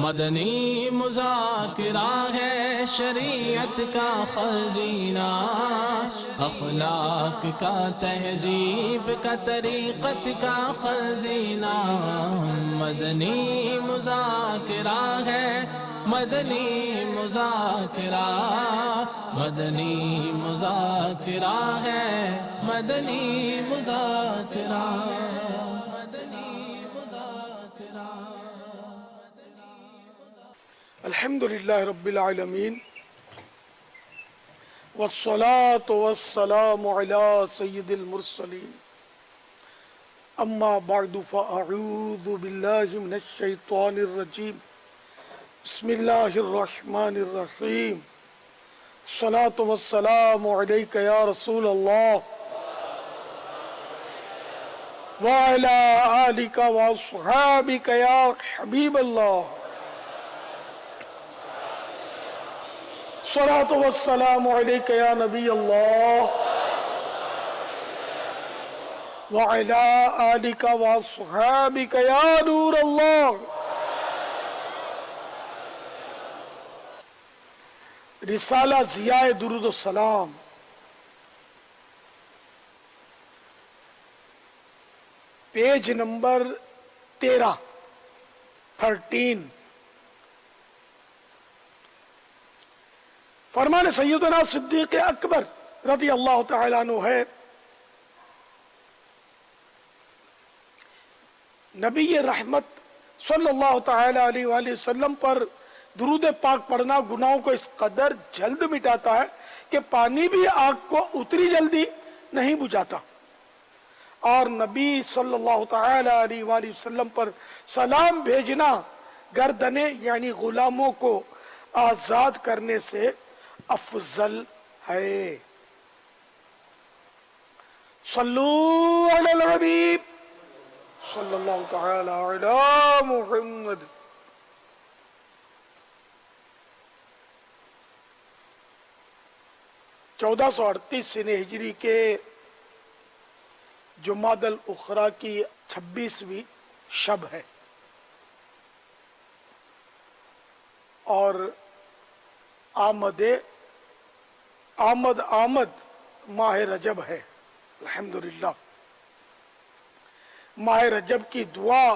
مدنی مذاکرہ ہے شریعت کا خزینہ، اخلاق کا تہذیب کا طریقت کا خزینہ۔ مدنی مذاکرہ ہے، مدنی مذاکرہ، مدنی مذاکرہ ہے، مدنی مذاکرہ، مدنی مذاکرہ۔ الحمدللہ رب العالمین والصلاة والسلام علی سید المرسلین، اما بعد فاعوذ باللہ من الشیطان الرجیم، بسم اللہ الرحمن الرحیم۔ الصلاة والسلام علیک یا رسول اللہ وعلی آلک واصحابک یا حبیب اللہ۔ الصلاة والسلام علیک یا نبی اللہ وعلی آلک واصحابک یا نور اللہ۔ رسالہ ضیاء درود السلام، پیج نمبر 13 فرمان سیدنا صدیق اکبر رضی اللہ تعالیٰ عنہ ہے، نبی رحمت صلی اللہ تعالیٰ علیہ وآلہ وسلم پر درود پاک پڑھنا گناہوں کو اس قدر جلد مٹاتا ہے کہ پانی بھی آگ کو اتنی جلدی نہیں بجھاتا، اور نبی صلی اللہ تعالیٰ علیہ وآلہ وسلم پر سلام بھیجنا گردنیں یعنی غلاموں کو آزاد کرنے سے افضل ہے۔ صلو علی الحبیب صلی اللہ تعالی علی محمد۔ چودہ سو 38 سنہ ہجری کے جمادی الاخری کی 26ویں شب ہے، اور آمد ماہ رجب ہے۔ الحمدللہ ماہ رجب کی دعا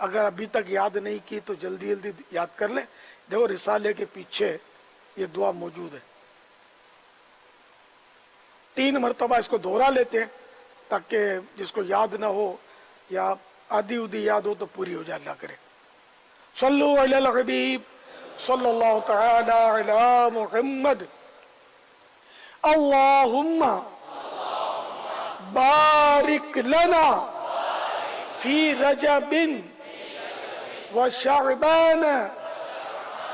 اگر ابھی تک یاد نہیں کی تو جلدی جلدی یاد کر لیں۔ دیکھو رسالے کے پیچھے یہ دعا موجود ہے، 3 مرتبہ اس کو دہرا لیتے ہیں تاکہ جس کو یاد نہ ہو یا آدھی ادھی یاد ہو تو پوری ہو جائے، اللہ کرے۔ صلو علی الحبیب صلی اللہ تعالی علی محمد۔ اللہم بارک لنا فی رجب و شعبان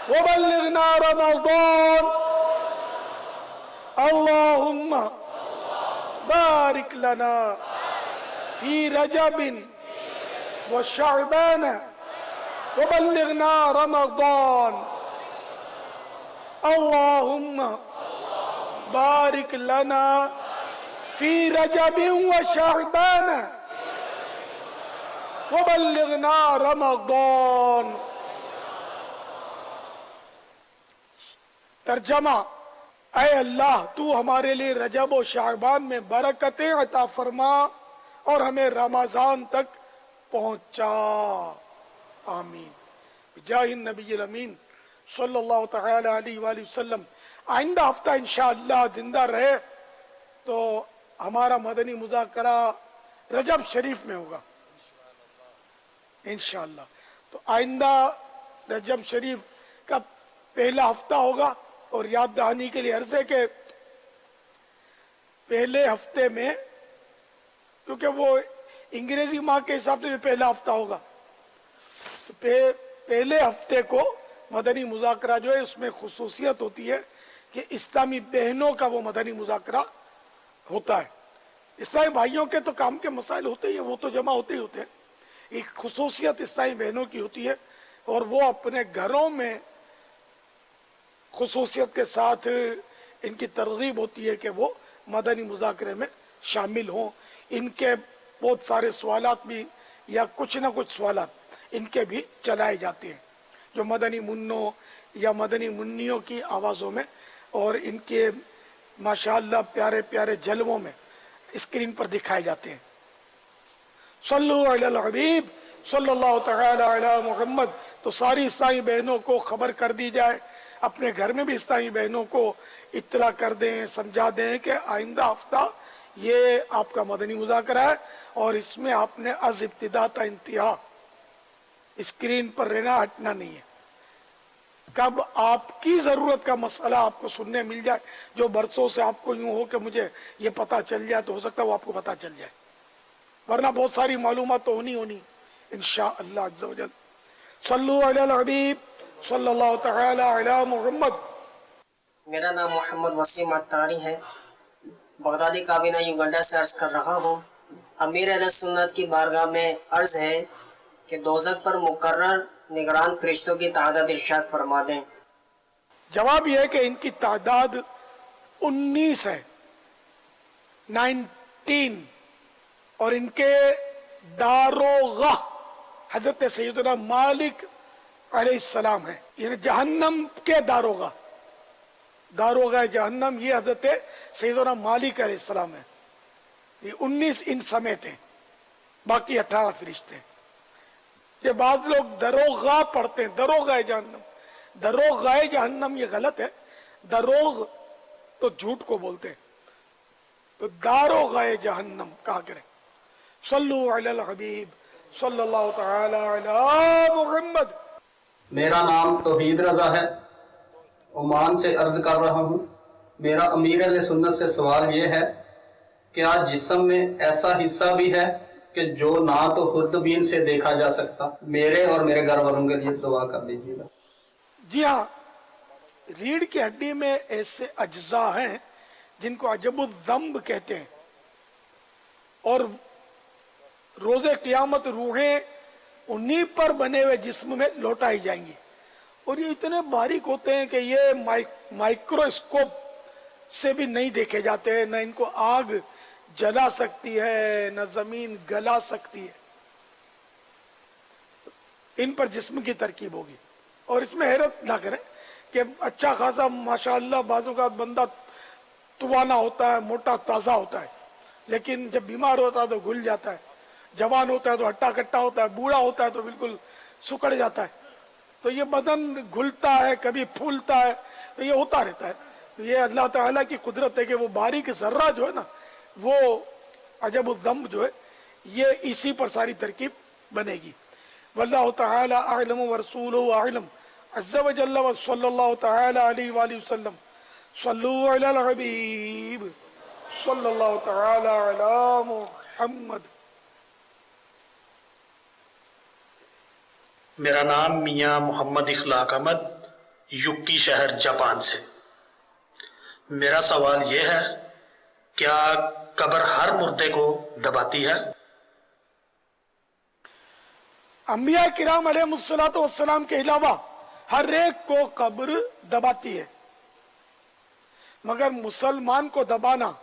وبلغنا رمضان۔ اللہم بارک لنا فی رجب و شعبان وبلغنا رمضان۔ اللہم بارک لنا فی رجب و شعبان وبلغنا رمضان۔ ترجمہ: اے اللہ، تو ہمارے لیے رجب و شعبان میں برکتیں عطا فرما اور ہمیں رمضان تک پہنچا، آمین بجاہ النبی الامین صلی اللہ تعالی علیہ وآلہ وسلم۔ آئندہ ہفتہ انشاءاللہ زندہ رہے تو ہمارا مدنی مذاکرہ رجب شریف میں ہوگا انشاءاللہ۔ تو آئندہ رجب شریف کا پہلا ہفتہ ہوگا، اور یاد دہانی کے لیے عرض ہے کہ پہلے ہفتے میں، کیونکہ وہ انگریزی ماہ کے حساب سے بھی پہلا ہفتہ ہوگا، تو پہلے ہفتے کو مدنی مذاکرہ جو ہے اس میں خصوصیت ہوتی ہے کہ اسلامی بہنوں کا وہ مدنی مذاکرہ ہوتا ہے۔ اسلامی بھائیوں کے تو کام کے مسائل ہوتے ہی ہیں، وہ تو جمع ہوتے ہی ہوتے ہیں، ایک خصوصیت اسلامی بہنوں کی ہوتی ہے، اور وہ اپنے گھروں میں خصوصیت کے ساتھ ان کی ترغیب ہوتی ہے کہ وہ مدنی مذاکرے میں شامل ہوں۔ ان کے بہت سارے سوالات بھی یا کچھ نہ کچھ سوالات ان کے بھی چلائے جاتے ہیں۔ जो मदनी मुन्नों या मदनी मुन्नियों की आवाज़ों में और इनके माशाअल्लाह प्यारे प्यारे जलवों में स्क्रीन पर दिखाए जाते हैं। सल्लु अलल हबीब सल्लल्लाहु तआला अला मुहम्मद। तो सारी ईसाई बहनों को खबर कर दी जाए, अपने घर में भी ईसाई बहनों को इत्तला कर दें, समझा दें कि आइंदा हफ्ता ये आपका मदनी मुज़ाकरा है और इसमें आपने अज इब्तिदा ता इंतहा स्क्रीन पर रहना, हटना नहीं है। कब आपकी जरूरत का मसला आपको सुनने मिल जाए, जो बरसों से आपको यूं हो कि मुझे ये पता चल जाए, तो हो सकता है वो आपको पता चल जाए, वरना बहुत सारी मालूमात तो होनी इंशाअल्लाह अज़्ज़ा वजल। सल्लु अलल हबीब सल्लल्लाहु तआला अला मुहम्मद। मेरा नाम मोहम्मद वसीम अत्तारी है, बगदादी काबीना युगांडा से अर्ज कर रहा हूँ। अमीर अहले सुन्नत की बारगाह में अर्ज है कि दोज़ख पर मुकर्रर निगरान फरिश्तों की तादाद इरशाद फरमा दें। जवाब यह है कि इनकी तादाद 19 है, 19, और इनके दारोगा हजरत सैयदना मालिक अलैहिस्सलाम है। यानी जहन्नम के दारोगा, दारोगा जहन्नम ये हजरत सैयदना मालिक अलैहिस्सलाम है। ये 19 इन समेत हैं, बाकी 18 फरिश्ते हैं। ये बाद लोग दरोगा पढ़ते हैं, दरोगा जहन्नम, दरोगा जहन्नम ये गलत है, दरोग तो झूठ को बोलते हैं, तो दारोगा जहन्नम कहा करें। सल्लु अलल हबीब सल्लल्लाहु तआला अला मुहम्मद। मेरा नाम तौहीद रजा है, ओमान से अर्ज कर रहा हूँ। मेरा अमीर अहले सुन्नत से सवाल ये है, क्या जिस्म में ऐसा हिस्सा भी है कि जो ना तो खुर्दबीन से देखा जा सकता? मेरे और मेरे घर वालों के लिए दुआ कर दीजिएगा। जी हाँ, रीढ़ की हड्डी में ऐसे अज्जा हैं जिनको अजबुज़्ज़म्ब कहते हैं, और रोजे क़यामत रूहें उन्हीं पर बने हुए जिस्म में लौटाई जाएंगी। और ये इतने बारीक होते हैं कि ये माइक्रोस्कोप से भी नहीं देखे जाते हैं, न इनको आग जला सकती है, न जमीन गला सकती है। इन पर जिस्म की तरकीब होगी। और इसमें हैरत ना करें कि अच्छा खासा माशाअल्लाह बाजू का बंदा तुवाना होता है, मोटा ताजा होता है, लेकिन जब बीमार होता है तो घुल जाता है, जवान होता है तो हट्टा कट्टा होता है, बूढ़ा होता है तो बिल्कुल सुकड़ जाता है। तो ये बदन घुलता है, कभी फूलता है, तो ये होता रहता है। तो ये अल्लाह ताला की कुदरत है कि वो बारीक जर्रा जो है ना, वो अजबुज़्ज़म्ब जो है, ये इसी पर सारी तरकीब बनेगी। वल्लाहु ताला अअलम व रसूलुहु अअलम अज़्ज़ा व जल्ल व सल्लल्लाहु ताला अलैहि व आलिहि वसल्लम। सल्लु अलल हबीब सल्लल्लाहु ताला अला मुहम्मद। मेरा नाम मियाँ मोहम्मद इखलाक अहमद, युक्की शहर जापान से। मेरा सवाल यह है, क्या कब्र हर मुर्दे को दबाती है? अंबिया किराम अलैहिस्सलातु वस्सलाम के अलावा हर एक को कब्र दबाती है, मगर मुसलमान को दबाना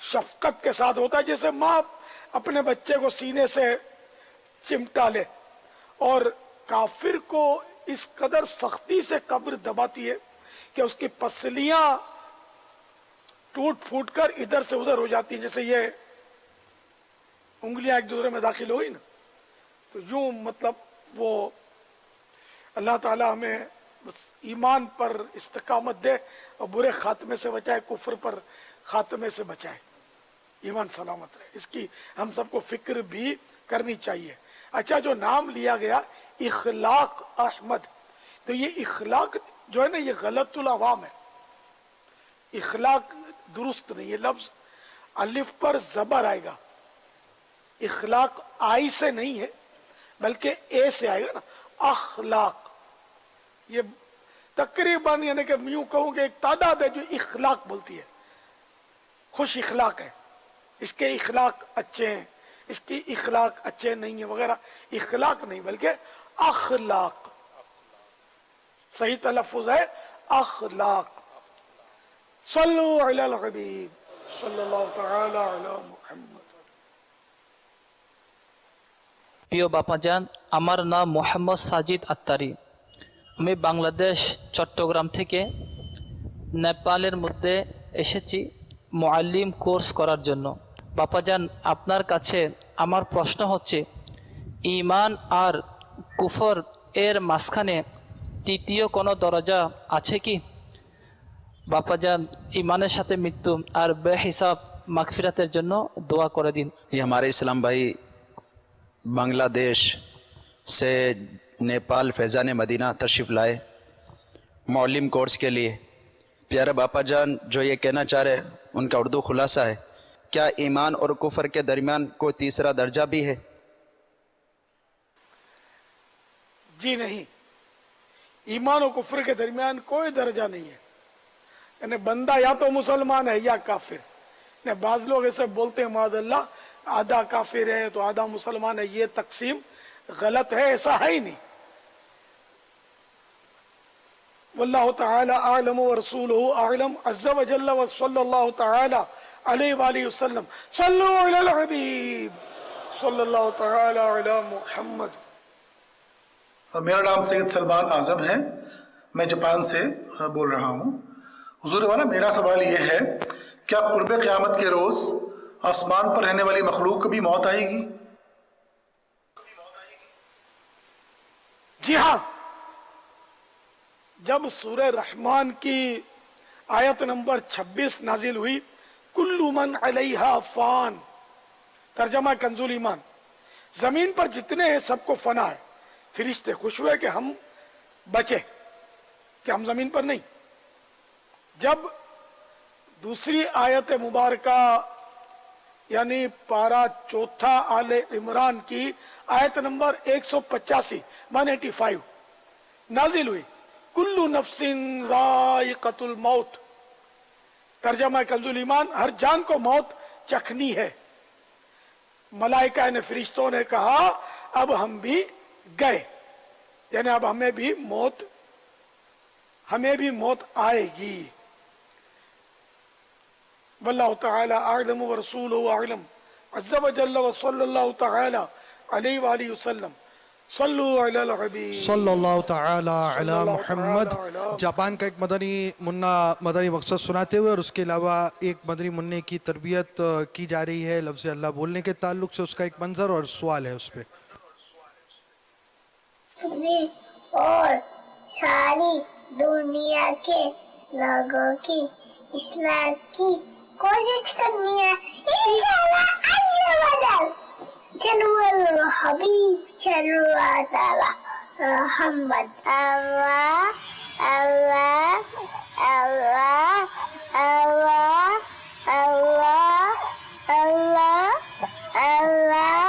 शफकत के साथ होता है, जैसे माँ अपने बच्चे को सीने से चिमटा ले। और काफिर को इस कदर सख्ती से कब्र दबाती है कि उसकी पसलियां टूट फूट कर इधर से उधर हो जाती है। जैसे ये उंगलियां एक दूसरे में दाखिल हुई ना, तो यूं मतलब वो अल्लाह ताला हमें बस ईमान पर इस्तिकामत दे और बुरे खात्मे से बचाए, कुफ्र पर खात्मे से बचाए, ईमान सलामत रहे, इसकी हम सबको फिक्र भी करनी चाहिए। अच्छा, जो नाम लिया गया इखलाक अहमद, तो ये इखलाक जो है ना, ये गलतुल अवाम है। इखलाक दुरुस्त नहीं, ये लफ्ज अलिफ पर जबर आएगा। इखलाक आई से नहीं है, बल्कि ए से आएगा ना, अखलाक। ये तकरीबन यानी कि यूं कहूं कि एक तादाद है जो इखलाक बोलती है, खुश इखलाक है, इसके इखलाक अच्छे हैं, इसकी इखलाक अच्छे नहीं है वगैरह। इखलाक नहीं बल्कि अखलाक, सही तलफ्फुज है अखलाक। सल्लु अलल हबीब सल्लल्लाहु ताला अला मुहम्मद। প্রিয় বাপাজান, আমার নাম মোহাম্মদ সাজিদ আত্তারি। আমি বাংলাদেশ চট্টগ্রাম থেকে নেপালের মধ্যে এসেছি মুআল্লিম কোর্স করার জন্য। বাপাজান, আপনার কাছে আমার প্রশ্ন হচ্ছে, ঈমান আর কুফর এর মাঝখানে তৃতীয় কোনো দরজা আছে কি? বাপাজান, ঈমানের সাথে মৃত্যু আর বেহিসাব মাগফিরাতের জন্য দোয়া করে দিন। ये हमारे इस्लाम भाई बांग्लादेश से नेपाल फैज़ान मदीना तशरीफ़ लाए मौलिम कोर्स के लिए। प्यारे बापा जान जो ये कहना चाह रहे उनका उर्दू खुलासा है, क्या ईमान और कुफर के दरमियान कोई तीसरा दर्जा भी है? जी नहीं, ईमान और कुफर के दरमियान कोई दर्जा नहीं है। यानी बंदा या तो मुसलमान है या काफिर। ने बाज लोग ऐसे बोलते हैं मादल्ला आधा काफिर है तो आधा मुसलमान है, ये तकसीम गलत है, ऐसा है ही नहीं। वल्लाहु तआला आलम व रसूलुहु आलम अज़्ज़ा व जल्ला व सल्लल्लाहु तआला अलैहि व आलिहि वसल्लम सल्लु अलल हबीब सल्लल्लाहु तआला अला मुहम्मद। मेरा नाम सैयद सलमान आजम है, मैं जापान से बोल रहा हूँ। हुजूर वाला, मेरा सवाल ये है, क्या कुर्ब क़यामत के रोज़ आसमान पर रहने वाली मखलूक को भी मौत आएगी? जी हाँ, जब सूरह रहमान की आयत नंबर 26 नाजिल हुई, कुल्लु मन अलैहा फान, तर्जमा कंजुल ईमान, जमीन पर जितने हैं सबको फना है। फिरिश्ते खुश हुए कि हम बचे, कि हम जमीन पर नहीं। जब दूसरी आयत मुबारका यानी पारा चौथा आले इमरान की आयत नंबर 185 185 नाजिल हुई, कुल्लु नफ्सिन ज़ाइक़तुल मौत, तर्जमा कंजुल ईमान, हर जान को मौत चखनी है। मलाइका ने, फरिश्तों ने कहा अब हम भी गए, यानी अब हमें भी मौत आएगी। वल्लाहु तआला आलम व रसूलुहु आलम अज़्ज़ा व जल्ला व सल्लल्लाहु तआला अलैहि व आलिहि वसल्लम सल्लु अलल हबीब सल्लल्लाहु तआला अला मुहम्मद। जापान का एक मदनी मुन्ना मदनी मकसद सुनाते हुए और उसके अलावा एक मदनी मुन्ने की तरबियत की जा रही है लफ्ज़ अल्लाह बोलने के ताल्लुक से, उसका एक मंजर और सवाल है उस पर। और सारी दुनिया के लोगों की इस्लाम की कोशिश करनी है, इंशाअल्लाह आगे बदल चलो हबीब चलो ताला मोहम्मद। अल्लाह अल्लाह अल्लाह अल्लाह अल्लाह अल्लाह अल्लाह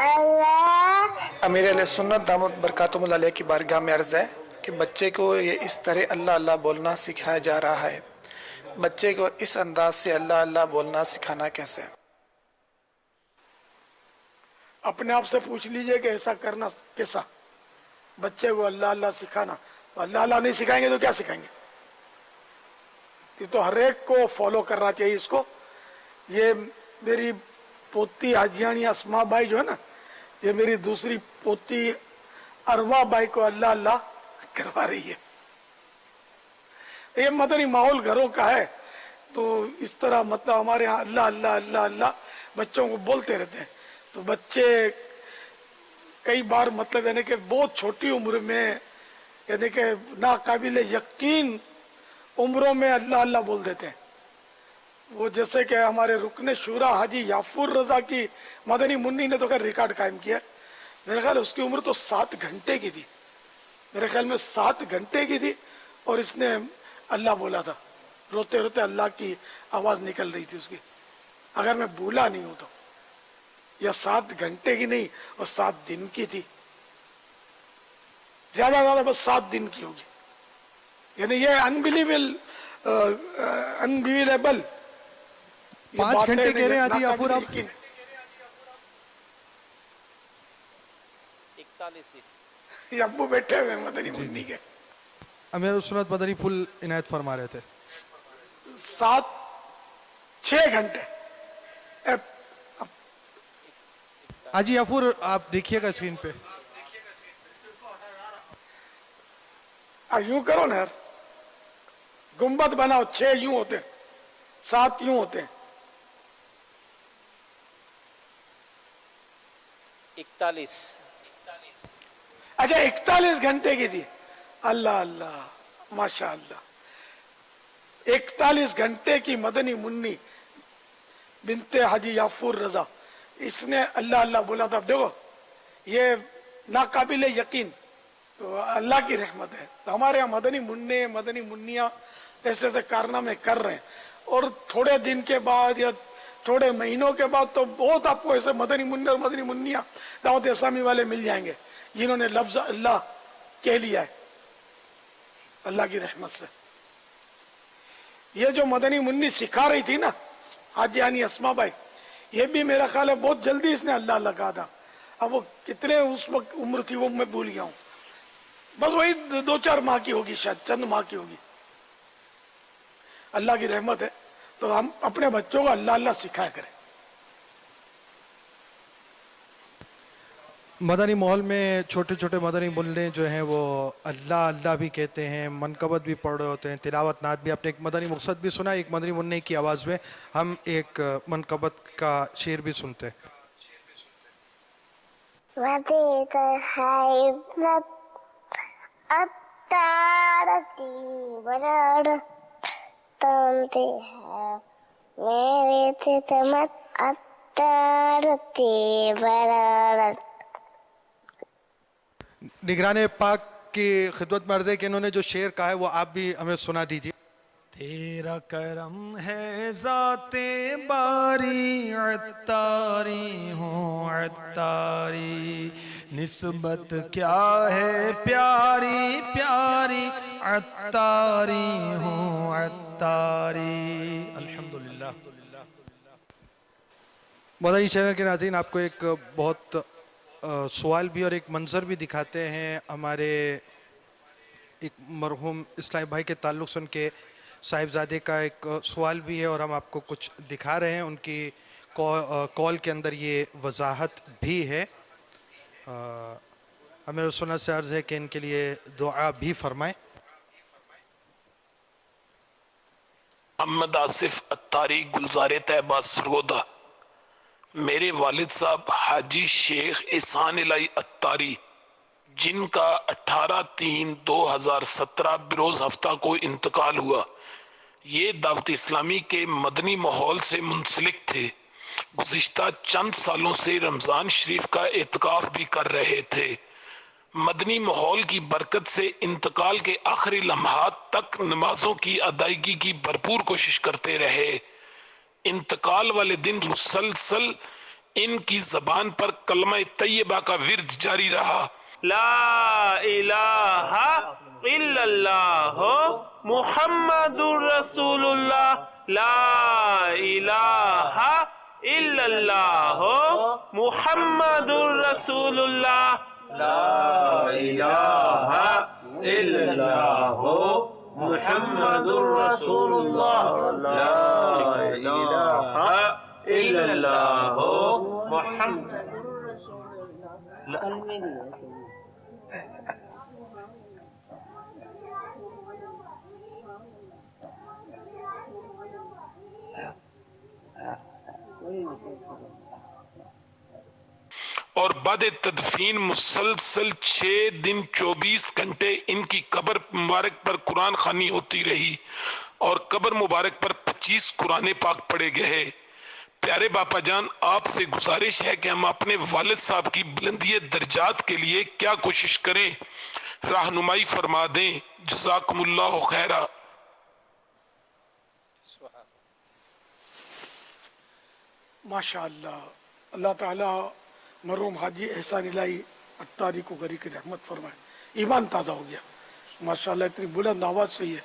अल्लाह। अमीर अहले सुन्नत दामद बरकातुहुल अलैह की बारगाह में अर्ज़ है कि बच्चे को ये इस तरह अल्लाह अल्लाह बोलना सिखाया जा रहा है, बच्चे को इस अंदाज से अल्लाह अल्लाह बोलना सिखाना कैसे? अपने आप से पूछ लीजिए कि ऐसा करना कैसा, बच्चे को अल्लाह अल्लाह सिखाना। तो अल्लाह अल्लाह नहीं सिखाएंगे तो क्या सिखाएंगे? ये तो हर एक को फॉलो करना चाहिए इसको। ये मेरी पोती हाजियानी अस्मा बाई जो है ना, ये मेरी दूसरी पोती अरवा बाई को अल्लाह अल्लाह करवा रही है। ये मदनी माहौल घरों का है, तो इस तरह मतलब हमारे यहाँ अल्लाह अल्लाह अल्लाह अल्लाह बच्चों को बोलते रहते हैं। तो बच्चे कई बार मतलब यानी कि बहुत छोटी उम्र में यानी कि नाकाबिल यकीन उम्रों में अल्लाह अल्लाह बोल देते हैं। वो जैसे कि हमारे रुकने शूरा हाजी याफुर रजा की मदनी मुन्नी ने तो खैर रिकॉर्ड कायम किया। मेरे ख्याल उसकी उम्र तो 7 घंटे की थी, मेरे ख्याल में 7 घंटे की थी, और इसने अल्लाह बोला था। रोते रोते अल्लाह की आवाज निकल रही थी उसकी, अगर मैं भूला नहीं हूं तो। यह 7 घंटे की नहीं और 7 दिन की थी, ज्यादा ज्यादा बस 7 दिन की होगी। यानी ये अनबिलीवेबल 5 घंटे कह रहे हैं आदि याफूर आप? 41 दिन। ये अब्बू बैठे हुए मदनी मुन्नी के। अमीर सुन्नत मदनी फुल इनायत फरमा रहे थे। 6 घंटे। आजी याफूर आप देखिएगा स्क्रीन पे। यूं करो ना यार, गुंबद बनाओ, 6 यूं होते हैं, 7 यूं होते हैं। 41 अच्छा 41 घंटे की थी। अल्लाह अल्लाह माशा अल्लाह, 41 घंटे की मदनी मुन्नी बिनते हाजी याफूर रजा, इसने अल्लाह अल्लाह बोला था। देखो ये नाकाबिल यकीन, तो अल्लाह की रहमत है। तो हमारे यहाँ मदनी मुन्ने मदनी मुन्नियाँ ऐसे ऐसे कारनामे कर रहे हैं, और थोड़े दिन के बाद या थोड़े महीनों के बाद तो बहुत आपको ऐसे मदनी मुन्ने और मदनी मुन्नियाँ दावत इस्लामी वाले मिल जाएंगे जिन्होंने लफ्ज अल्लाह कह लिया है अल्लाह की रहमत से। ये जो मदनी मुन्नी सिखा रही थी ना हाजी यानी अस्मा भाई, ये भी मेरा ख्याल है बहुत जल्दी इसने अल्लाह अल्लाह कहा था। अब वो कितने उस वक्त उम्र थी वो मैं भूल गया हूँ, बस वही 2-4 माह की होगी, शायद चंद माह की होगी। अल्लाह की रहमत है, तो हम अपने बच्चों को अल्लाह अल्लाह सिखाया करें। मदनी माहौल में छोटे छोटे मदनी मुल्ले जो हैं वो अल्लाह अल्लाह भी कहते हैं, मनकबत भी पढ़ रहे होते हैं, तिलावत नात भी। आपने एक मदनी मकसद भी सुना, एक मदनी मुन्ने की आवाज़ में हम एक मनकबत का शेर भी सुनते हैं। निगरान पाक की खिदमत में अर्ज़ है कि इन्होंने जो शेर कहा है वो आप भी हमें सुना दीजिए। तेरा करम है ज़ाते बारी अत्तारी हूँ अत्तारी, निस्बत क्या है प्यारी प्यारी अत्तारी हूँ अत्तारी। अल्हम्दुलिल्लाह। मदनी चैनल के नाज़रीन, आपको एक बहुत सवाल भी और एक मंज़र भी दिखाते हैं। हमारे एक मरहूम इस्लामी भाई के ताल्लुक़ से उनके साहिबजादे का एक सवाल भी है और हम आपको कुछ दिखा रहे हैं। उनकी कॉल के अंदर ये वजाहत भी है। हमें सुन्नत से अर्ज़ है कि इनके लिए दुआ भी फरमाएं। मोहम्मद आसिफ अत्तारी, गुलज़ारे तैयबा सरगोदा। मेरे वालिद साहब हाजी शेख एहसान इलाही अत्तारी, जिनका 18/3/2017 बरोज़ हफ्ता को इंतकाल हुआ, ये दावत इस्लामी के मदनी माहौल से मुंसलिक थे। गुज़िश्ता चंद सालों से रमज़ान शरीफ का एतकाफ़ भी कर रहे थे। मदनी माहौल की बरकत से इंतकाल के आखिरी लम्हात तक नमाजों की अदायगी की भरपूर कोशिश करते रहे। इंतकाल वाले दिन मुसलसल इनकी जबान पर कलमा तैयबा का विर्द जारी रहा। ला इलाहा इल्लल्लाह मुहम्मदुर रसूलुल्लाह, ला इलाहा इल्लल्लाह मुहम्मदुर रसूलुल्लाह, ला इलाहा इल्लल्लाह मुहम्मदुर रसूलुल्लाह, ला इलाहा इल्लल्लाह मुहम्मदुर रसूलुल्लाह। और बाद तदफीन मुसलसल 6 दिन 24 घंटे इनकी कब्र मुबारक पर कुरान खानी होती रही और कब्र मुबारक पर 25 कुरान पाक पढ़े गए। प्यारे बापा जान, आपसे गुजारिश है कि हम अपने वालिद साहब की बुलंदी दर्जात के लिए क्या कोशिश करें, रहनुमाई फरमा दें। जज़ाकुमुल्लाह खैरा। माशाअल्लाह, अल्लाह ताला मरहूम हाजी एहसान इलाही अत्तारी को गरी की रहमत फरमाए। ईमान ताज़ा हो गया माशाअल्लाह। इतनी बुलंद आवाज़ से ये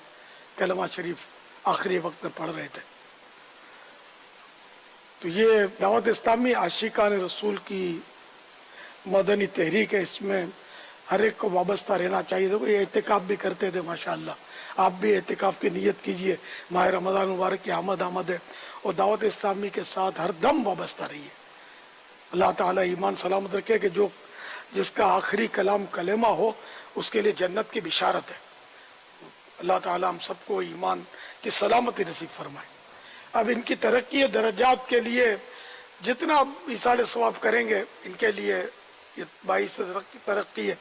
कलमा शरीफ आखिरी वक्त में पढ़ रहे थे। तो ये दावत इस्लामी आशिकान रसूल की मदनी तहरीक है, इसमें हर एक को वाबस्ता रहना चाहिए। देखो ये एहतिकाफ भी करते थे माशाअल्लाह, आप भी एहतिकाफ की नीयत कीजिए। माह रमज़ान मुबारक की आमद है और दावत इस्लामी के साथ हर दम वाबस्ता रहिए। अल्लाह ताला ईमान सलामत रखे कि जो जिसका आखिरी कलाम कलेमा हो उसके लिए जन्नत की बिशारत है। اللہ تعالی ہم سب کو ایمان کی سلامتی نصیب فرمائے. اب ان کی ترقی درجات کے لیے جتنا ایصال ثواب کریں گے ان کے لیے یہ باعث ترقی ہے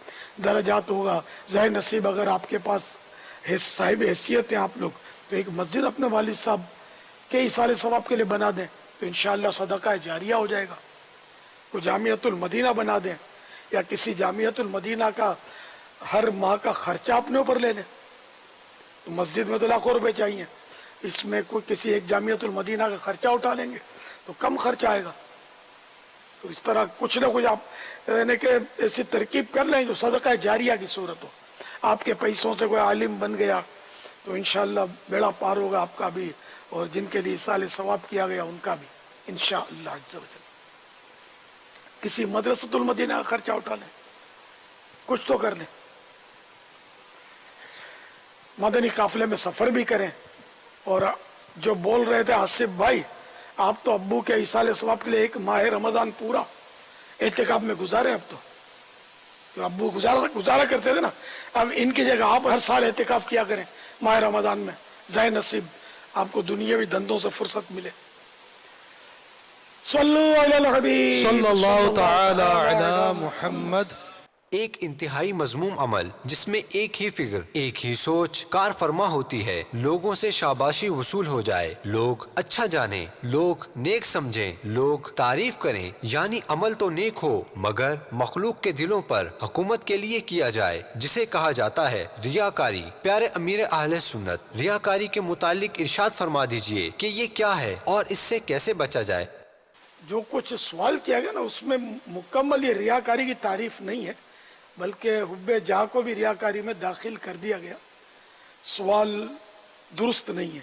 درجات ہوگا. ظاہر نصیب اگر آپ کے پاس صاحب حیثیت ہیں آپ لوگ تو ایک مسجد اپنے والد صاحب کے ایصال ثواب کے لیے بنا دیں تو انشاءاللہ صدقہ جاریہ ہو جائے گا. کوئی جامعۃ المدینہ بنا دیں یا کسی جامعۃ المدینہ کا ہر ماہ کا خرچہ اپنے اوپر لے لیں. تو مسجد میں تو لاکھوں روپے چاہیے, اس میں کوئی کسی ایک جامعۃ المدینہ کا خرچہ اٹھا لیں گے تو کم خرچہ آئے گا. تو اس طرح کچھ نہ کچھ آپ یعنی کہ ایسی ترکیب کر لیں جو صدقہ جاریہ کی صورت ہو. آپ کے پیسوں سے کوئی عالم بن گیا تو انشاءاللہ بیڑا پار ہوگا آپ کا بھی, اور جن کے لیے ایصال ثواب کیا گیا ان کا بھی انشاءاللہ عز و جل. کسی مدرسۃ المدینہ کا خرچہ اٹھا لیں, کچھ تو کر لیں. مدنی قافلے میں سفر بھی کریں. اور جو بول رہے تھے آصف بھائی, آپ تو ابو کے ایصال ثواب کے لیے ایک ماہ رمضان پورا اعتکاف میں گزارے. اب تو ابو گزارا کرتے تھے نا, اب ان کی جگہ آپ ہر سال اعتکاف کیا کریں ماہ رمضان میں. ظاہر نصیب آپ کو دنیاوی دھندوں سے فرصت ملے. صلو علی الحبیب صلی اللہ تعالی علی محمد. ایک انتہائی مذموم عمل جس میں ایک ہی فکر, ایک ہی سوچ کار فرما ہوتی ہے, لوگوں سے شاباشی وصول ہو جائے, لوگ اچھا جانیں, لوگ نیک سمجھیں, لوگ تعریف کریں, یعنی عمل تو نیک ہو مگر مخلوق کے دلوں پر حکومت کے لیے کیا جائے, جسے کہا جاتا ہے ریاکاری. پیارے امیر اہل سنت ریاکاری کے متعلق ارشاد فرما دیجئے کہ یہ کیا ہے اور اس سے کیسے بچا جائے. جو کچھ سوال کیا گیا نا اس میں مکمل یہ ریاکاری کی تعریف نہیں ہے, بلکہ حب جاہ کو بھی ریاکاری میں داخل کر دیا گیا. سوال درست نہیں ہے.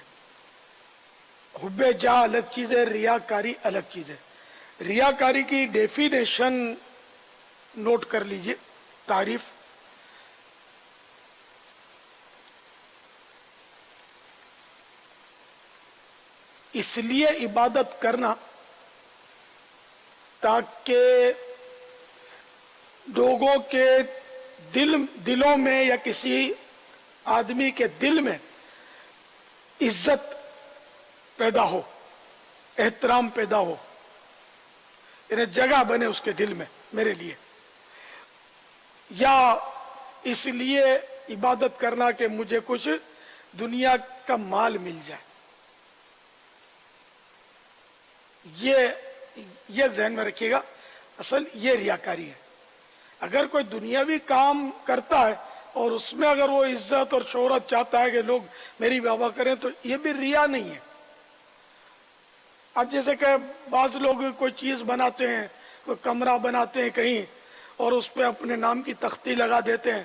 حب جاہ الگ چیز ہے, ریاکاری الگ چیز ہے. ریاکاری کی ڈیفینیشن نوٹ کر لیجئے, تعریف. اس لیے عبادت کرنا تاکہ لوگوں کے دلوں میں یا کسی آدمی کے دل میں عزت پیدا ہو, احترام پیدا ہو, یعنی جگہ بنے اس کے دل میں میرے لیے. یا اس لیے عبادت کرنا کہ مجھے کچھ دنیا کا مال مل جائے. یہ ذہن میں رکھیے گا, اصل یہ ریاکاری ہے. اگر کوئی دنیاوی کام کرتا ہے اور اس میں اگر وہ عزت اور شہرت چاہتا ہے کہ لوگ میری واہ واہ کریں تو یہ بھی ریا نہیں ہے. اب جیسے کہ بعض لوگ کوئی چیز بناتے ہیں, کوئی کمرہ بناتے ہیں کہیں اور اس پہ اپنے نام کی تختی لگا دیتے ہیں,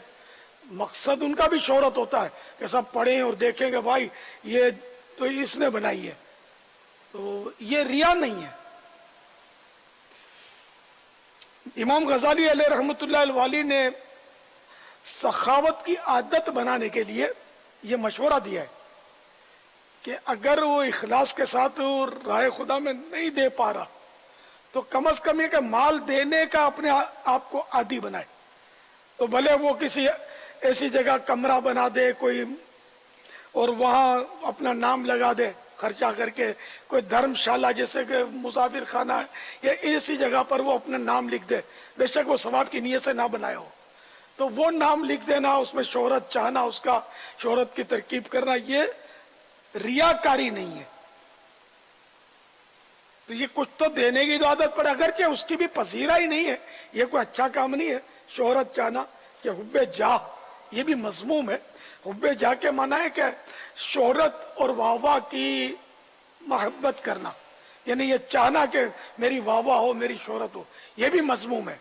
مقصد ان کا بھی شہرت ہوتا ہے کہ سب پڑھیں اور دیکھیں کہ بھائی یہ تو اس نے بنائی ہے. تو یہ ریا نہیں ہے. امام غزالی علیہ رحمۃ اللہ الوالی نے سخاوت کی عادت بنانے کے لیے یہ مشورہ دیا ہے کہ اگر وہ اخلاص کے ساتھ راہ خدا میں نہیں دے پا رہا تو کم از کم یہ کہ مال دینے کا اپنے آپ کو عادی بنائے. تو بھلے وہ کسی ایسی جگہ کمرہ بنا دے کوئی اور وہاں اپنا نام لگا دے خرچہ کر کے, کوئی دھرم شالہ جیسے کہ مسافر خانہ ہے یا ایسی جگہ پر وہ اپنا نام لکھ دے, بے شک وہ ثواب کی نیت سے نہ بنایا ہو, تو وہ نام لکھ دینا, اس میں شہرت چاہنا, اس کا شہرت کی ترکیب کرنا, یہ ریاکاری نہیں ہے. تو یہ کچھ تو دینے کی عادت پڑے, اگرچہ اس کی بھی پذیرہ ہی نہیں ہے, یہ کوئی اچھا کام نہیں ہے. شہرت چاہنا کہ حب جاہ یہ بھی مذموم ہے. حب جاہ کے معنی ہے کہ شہرت اور واہ واہ کی محبت کرنا, یعنی یہ چاہنا کہ میری واہ واہ ہو, میری شہرت ہو, یہ بھی مذموم ہے.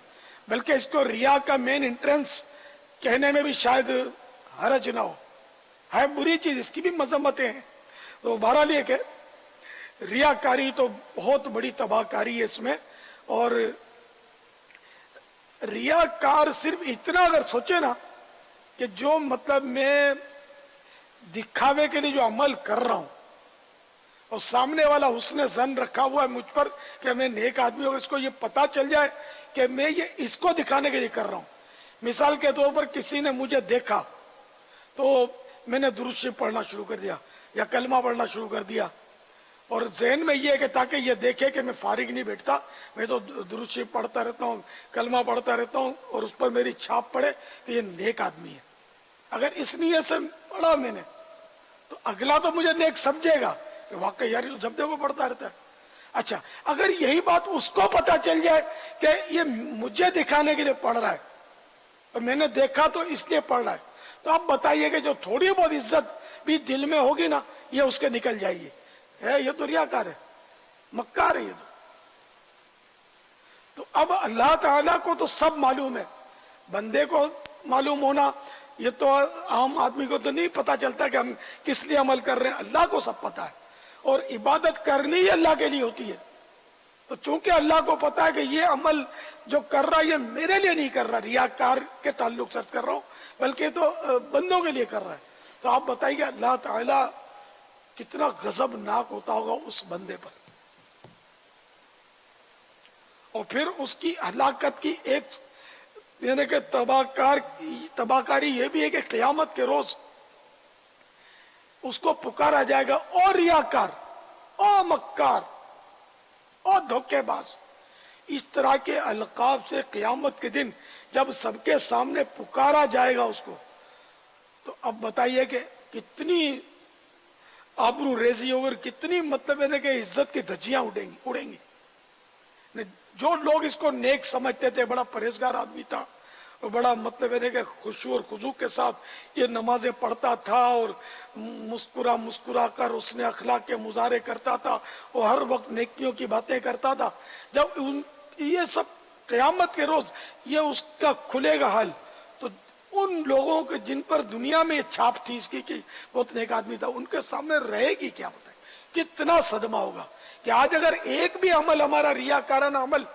بلکہ اس کو ریا کا مین انٹرنس کہنے میں بھی شاید حرج نہ ہو, ہے بری چیز, اس کی بھی مذمتیں ہیں. تو بہرحال یہ کہ ریاکاری تو بہت بڑی تباہ کاری ہے اس میں. اور ریاکار صرف اتنا اگر سوچے نا کہ جو مطلب میں دکھاوے کے لیے جو عمل کر رہا ہوں اور سامنے والا حسن ظن رکھا ہوا ہے مجھ پر کہ میں نیک آدمی ہوں, اس کو یہ پتا چل جائے کہ میں یہ اس کو دکھانے کے لیے کر رہا ہوں. مثال کے طور پر کسی نے مجھے دیکھا تو मैंने दुरूद शरीफ पढ़ना शुरू कर दिया या कलमा पढ़ना शुरू कर दिया, और ज़हन में ये है कि ताकि ये देखे कि मैं फारिग नहीं बैठता, मैं तो दुरूद शरीफ पढ़ता रहता हूँ, कलमा पढ़ता रहता हूँ, और उस पर मेरी छाप पड़े कि ये नेक आदमी है। अगर इस नीयत से पढ़ा मैंने तो अगला तो मुझे नेक समझेगा कि वाकई यार तो जब देखो पढ़ता रहता है। अच्छा, अगर यही बात उसको पता चल जाए कि ये मुझे दिखाने के लिए पढ़ रहा है और मैंने देखा तो इसलिए पढ़ रहा है, तो आप बताइए कि जो थोड़ी बहुत इज्जत भी दिल में होगी ना, ये उसके निकल जाएगी। ये तो रियाकार है, मक्कार है ये तो अब अल्लाह ताला को तो सब मालूम है, बंदे को मालूम होना ये तो आम आदमी को तो नहीं पता चलता कि हम किस लिए अमल कर रहे हैं, अल्लाह को सब पता है। और इबादत करनी ही अल्लाह के लिए होती है, तो चूंकि अल्लाह को पता है कि ये अमल जो कर रहा है ये मेरे लिए नहीं कर रहा, रियाकार के ताल्लुक से कर रहा हूं, बल्कि तो बंदों के लिए कर रहा है, तो आप बताइए अल्लाह ताला कितना गजबनाक होता होगा उस बंदे पर। और फिर उसकी हलाकत की एक यानी कि तबाहकारी ये भी है कि क़यामत के रोज उसको पुकारा जाएगा, और रियाकार, और मक्कार, और धोखेबाज, इस तरह के अलकाब से क़यामत के दिन जब सबके सामने पुकारा जाएगा उसको, तो अब बताइए कि कितनी आबरू रेजी होगी, कितनी मतलब है कि इज्जत की धज्जियां उड़ेंगी। जो लोग इसको नेक समझते थे, बड़ा परहेजगार आदमी था और बड़ा मतलब है कि खुशू और खुजू के साथ ये नमाजें पढ़ता था और मुस्कुरा कर उसने अखलाक के मुजाहरे करता था और हर वक्त नेकियों की बातें करता था, जब ये सब क़यामत के रोज ये उसका खुलेगा हाल, तो उन लोगों के जिन पर दुनिया में छाप थी इसकी कि बहुत नेक आदमी था, उनके सामने रहेगी क्या बताए, कितना सदमा होगा कि आज अगर एक भी अमल हमारा रियाकाराना अमल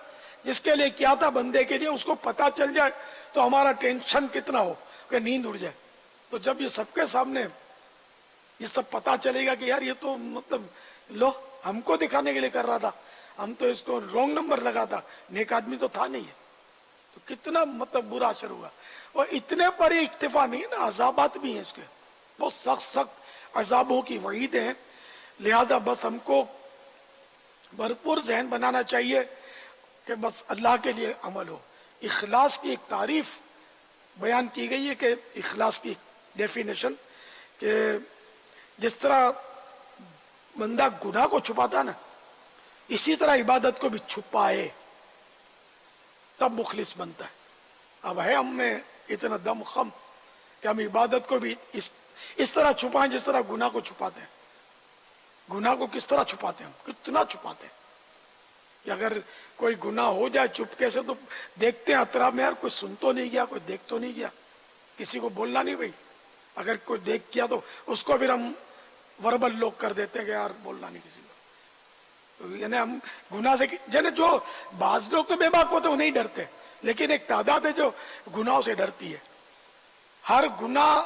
जिसके लिए किया था बंदे के लिए उसको पता चल जाए तो हमारा टेंशन कितना हो कि नींद उड़ जाए। तो जब ये सबके सामने ये सब पता चलेगा कि यार ये तो मतलब लो हमको दिखाने के लिए कर रहा था, हम तो इसको रॉन्ग नंबर लगा था, नेक आदमी तो था नहीं है, तो कितना मतलब बुरा असर होगा। और इतने पर ही इक्तिफा नहीं ना, अजाबात भी हैं इसके, बहुत सख्त अजाबों की वईदें हैं। लिहाजा बस हमको भरपूर जहन बनाना चाहिए कि बस अल्लाह के लिए अमल हो। इखलास की एक तारीफ बयान की गई है कि इखलास की डेफिनेशन कि जिस तरह बंदा गुनाह को छुपाता ना, इसी तरह इबादत को भी छुपाए तब मुखलिस बनता है। अब है हम में इतना दम खम कि हम इबादत को भी इस तरह छुपाएं जिस तरह गुनाह को छुपाते हैं। गुनाह को किस तरह छुपाते हैं, कितना छुपाते हैं कि अगर कोई गुनाह हो जाए चुपके से तो देखते हैं अतराफ में, यार कोई सुन तो नहीं गया, कोई देख तो नहीं गया, किसी को बोलना नहीं भाई, अगर कोई देख किया तो उसको फिर हम वर्बल लोग कर देते हैं कि यार बोलना नहीं किसी को। तो यानी हम गुनाह से यानी जो बाज लोग तो बेबाक होते हैं वो नहीं डरते, लेकिन एक तादाद है जो गुनाहों से डरती है। हर गुनाह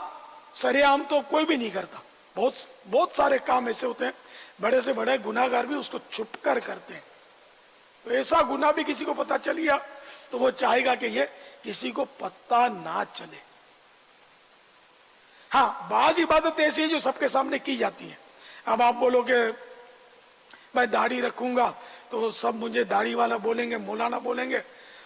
सरेआम तो कोई भी नहीं करता, बहुत सारे काम ऐसे होते हैं बड़े से बड़े गुनाहगार भी उसको छुप कर करते हैं। तो ऐसा गुनाह भी किसी को पता चल गया तो वो चाहेगा कि ये किसी को पता ना चले। हाँ, बाज इबादत ऐसी है जो सबके सामने की जाती है। अब आप बोलोगे मैं दाढ़ी रखूंगा तो सब मुझे दाढ़ी वाला बोलेंगे, मौलाना बोलेंगे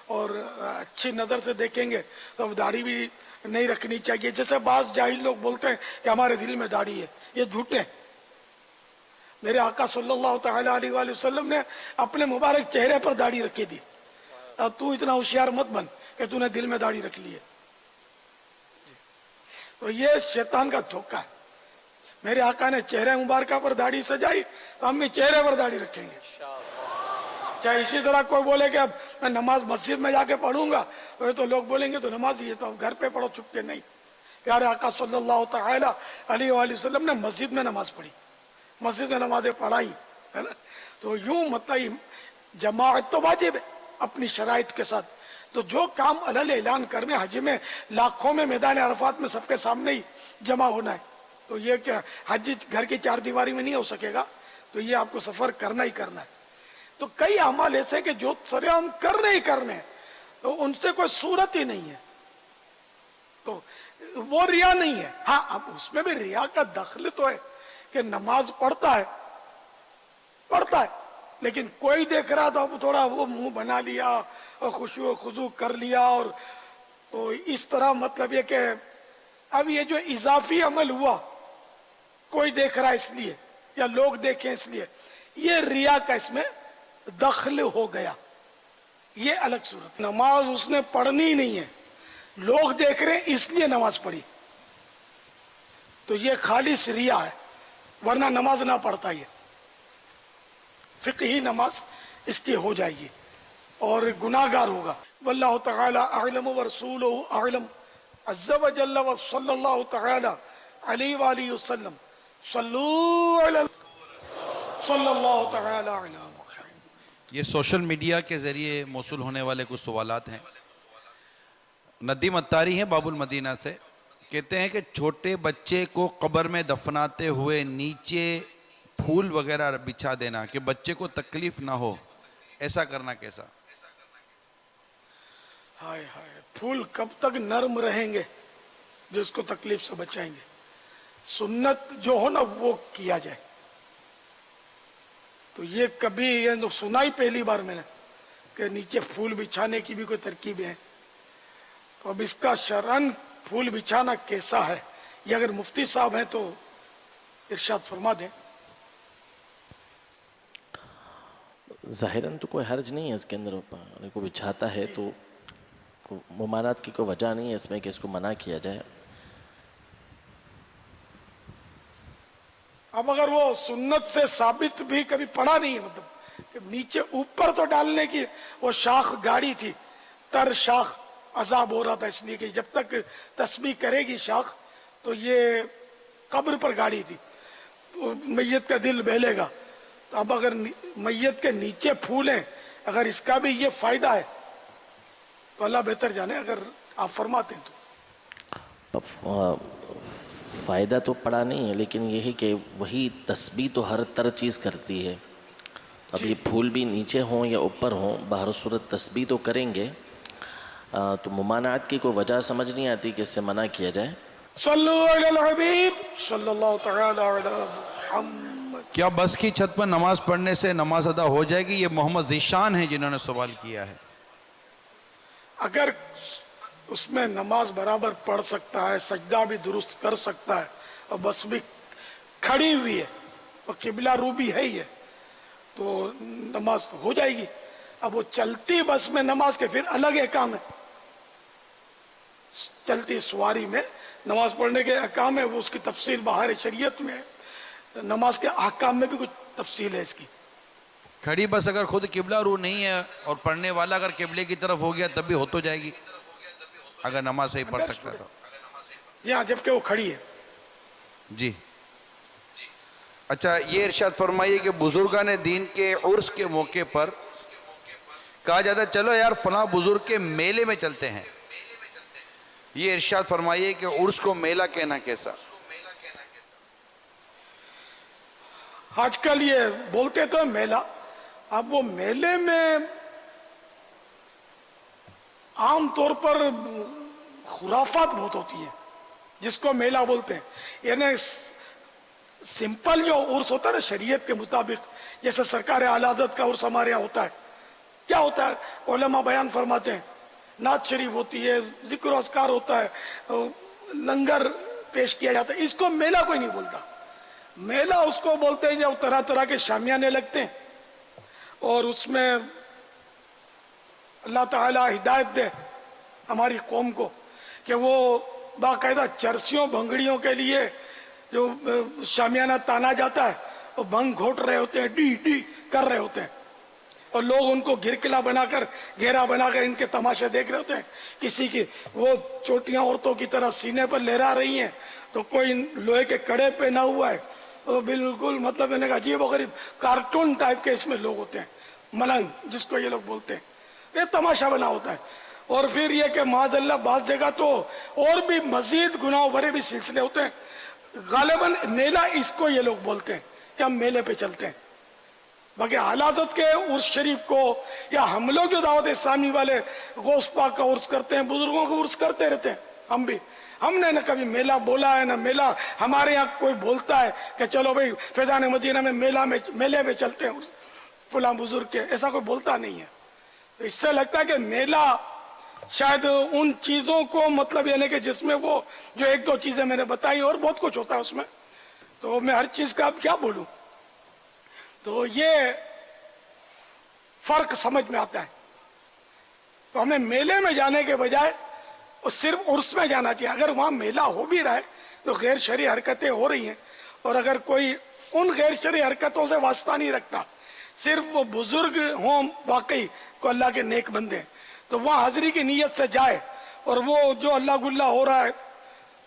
और अच्छी नजर से देखेंगे, तो अब दाढ़ी भी नहीं रखनी चाहिए। जैसे बाज जाहिल लोग बोलते हैं कि हमारे दिल में दाढ़ी है, ये झूठे हैं। मेरे आका सल्लल्लाहु तआला अलैहि वसल्लम ने अपने मुबारक चेहरे पर दाढ़ी रखी थी। अब तू इतना होशियार मत बन कि तूने दिल में दाढ़ी रख ली है। तो ये शैतान का धोखा है। मेरे आका ने चेहरे मुबारक पर दाढ़ी सजाई तो हम भी चेहरे पर दाढ़ी रखेंगे। चाहे इसी तरह कोई बोले कि अब मैं नमाज मस्जिद में जाके पढ़ूंगा, तो लोग बोलेंगे तो नमाज ही है, तो अब घर पे पढ़ो छुप के। नहीं, प्यारे आका सल्लल्लाहु तआला अलैहि वसल्लम ने मस्जिद में नमाज पढ़ी, मस्जिद में नमाजें पढ़ाई, है ना। तो यूं मतलब जमाअत तो वाजिब है अपनी शराइत के साथ। तो जो काम अलल ऐलान करने हज में लाखों में मैदान अरफात में सबके सामने ही जमा होना है, तो ये क्या हज घर की चार दीवारी में नहीं हो सकेगा, तो ये आपको सफर करना ही करना है। तो कई अमाल ऐसे कि जो सरेआम करने ही करने, तो उनसे कोई सूरत ही नहीं है। तो वो रिया नहीं है। हाँ, अब उसमें भी रिया का दखल तो है कि नमाज पढ़ता है, लेकिन कोई देख रहा तो अब थोड़ा वो मुंह बना लिया और खुशू खुजू कर लिया, और तो इस तरह मतलब ये कि अब ये जो इजाफी अमल हुआ, कोई देख रहा इसलिए या लोग देखें इसलिए, ये रिया का इसमें दखल हो गया, ये अलग सूरत। नमाज उसने पढ़नी नहीं है, लोग देख रहे हैं इसलिए नमाज पढ़ी, तो ये खालिस रिया है, वरना नमाज ना पढ़ता ये फिक्ही नमाज इसकी हो जाएगी और गुनाहगार होगा। वल्लाहु तआला अअलम व रसूलुहु अअलम अज़्ज़ा व जल्ल व सल्लल्लाहु तआला अलैहि व आलिहि वसल्लम सल्लू अला सल्लल्लाहु तआला अला मुहम्मद। ये सोशल मीडिया के ज़रिए मौसूल होने वाले कुछ सवालात हैं। नदीम अत्तारी हैं बाबुल मदीना से, कहते हैं कि छोटे बच्चे को कब्र में दफनाते हुए नीचे फूल वगैरह बिछा देना कि बच्चे को तकलीफ ना हो, ऐसा करना कैसा? हाय हाय, फूल कब तक नर्म रहेंगे जो इसको तकलीफ से बचाएंगे? सुन्नत जो हो ना वो किया जाए। तो ये कभी ये तो सुना ही पहली बार मैंने कि नीचे फूल बिछाने की भी कोई तरकीब है। तो अब इसका शरअन फूल बिछाना कैसा है, ये अगर मुफ्ती साहब हैं तो इरशाद फरमा दें। ज़ाहिरन तो कोई हर्ज नहीं है इसके अंदर, को बिछाता है तो मुमानात की कोई वजह नहीं है इसमें कि इसको मना किया जाए। अब अगर वो सुन्नत से साबित भी कभी पड़ा नहीं है, मतलब कि नीचे ऊपर तो डालने की वो शाख गाड़ी थी, तर शाख अजाब हो रहा था इसलिए कि जब तक तस्बीह करेगी शाख तो ये कब्र पर गाड़ी थी, तो मैयत का दिल बहलेगा। तो अब अगर मैयत के नीचे फूल हैं, अगर इसका भी ये फायदा है तो अल्लाह बेहतर जाने, अगर आप फरमाते हैं तो। फ़ायदा तो पड़ा नहीं है, लेकिन ये है कि वही तस्बीह तो हर तरह चीज़ करती है। अब ये फूल भी नीचे हों या ऊपर हों, बाहर सूरत तस्बीह तो करेंगे। तो मुमानात की कोई वजह समझ नहीं आती कि इससे मना किया जाए। सल्लु अलल हबीब सल्लल्लाहु तआला अलैहि मुहम्मद। क्या बस की छत पर नमाज पढ़ने से नमाज अदा हो जाएगी? ये मोहम्मद ज़ीशान है जिन्होंने सवाल किया है। अगर उसमें नमाज बराबर पढ़ सकता है, सजदा भी दुरुस्त कर सकता है और बस भी खड़ी हुई है और किबला रू भी है ही है, तो नमाज तो हो जाएगी। अब वो चलती बस में नमाज के फिर अलग अहकाम है। चलती सवारी में नमाज पढ़ने के अहकाम है, वो उसकी तफसील बाहर शरीयत में है। नमाज के अहकाम में भी कुछ तफसील है इसकी। खड़ी बस अगर खुद किबला रू नहीं है और पढ़ने वाला अगर किबले की तरफ हो गया तब भी हो तो जाएगी, अगर नमाज सही पढ़ सकता तो। यहाँ जबकि वो खड़ी है। जी अच्छा, ये इरशाद फरमाइए कि बुजुर्गान दीन के उर्स के मौके पर कहा जाता है चलो यार फला बुजुर्ग के मेले में चलते हैं। ये इरशाद फरमाइए कि उर्स को मेला कहना कैसा? आजकल ये बोलते तो मेला, अब वो मेले में आम तौर पर खुराफात बहुत होती है जिसको मेला बोलते हैं। यानी सिंपल जो उर्स होता है ना शरीयत के मुताबिक, जैसे सरकार आला हज़रत का उर्स हमारे यहाँ होता है, क्या होता है? उलमा बयान फरमाते हैं, नात शरीफ होती है, जिक्र अस्कार होता है, लंगर पेश किया जाता है। इसको मेला कोई नहीं बोलता। मेला उसको बोलते हैं जब तरह तरह के शामियाने लगते हैं और उसमें अल्लाह ताला हिदायत दे हमारी कौम को कि वो बाकायदा चरसियों भंगड़ियों के लिए जो शामियाना ताना जाता है, वो भंग घोट रहे होते हैं, डी डी कर रहे होते हैं और लोग उनको घिरकिला बनाकर घेरा बनाकर इनके तमाशे देख रहे होते हैं। किसी की वो चोटियां औरतों की तरह सीने पर लहरा रही हैं तो कोई लोहे के कड़े पहना हुआ है, वो बिल्कुल मतलब मैंने कहा अजीब गरीब कार्टून टाइप के इसमें लोग होते हैं, मलंग जिसको ये लोग बोलते हैं। ये तमाशा बना होता है। और फिर ये कि माज़अल्लाह बाज़ जगह तो और भी मजीद गुनाह भरे भी सिलसिले होते हैं। गालिबन मेला इसको ये लोग बोलते हैं कि हम मेले पे चलते हैं। बाकी हालात के उर्स शरीफ को या हम लोग जो दावत इस्लामी वाले गौस पाक का उर्स करते हैं, बुजुर्गों का उर्स करते रहते हैं हम भी, हमने न कभी मेला बोला है, न मेला हमारे यहाँ कोई बोलता है कि चलो भाई फैजान मदीना में मेले में चलते हैं फला बुजुर्ग के, ऐसा कोई बोलता नहीं है। तो इससे लगता है कि मेला शायद उन चीजों को मतलब यानी कि जिसमें वो जो एक दो चीजें मैंने बताई और बहुत कुछ होता है उसमें, तो मैं हर चीज का अब क्या बोलूं। तो ये फर्क समझ में आता है। तो हमें मेले में जाने के बजाय सिर्फ उर्स में जाना चाहिए। अगर वहां मेला हो भी रहा है तो गैर शरई हरकतें हो रही हैं, और अगर कोई उन गैर शरई हरकतों से वास्ता नहीं रखता, सिर्फ वो बुजुर्ग हों वाकई को अल्लाह के नेक बंदे, तो वहां हाजिरी की नीयत से जाए और वो जो अल्लाह गुल्ला हो रहा है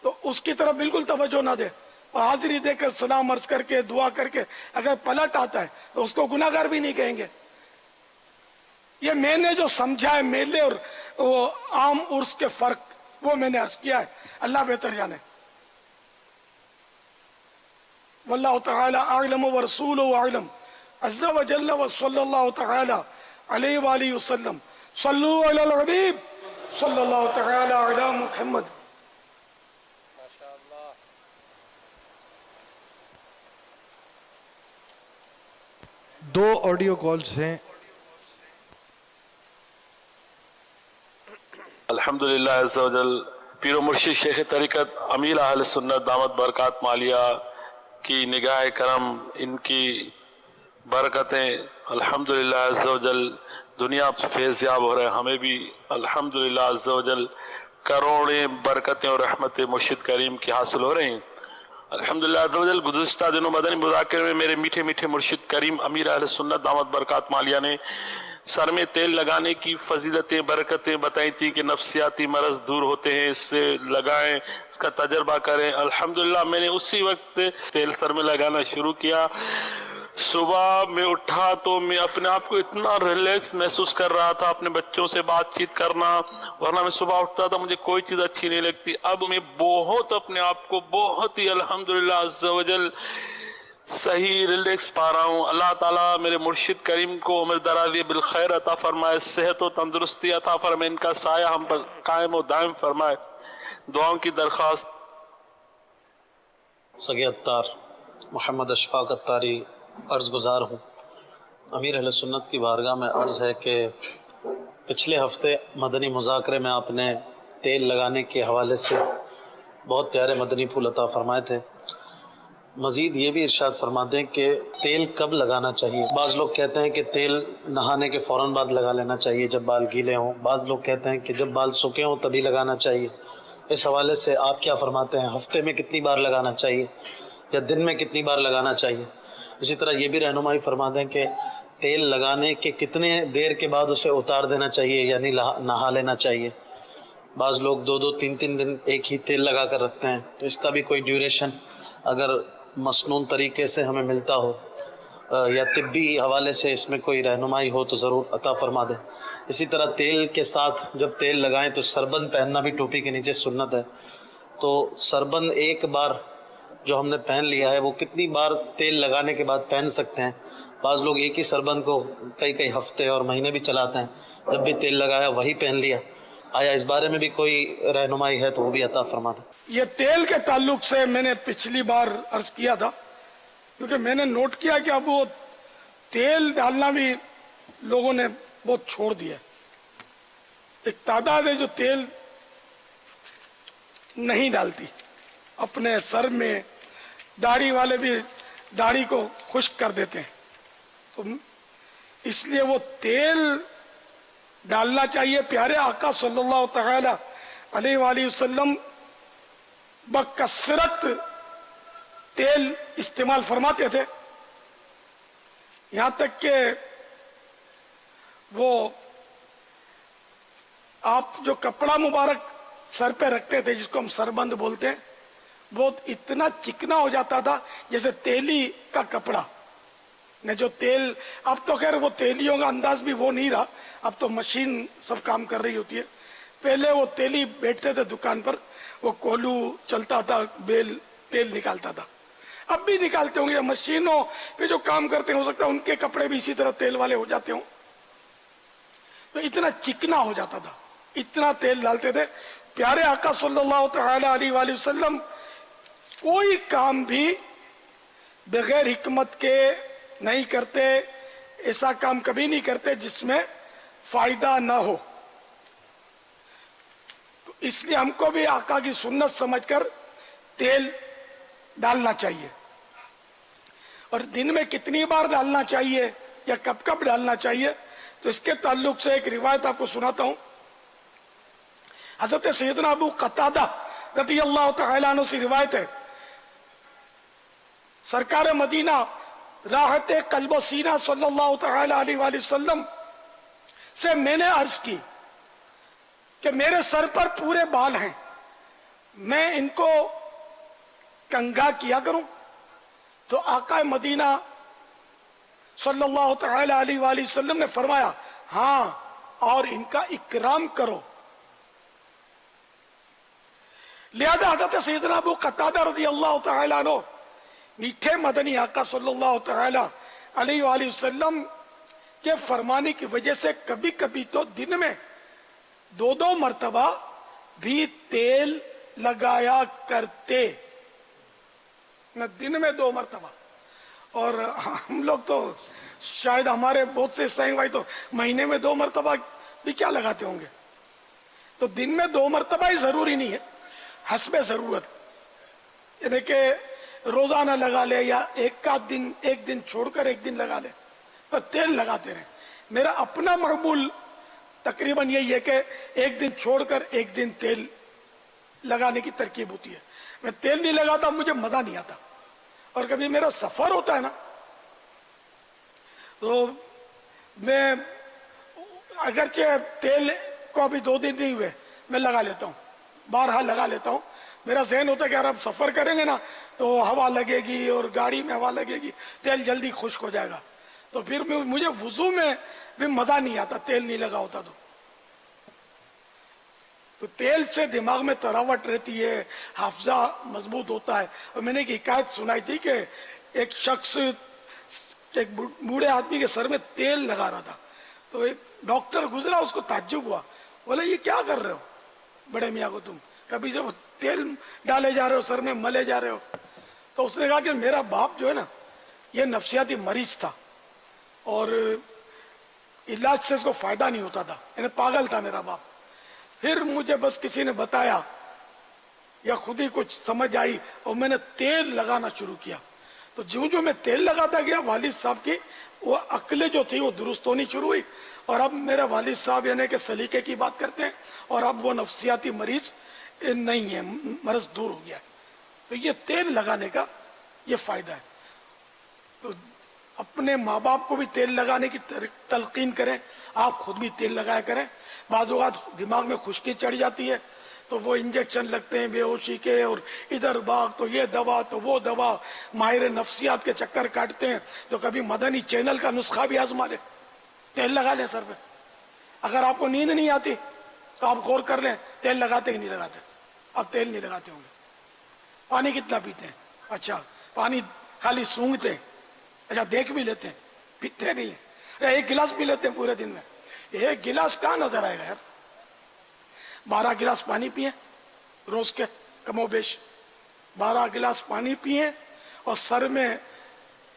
तो उसकी तरफ बिल्कुल तवज्जो ना दे, और हाजिरी देकर सलाम अर्ज करके दुआ करके अगर पलट आता है तो उसको गुनाहगार भी नहीं कहेंगे। ये मैंने जो समझा है मेले और वो आम उर्स के फर्क, वो मैंने अर्ज किया है, अल्लाह बेहतर जाने। वल्लाहु तआला अअलम व रसूलुहु अअलम अज़्ज़ा व जल्ल व सल्लल्लाहु तआला अलैहि व आलिहि वसल्लम सल्लु अलल हबीब सल्लल्लाहु तआला अला मुहम्मद। दो ऑडियो कॉल्स हैं। अल्हम्दुलिल्लाह अज़्ज़ा वजल पीर मुर्शिद शेख तरीक़त अमीर अहल सुन्नत दामत बरकत मालिया की निगाह करम, इनकी बरकतें अल्हम्दुलिल्लाह अज़्ज़ा वजल दुनिया फैज़याब हो रहे हैं, हमें भी अल्हम्दुलिल्लाह अज़्ज़ा वजल करोड़ें बरकतें और रहमतें मुर्शिद करीम की हासिल हो रही हैं। अल्हम्दुलिल्लाह अज़्ज़ा वजल गुज़िश्ता दिनों मदनी मुज़ाकिरे में मेरे मीठे मीठे मुर्शिद करीम अमीर अहल सुन्नत दामत बरकत मालिया ने सर में तेल लगाने की फजीलतें बरकतें बताई थी कि नफ्सियाती मरज दूर होते हैं, इससे लगाएं, इसका तजर्बा करें। अल्हम्दुलिल्लाह मैंने उसी वक्त तेल सर में लगाना शुरू किया। सुबह में उठा तो मैं अपने आप को इतना रिलैक्स महसूस कर रहा था, अपने बच्चों से बातचीत करना, वरना मैं सुबह उठता था मुझे कोई चीज़ अच्छी नहीं लगती। अब मैं बहुत अपने आप को बहुत ही अल्हम्दुलिल्लाह अज़्ज़ा वजल सही रिलैक्स पा रहा हूँ। अल्लाह ताला मेरे मुर्शिद करीम को उम्र दराज़ी बिल खैर अता फरमाए, सेहत और तंदुरुस्ती अता फरमाए, इनका साया हम पर कायम और दायम फरमाए। दुआओं की दरख्वास्त। सगे अत्तार मोहम्मद अशफाक अत्तारी अर्ज़ गुज़ार हूँ। अमीर अहले सुन्नत की बारगाह में अर्ज़ है कि पिछले हफ्ते मदनी मुज़ाकरे में आपने तेल लगाने के हवाले से बहुत प्यारे मदनी फूल अता फरमाए थे। मज़ीद ये भी इरशाद फरमा दें कि तेल कब लगाना चाहिए। बाज़ लोग कहते हैं कि तेल नहाने के फ़ौरन बाद लगा लेना चाहिए जब बाल गीले हों, बाज़ लोग कहते हैं कि जब बाल सूखे हों तभी लगाना चाहिए। इस हवाले से आप क्या फरमाते हैं, हफ्ते में कितनी बार लगाना चाहिए या दिन में कितनी बार लगाना चाहिए। इसी तरह ये भी रहनुमाई फरमा दें कि तेल लगाने के कितने देर के बाद उसे उतार देना चाहिए, यानी नहा लेना चाहिए। बाज़ लोग 2-2, 3-3 दिन एक ही तेल लगा कर रखते हैं, तो इसका भी कोई ड्यूरेशन अगर मसनून तरीके से हमें मिलता हो या तिब्बी हवाले से इसमें कोई रहनुमाई हो तो ज़रूर अता फरमा दें। इसी तरह तेल के साथ जब तेल लगाएं तो सरबंद पहनना भी टोपी के नीचे सुन्नत है। तो सरबंद एक बार जो हमने पहन लिया है वो कितनी बार तेल लगाने के बाद पहन सकते हैं। बाज़ लोग एक ही सरबंद को कई कई हफ्ते और महीने भी चलाते हैं, जब भी तेल लगाया वही पहन लिया। आया इस बारे में भी कोई रहनुमाई है तो वो भी अता फरमा दें। ये तेल के ताल्लुक से मैंने पिछली बार अर्ज किया था, क्योंकि मैंने नोट किया कि अब वो तेल डालना भी लोगों ने बहुत छोड़ दिया। एक तादाद है जो तेल नहीं डालती, अपने सर में दाढ़ी वाले भी दाढ़ी को खुश्क कर देते हैं, तो इसलिए वो तेल डालना चाहिए। प्यारे आका सल्लल्लाहु तआला अलैहि वसल्लम बकसरत तेल इस्तेमाल फरमाते थे, यहां तक कि वो आप जो कपड़ा मुबारक सर पे रखते थे जिसको हम सरबंद बोलते हैं, वो इतना चिकना हो जाता था जैसे तेली का कपड़ा ने जो तेल। अब तो खैर वो तेलियों का अंदाज भी वो नहीं रहा, अब तो मशीन सब काम कर रही होती है। पहले वो तेली बैठते थे दुकान पर, वो कोलू चलता था, बेल तेल निकालता था। अब भी निकालते होंगे, मशीनों पे जो काम करते हो सकता है उनके कपड़े भी इसी तरह तेल वाले हो जाते हों। तो इतना चिकना हो जाता था, इतना तेल डालते थे। प्यारे आका सल्लल्लाहु तआला अलैहि वसल्लम कोई काम भी बगैर हिकमत के नहीं करते, ऐसा काम कभी नहीं करते जिसमें फायदा ना हो। तो इसलिए हमको भी आका की सुन्नत समझकर तेल डालना चाहिए, और दिन में कितनी बार डालना चाहिए या कब कब डालना चाहिए, तो इसके ताल्लुक से एक रिवायत आपको सुनाता हूं। हजरत सैयदना अबू कतादा रज़ियल्लाहु तआला अन्हु से रिवायत है, सरकार मदीना राहत कल्ब सीना सल्लल्लाहु तआला अलैहि वसल्लम से मैंने अर्ज की कि मेरे सर पर पूरे बाल हैं, मैं इनको कंघा किया करूं? तो आका मदीना सल्लल्लाहु तआला अलैहि वसल्लम ने फरमाया, हाँ, और इनका इकराम करो। लिहाजा हज़रत सैयदना अबू कतादा रज़ियल्लाहु तआला अन्हु मीठे मदनी आका सल्लल्लाहु तआला अलैहि वसल्लम के फरमाने की वजह से कभी कभी तो दिन में 2-2 मर्तबा भी तेल लगाया करते, न दिन में 2 मर्तबा। और हम लोग तो शायद हमारे बहुत से ईसाई भाई तो महीने में 2 मर्तबा भी क्या लगाते होंगे। तो दिन में 2 मर्तबा ही जरूरी नहीं है, हस्बे जरूरत, यानी कि रोजाना लगा ले या एक दिन छोड़कर एक दिन लगा ले, पर तेल लगाते रहे। मेरा अपना मकबूल तकरीबन यही है कि एक दिन छोड़कर एक दिन तेल लगाने की तरकीब होती है। मैं तेल नहीं लगाता, मुझे मजा नहीं आता। और कभी मेरा सफर होता है ना, तो मैं अगरचे तेल को अभी 2 दिन नहीं हुए मैं लगा लेता हूँ, बारहा लगा लेता हूँ। मेरा ज़हन होता है कि यार अब सफर करेंगे ना तो हवा लगेगी और गाड़ी में हवा लगेगी, तेल जल्दी खुश्क हो जाएगा। तो फिर मुझे वुजू में भी मजा नहीं आता, तेल नहीं लगा होता तो तेल से दिमाग में तरावट रहती है, हाफजा मजबूत होता है। और मैंने एक हिकायत सुनाई थी कि एक शख्स एक बूढ़े आदमी के सर में तेल लगा रहा था, तो एक डॉक्टर गुजरा, उसको ताज्जुब हुआ, बोले ये क्या कर रहे हो बड़े मियाँ को, तुम कभी जब तेल डाले जा रहे हो सर में, मले जा रहे हो। तो उसने कहा कि मेरा बाप जो है ना, ये नफसियाती मरीज था और इलाज से इसको फायदा नहीं होता था, यानी पागल था मेरा बाप। फिर मुझे बस किसी ने बताया या खुद ही कुछ समझ आई और मैंने तेल लगाना शुरू किया। तो जो मैं तेल लगाता गया, वालिद साहब की वो अक्लें जो थी वो दुरुस्त होनी शुरू हुई, और अब मेरे वालिद साहब यानी कि सलीके की बात करते हैं, और अब वो नफसियाती मरीज नहीं है, मर्ज दूर हो गया। तो ये तेल लगाने का ये फायदा है। तो अपने माँ बाप को भी तेल लगाने की तलकीन करें, आप खुद भी तेल लगाया करें। बाज़ दिमाग में खुश्की चढ़ जाती है तो वो इंजेक्शन लगते हैं बेहोशी के, और इधर भाग तो ये दवा तो वो दवा, माहिर नफ्सियात के चक्कर काटते हैं। तो कभी मदनी चैनल का नुस्खा भी आजमा लें, तेल लगा लें सर पे। अगर आपको नींद नहीं आती तो आप गौर कर लें, तेल लगाते कि नहीं लगाते। आप तेल नहीं लगाते होंगे। पानी कितना पीते हैं? अच्छा, पानी खाली सूंघते हैं, अच्छा देख भी लेते हैं, पीते नहीं है। 1 गिलास पी लेते हैं पूरे दिन में, 1 गिलास कहाँ नजर आएगा यार। 12 गिलास पानी पिए रोज के, कमोबेश 12 गिलास पानी पिए। और सर में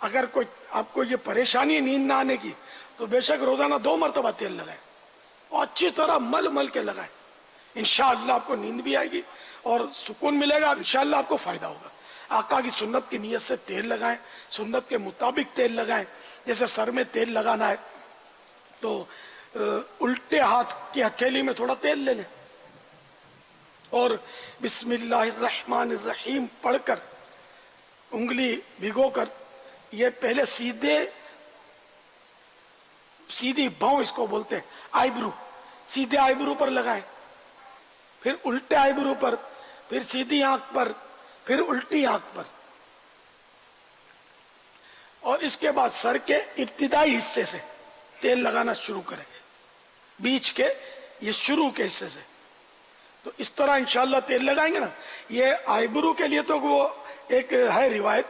अगर कोई आपको ये परेशानी है नींद ना आने की, तो बेशक रोजाना 2 मरतबा तेल लगाए और अच्छी तरह मल के लगाए। इंशाअल्लाह आपको नींद भी आएगी और सुकून मिलेगा, इंशाअल्लाह आपको फायदा होगा। आका की सुन्नत की नीयत से तेल लगाएं, सुन्नत के मुताबिक तेल लगाएं। जैसे सर में तेल लगाना है तो उल्टे हाथ की हथेली में थोड़ा तेल ले लें और बिस्मिल्लाहिर्रहमानिर्रहीम पढ़कर उंगली भिगोकर ये पहले सीधी भौं इसको बोलते हैं, आईब्रू, सीधे आईब्रू पर लगाएं, फिर उल्टे आईब्रू पर, फिर सीधी आंख पर, फिर उल्टी आंख पर, और इसके बाद सर के इब्तिदाई हिस्से से तेल लगाना शुरू करें, बीच के ये शुरू के हिस्से से। तो इस तरह इंशाल्लाह तेल लगाएंगे ना। ये आईब्रू के लिए तो वो एक है रिवायत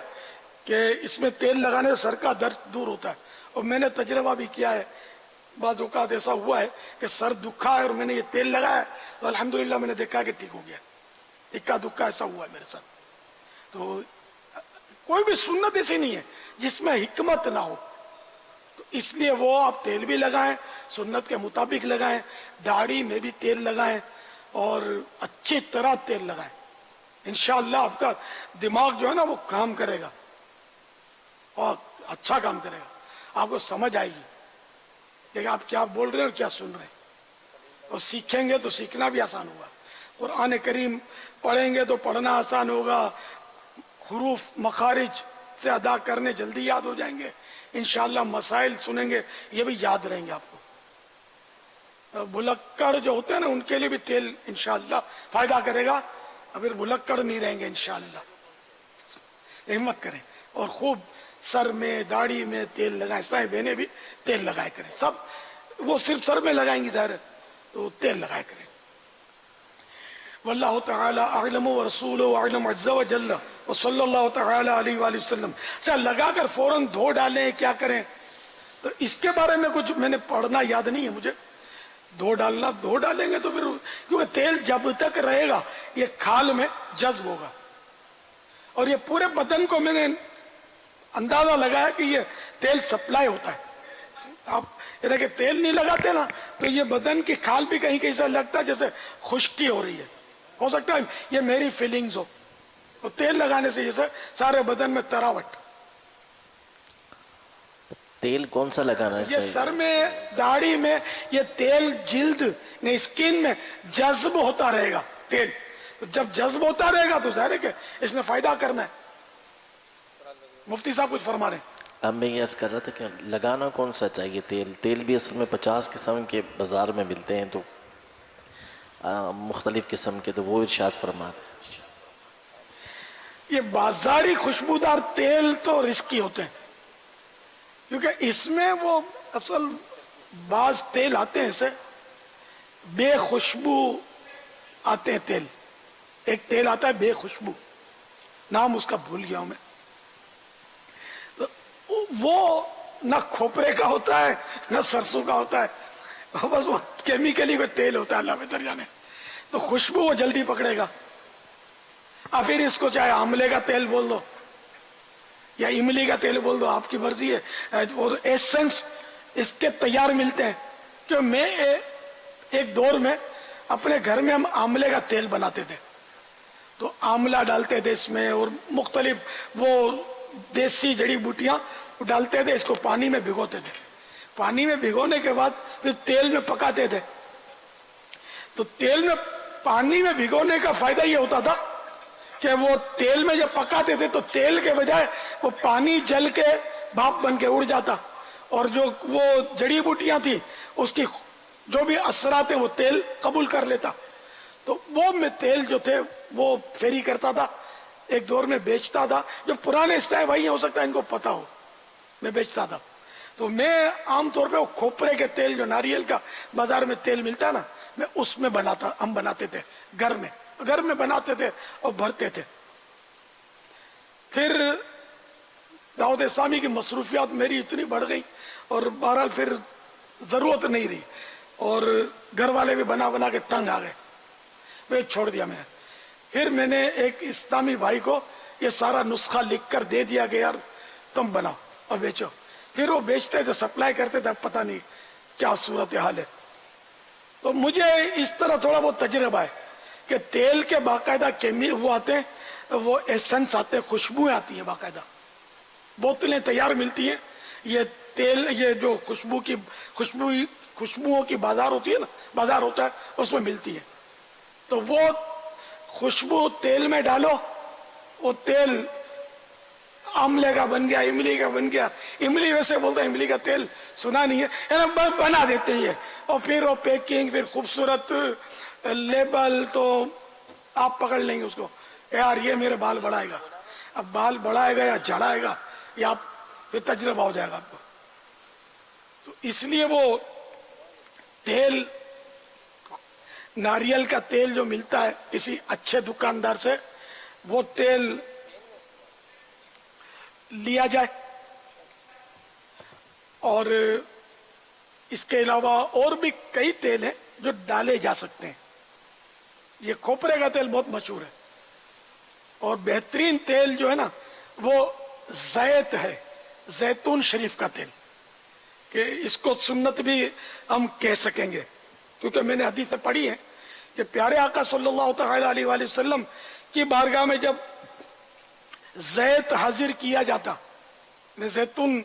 कि इसमें तेल लगाने से सर का दर्द दूर होता है, और मैंने तजर्बा भी किया है بعض औकात ऐसा हुआ है कि सर दुखा है और मैंने ये तेल लगाया तो अल्हम्दुलिल्लाह मैंने देखा कि ठीक हो गया। इक्का दुक्का ऐसा हुआ है मेरे साथ। तो कोई भी सुन्नत ऐसी नहीं है जिसमें हिकमत ना हो, तो इसलिए वो आप तेल भी लगाएं, सुन्नत के मुताबिक लगाएं, दाढ़ी में भी तेल लगाएं और अच्छी तरह तेल लगाएं। इंशाअल्लाह आपका दिमाग जो है ना वो काम करेगा और अच्छा काम करेगा, आपको समझ आएगी कि आप क्या बोल रहे हैं और क्या सुन रहे हैं। और सीखेंगे तो सीखना भी आसान होगा। कुरान करीम पढ़ेंगे तो पढ़ना आसान होगा, हुरूफ मखारिज से अदा करने जल्दी याद हो जाएंगे। इंशाअल्लाह मसाइल सुनेंगे ये भी याद रहेंगे आपको। भुलक्कड़ जो होते हैं ना उनके लिए भी तेल इंशाअल्लाह फायदा करेगा, अगर भुलक्कड़ नहीं रहेंगे इंशाअल्लाह। हिम्मत करें और खूब सर में दाढ़ी में तेल लगाएं, साईं बहनें भी तेल लगाए करें। सब वो सिर्फ सर में लगाएंगी ज़ाहिर, तो तेल लगाए करें। वल्लाहु तआला अअलम व रसूलुहु अअलम अज़्ज़ा व जल्ल व सल्लल्लाहु तआला अलैहि वसल्लम। अच्छा, लगाकर फौरन धो डालें, क्या करें? तो इसके बारे में कुछ मैंने पढ़ना याद नहीं है मुझे। धो डालना, धो डालेंगे तो फिर, क्योंकि तेल जब तक रहेगा ये खाल में जज्ब होगा और ये पूरे बदन को मैंने अंदाजा लगाया कि ये तेल सप्लाई होता है। आप ये देखिए तेल नहीं लगाते ना तो ये बदन की खाल भी कहीं कहीं से लगता है जैसे खुश्की हो रही है। हो सकता है ये मेरी फीलिंग्स हो, तो तेल लगाने से जैसे सारे बदन में तरावट। तेल कौन सा लगाना ये चाहिए? सर में दाढ़ी में ये तेल जिल्द ने स्किन में जज्ब होता रहेगा तेल। तो जब जज्ब होता रहेगा तो जाहिर है कि इसने फायदा करना है। मुफ्ती साहब कुछ फरमा रहे हैं। अब मैं ये अर्ज कर रहा था कि लगाना कौन सा चाहिए तेल? तेल भी असल में 50 किस्म के बाज़ार में मिलते हैं, तो मुख्तलिफ किस्म के, तो वो इरशाद फरमाते। ये बाजारी खुशबूदार तेल तो रिस्की होते हैं, क्योंकि इसमें वो असल बाज तेल आते हैं ऐसे बेखुशबू आते हैं तेल। एक तेल आता है बेखुशबू, नाम उसका भूल गया हूं मैं। तो वो ना खोपरे का होता है ना सरसों का होता है, बस वो केमिकली कोई तेल होता है, अल्लाह बेहतर जाने। तो खुशबू वो जल्दी पकड़ेगा। और फिर इसको चाहे आंवले का तेल बोल दो या इमली का तेल बोल दो, आपकी मर्जी है। और एसेंस इसके तैयार मिलते हैं। क्यों मैं एक दौर में अपने घर में हम आंवले का तेल बनाते थे, तो आंवला डालते थे इसमें और मुख्तलिफ वो देसी जड़ी बूटियां डालते थे, इसको पानी में भिगोते थे। पानी में भिगोने के बाद फिर तेल में पकाते थे। तो तेल में पानी में भिगोने का फायदा ये होता था कि वो तेल में जब पकाते थे तो तेल के बजाय वो पानी जल के भाप बन के उड़ जाता, और जो वो जड़ी बूटियां थी उसकी जो भी असरात है वो तेल कबूल कर लेता। तो वो मैं तेल जो थे वो फेरी करता था, एक दौर में बेचता था। जो पुराने साहब भाई हो सकता है इनको पता हो, मैं बेचता था। तो मैं आमतौर पे वो खोपरे के तेल, जो नारियल का बाजार में तेल मिलता है ना, मैं उसमें हम बनाते थे घर में बनाते थे और भरते थे। फिर दाऊद इस्लामी की मसरूफियात मेरी इतनी बढ़ गई और बहरहाल फिर जरूरत नहीं रही और घर वाले भी बना बना के तंग आ गए, वे छोड़ दिया मैंने। फिर मैंने एक इस्लामी भाई को ये सारा नुस्खा लिख कर दे दिया कि यार तुम बनाओ और बेचो। फिर वो बेचते थे, सप्लाई करते थे, पता नहीं क्या सूरत हाल है। तो मुझे इस तरह थोड़ा बहुत तजुर्बा है कि तेल के बाकायदा वो आते हैं, वो एसेंस आते हैं, खुशबुएं आती हैं बाकायदा, बोतलें तैयार मिलती हैं। ये तेल, ये जो खुशबुओं की बाजार होती है ना, बाजार होता है उसमें मिलती है। तो वो खुशबू तेल में डालो, वो तेल आंवले का बन गया, इमली का बन गया। इमली वैसे बोलता है, इमली का तेल सुना नहीं है, बना देते हैं। और फिर वो पैकिंग, फिर खूबसूरत लेबल, तो आप पकड़ लेंगे उसको, यार ये मेरे बाल बढ़ाएगा। अब बाल बढ़ाएगा या झड़ाएगा, या फिर तजुर्बा हो जाएगा आपको। तो इसलिए वो तेल, नारियल का तेल जो मिलता है किसी अच्छे दुकानदार से, वो तेल लिया जाए और इसके अलावा और भी कई तेल हैं जो डाले जा सकते हैं। ये खोपरे का तेल बहुत मशहूर है, और बेहतरीन तेल जो है ना वो जैत है, जैतून शरीफ का तेल, कि इसको सुन्नत भी हम कह सकेंगे, क्योंकि मैंने हदीस पढ़ी है कि प्यारे आका सल्लल्लाहु अलैहि वसल्लम की बारगाह में जब जैत हाजिर किया जाता, जैतून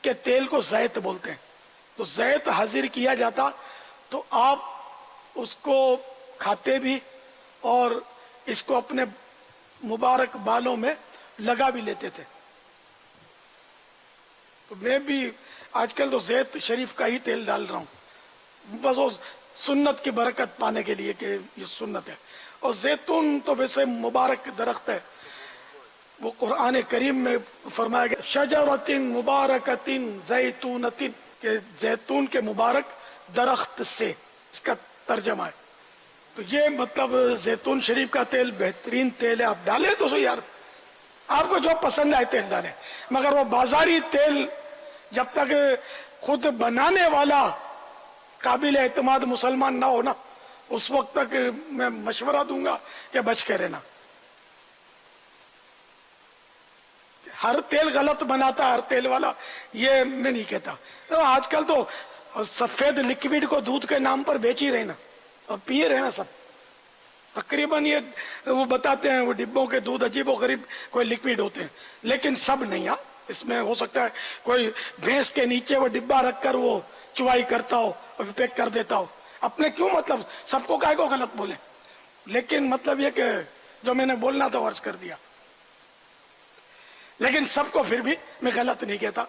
के तेल को जैत बोलते हैं, तो जैत हाजिर किया जाता तो आप उसको खाते भी और इसको अपने मुबारक बालों में लगा भी लेते थे। तो मैं भी आजकल तो जैत शरीफ का ही तेल डाल रहा हूँ, बस वो सुन्नत की बरकत पाने के लिए कि ये सुन्नत है। और जैतून तो वैसे मुबारक दरख्त है, वो कुरान करीम में फरमाया गया शजरतिन मुबारकतिन जैतूनतिन, के जैतून के मुबारक दरख्त से, इसका तर्जमा है। तो ये मतलब जैतून शरीफ का तेल बेहतरीन तेल है, आप डालें तो सही यार, आपको जो पसंद आए तेल डालें, मगर वो बाजारी तेल जब तक खुद बनाने वाला काबिल एतमाद मुसलमान ना हो ना, उस वक्त तक मैं मशवरा दूंगा कि बच के रहना। हर तेल गलत बनाता है हर तेल वाला, ये मैं नहीं कहता। तो आजकल तो सफेद लिक्विड को दूध के नाम पर बेच ही रहे ना, और पिए रहे ना सब तकरीबन। ये वो बताते हैं वो डिब्बों के दूध अजीबो गरीब कोई लिक्विड होते हैं, लेकिन सब नहीं। इसमें हो सकता है कोई भैंस के नीचे वो डिब्बा रखकर वो चुवाई करता हो और पैक कर देता हो। अपने क्यों मतलब सबको काहे को गलत बोले, लेकिन मतलब ये कि जो मैंने बोलना था अर्ज कर दिया, लेकिन सबको फिर भी मैं गलत नहीं कहता।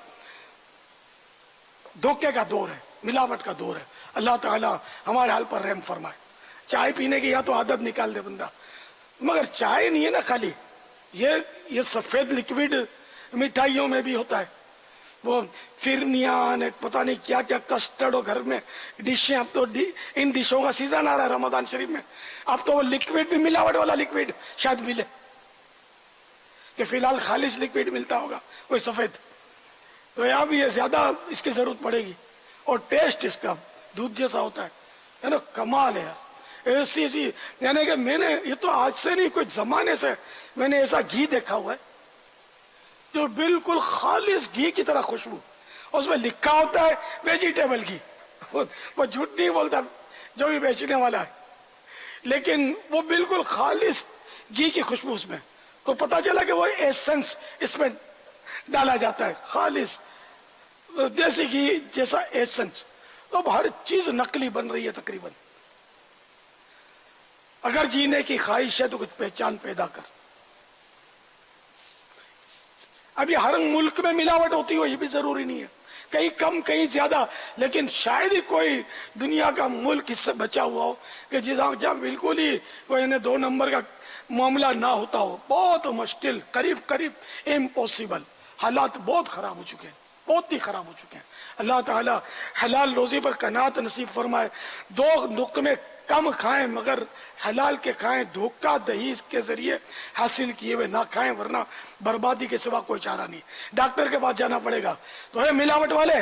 धोखे का दौर है, मिलावट का दौर है, अल्लाह ताला हमारे हाल पर रहम फरमाए। चाय पीने की या तो आदत निकाल दे बंदा, मगर चाय नहीं है ना खाली, ये सफेद लिक्विड मिठाइयों में भी होता है, वो फिरनियान पता नहीं क्या क्या कस्टर्ड और घर में डिशें। अब तो इन डिशों का सीजन आ रहा है रमजान शरीफ में, अब तो वो लिक्विड भी मिलावट वाला लिक्विड शायद मिले, कि फिलहाल खालिस लिक्विड मिलता होगा कोई सफेद, तो यहाँ भी ये ज्यादा इसकी जरूरत पड़ेगी। और टेस्ट इसका दूध जैसा होता है ना, कमाल है यार। ऐसी यानी कि मैंने ये तो आज से नहीं कोई जमाने से मैंने ऐसा घी देखा हुआ है जो बिल्कुल खालिस घी की तरह खुशबू, उसमें लिखा होता है वेजिटेबल घी, वो झूठ नहीं बोलता जो भी बेचने वाला है, लेकिन वो बिल्कुल खालिस घी की खुशबू उसमें। तो पता चला कि वो एसेंस इसमें डाला जाता है, खालिस देसी घी जैसा एसेंस। तो हर चीज नकली बन रही है तकरीबन। अगर जीने की ख्वाहिश है तो कुछ पहचान पैदा कर। अभी हर मुल्क में मिलावट होती हो ये भी जरूरी नहीं है, कहीं कम कहीं ज्यादा, लेकिन शायद ही कोई दुनिया का मुल्क इससे बचा हुआ हो कि जहाँ बिल्कुल ही वो इन्हें 2 नंबर का मामला ना होता हो। बहुत मुश्किल, करीब करीब इम्पॉसिबल। हालात बहुत खराब हो चुके हैं, बहुत ही खराब हो चुके हैं। अल्लाह ताला हलाल रोजी पर कनात नसीब फरमाए। 2 नुक्मे कम खाएं मगर हलाल के खाएं, धोखा दही के जरिए हासिल किए हुए ना खाएं, वरना बर्बादी के सिवा कोई चारा नहीं। डॉक्टर के पास जाना पड़ेगा तो ये मिलावट वाले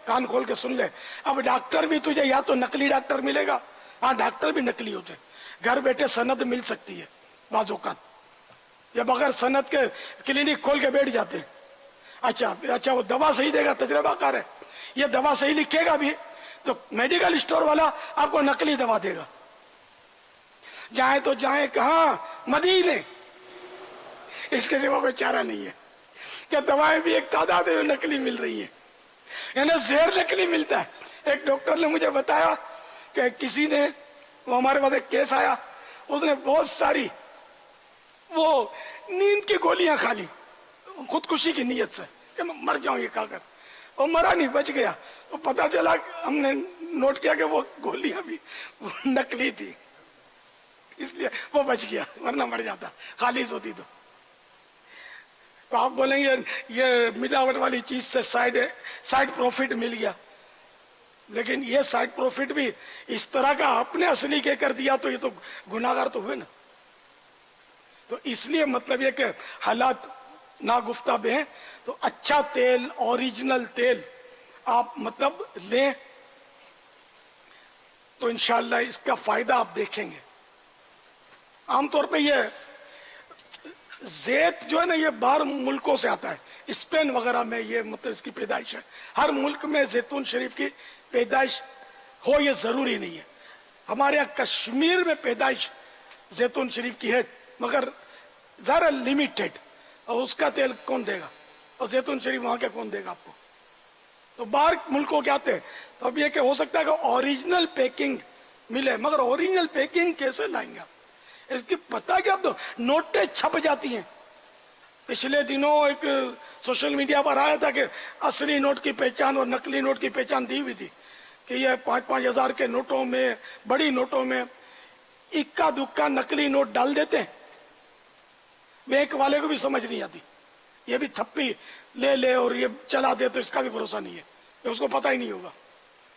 कान खोल के सुन ले, अब डॉक्टर भी तुझे या तो नकली डॉक्टर मिलेगा, हाँ डॉक्टर भी नकली होते हैं, घर बैठे सनद मिल सकती है बाज़ौक़ात, या बगैर सनद के क्लिनिक खोल के बैठ जाते हैं। अच्छा वो दवा सही देगा, तजर्बाकार है, ये दवा सही लिखेगा भी तो मेडिकल स्टोर वाला आपको नकली दवा देगा। जाए तो जाए कहाँ, मदीने, इसके सिवा कोई चारा नहीं है। क्या दवाएं भी एक तादाद में नकली मिल रही है, यानी जहर नकली मिलता है। एक डॉक्टर ने मुझे बताया कि किसी ने, वो हमारे पास एक केस आया, उसने बहुत सारी वो नींद की गोलियां खा ली खुदकुशी की नीयत से कि मैं मर जाऊं ये खाकर, और मरा नहीं, बच गया। तो पता चला, हमने नोट किया कि वो गोलियां भी वो नकली थी, इसलिए वो बच गया, वरना मर जाता खालिस होती तो आप बोलेंगे ये मिलावट वाली चीज से साइड प्रॉफिट मिल गया, लेकिन ये साइड प्रॉफिट भी इस तरह का आपने असली के कर दिया तो ये तो गुनाहगार तो हुए ना। तो इसलिए मतलब ये कि हालात नागुफ्ताब हैं, तो अच्छा तेल, ओरिजिनल तेल आप मतलब लें तो इंशाअल्लाह इसका फायदा आप देखेंगे। आमतौर पे ये ज़ैत जो है ना, ये बाहर मुल्कों से आता है, स्पेन वगैरह में ये मतलब इसकी पैदाइश है। हर मुल्क में जैतून शरीफ की पैदाइश हो ये ज़रूरी नहीं है। हमारे यहाँ कश्मीर में पैदाइश जैतून शरीफ की है, मगर ज़रा लिमिटेड, और उसका तेल कौन देगा, और जैतून शरीफ वहाँ के कौन देगा आपको। तो बाहर मुल्कों के आते हैं, तो अब ये क्या हो सकता है कि ओरिजिनल पैकिंग मिले, मगर ओरिजिनल पैकिंग कैसे लाएंगे आप? इसकी पता कि अब तो नोटें छप जाती हैं। पिछले दिनों एक सोशल मीडिया पर आया था कि असली नोट की पहचान और नकली नोट की पहचान दी हुई थी, कि ये 5-5 हजार के नोटों में, बड़ी नोटों में इक्का दुक्का नकली नोट डाल देते हैं। बैंक वाले को भी समझ नहीं आती, ये भी थप्पी ले और ये चला दे, तो इसका भी भरोसा नहीं है, ये उसको पता ही नहीं होगा।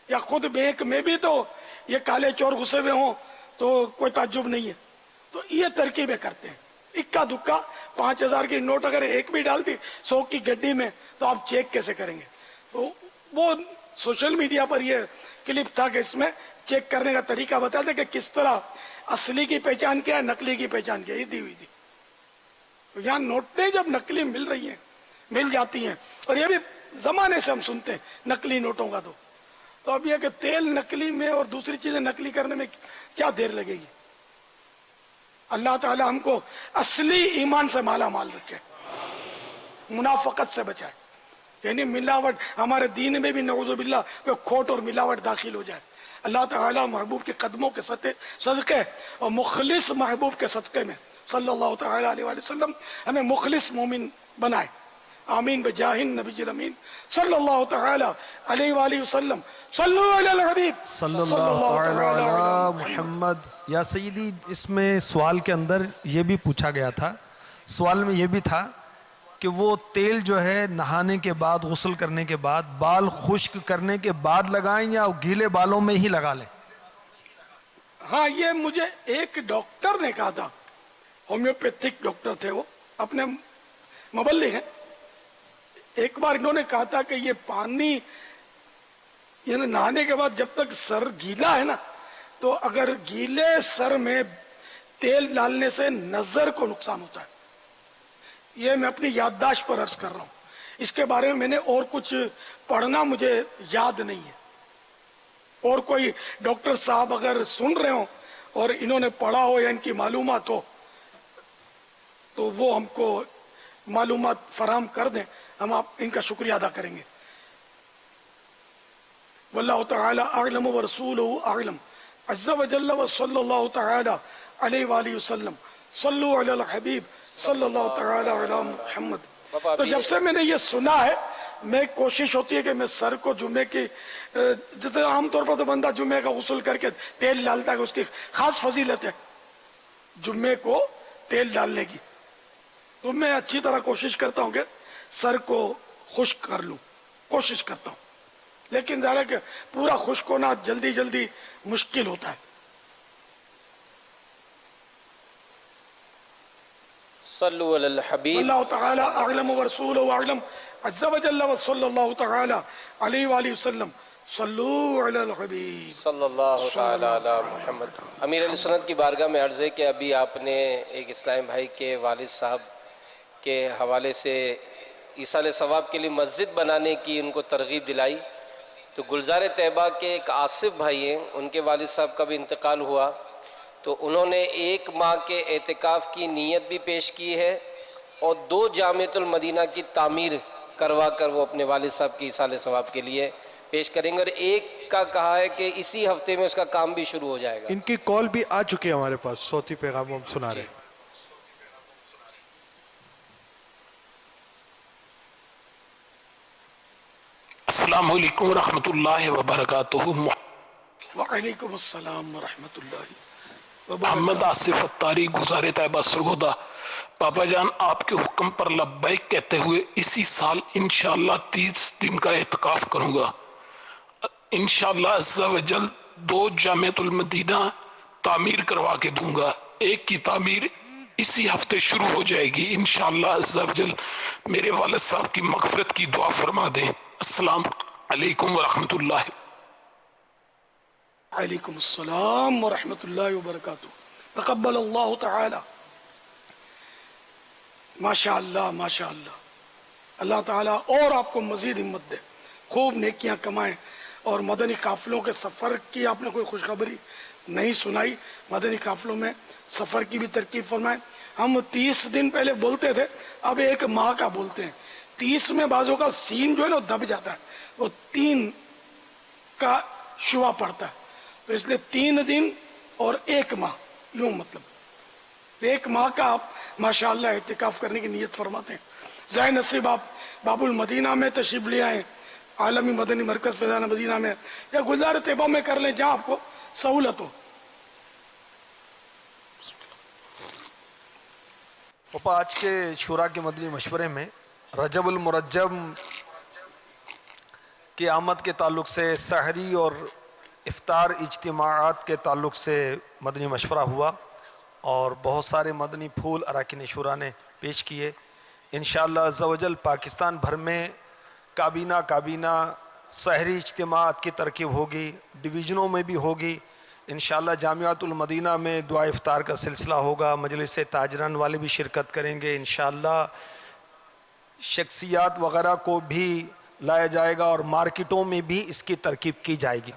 या खुद बैंक में भी तो ये काले चोर घुसे हुए हों तो कोई ताज्जुब नहीं है। तो ये तरकीबें करते हैं, इक्का दुक्का 5,000 की नोट अगर एक भी डाल दी 100 की गड्डी में, तो आप चेक कैसे करेंगे? तो वो सोशल मीडिया पर ये क्लिप था कि इसमें चेक करने का तरीका बताते कि किस तरह असली की पहचान क्या है, नकली की पहचान क्या है, ये दी हुई थी। तो यहाँ नोटें जब नकली मिल रही हैं, मिल जाती हैं, और ये भी जमाने से हम सुनते हैं नकली नोटों का, तो अब यह कि तेल नकली में और दूसरी चीजें नकली करने में क्या देर लगेगी। अल्लाह ताला हमको असली ईमान से माला माल रखे, मुनाफकत से बचाए, यानी मिलावट हमारे दीन में भी नऊजुबिल्लाह कोई खोट और मिलावट दाखिल हो जाए। अल्लाह ताला महबूब के कदमों के सदके और मुखलिस महबूब के सदके में सल्लल्लाहु ताला अलैहि वसल्लम हमें मुखलिस मोमिन बनाए। आमीन बजाहिन नबील अमीन सल्लल्लाहु ताला अलैहि वसल्लम। सल्लु अलल हबीब सल्लल्लाहु अलैहि मुहम्मद। या सईदी, इसमें सवाल के अंदर ये भी पूछा गया था, सवाल में ये भी था कि वो तेल जो है नहाने के बाद, गुस्ल करने के बाद, बाल खुश्क करने के बाद लगाएं या गीले बालों में ही लगा लें? हाँ, ये मुझे एक डॉक्टर ने कहा था, होम्योपैथिक डॉक्टर थे वो, अपने मुबल्लिग हैं। एक बार इन्होंने कहा था कि ये पानी यानी नहाने के बाद जब तक सर गीला है ना, तो अगर गीले सर में तेल डालने से नजर को नुकसान होता है। ये मैं अपनी याददाश्त पर अर्ज कर रहा हूँ, इसके बारे में मैंने और कुछ पढ़ना मुझे याद नहीं है। और कोई डॉक्टर साहब अगर सुन रहे हो और इन्होंने पढ़ा हो या इनकी मालूमात हो, तो वो हमको मालूमात फराहम कर दें, हम आप इनका शुक्रिया अदा करेंगे। वल्लाहु तआला अअलम व रसूलुहु अअलम। अज़्ज़ा व जल्ल व सल्लल्लाहु तआला अलैहि वसल्लम। सल्लु अलल हबीब सल्लल्लाहु तआला अला मुहम्मद। तो जब से मैंने ये सुना है, मैं कोशिश होती है कि मैं सर को जुम्मे की, जैसे आमतौर पर तो बंदा जुम्मे का गुस्ल करके तेल डालता है, उसकी खास फजीलत है जुम्मे को तेल डालने की। तो मैं अच्छी तरह कोशिश करता हूँ कि सर को खुश्क कर लूँ, कोशिश करता हूँ, लेकिन ज़रा कि पूरा खुश्क होना जल्दी जल्दी मुश्किल होता है। सल्लु अलल हबीब। अल्लाह ताला अअलम व रसूलुहु अअलम। अज़्ज़ा व जल्ल व सल्लल्लाहु ताला अलैहि वसल्लम। सल्लु अलल हबीब सल्लल्लाहु ताला अला मुहम्मद। अमीर अहले सुन्नत की बारगाह में अर्ज़ है कि अभी आपने एक इस्लामी भाई के वालिद साहब के हवाले से ईसाल सवाब के लिए मस्जिद बनाने की उनको तरगीब दिलाई। तो गुलजार तैयबा के एक आसिफ भाई हैं, उनके वालिद साहब का भी इंतकाल हुआ, तो उन्होंने 1 माह के एतिकाफ़ की नीयत भी पेश की है और 2 जामिअतुल मदीना की तामीर करवा कर वो अपने वालिद साहब की ईसाल सवाब के लिए पेश करेंगे। और एक का कहा है कि इसी हफ्ते में उसका काम भी शुरू हो जाएगा। इनकी कॉल भी आ चुकी है हमारे पास, सौती पैगाम हम सुना रहे हैं। अस्सलामु अलैकुम रहमतुल्लाहि व बरकातुहू। वालेकुम अस्सलाम व रहमतुल्लाहि। मोहम्मद आसिफ अत्तारी, गुज़ारे तैयबा सरगोदा। पापा जान, आपके हुक्म पर लब्बैक कहते हुए इसी साल इंशाअल्लाह 30 दिन का एहतिकाफ करूँगा। इंशाअल्लाह अज़्ज़ा व जल 2 जामिअतुल मदीना तामीर करवा के दूंगा। एक की तामीर इसी हफ्ते शुरू हो जाएगी इंशाअल्लाह अज़्ज़ा व जल। मेरे वालिद साहब की मग़फ़िरत की दुआ फरमा दें। अस्सलाम अलैकुम व रहमतुल्लाह। अलैकुम अस्सलाम व रहमतुल्लाहि व बरकातुहू। तक़ब्बल अल्लाह ताला। माशाअल्लाह माशाअल्लाह। अल्लाह ताला और आपको मजीद हिम्मत दे, खूब नेकियां कमाएं। और मदनी काफिलों के सफ़र की आपने कोई खुशखबरी नहीं सुनाई, मदनी काफिलों में सफ़र की भी तरकीब फरमाएं। हम 30 दिन पहले बोलते थे, अब 1 माह का बोलते हैं। 30 में बाजों का सीन जो है ना दब जाता है, वो 3 का शुआ पड़ता है, तो इसलिए 3 दिन और 1 माह, यूं मतलब 1 माह का आप माशाअल्लाह इत्तिकाफ करने की नीयत फरमाते हैं। ज़ाहिर नसीब आप बाबुल मदीना में तशरीफ ले आए, आलमी मदनी मरकज फैज़ान मदीना में, या गुलजार तैयबा में कर लें जहाँ आपको सहूलत हो। पापा, आज के शुरा के मदनी मशवरे में रजबुल मुरज्जम की आमद के ताल्लुक से, सहरी और इफ्तार इज्तिमाआत के ताल्लुक से मदनी मशवरा हुआ और बहुत सारे मदनी फूल अरकान शुरा ने पेश किए। इंशाअल्लाह अज़्ज़ा वजल पाकिस्तान भर में काबीना सहरी इज्तिमाआत की तरकीब होगी, डिवीज़नों में भी होगी। इंशाअल्लाह जामियातुल मदीना में दुआ इफ्तार का सिलसिला होगा, मजलिस ताजरान वाले भी शिरकत करेंगे। इंशाअल्लाह शख्सियात वगैरह को भी लाया जाएगा और मार्केटों में भी इसकी तरकीब की जाएगी।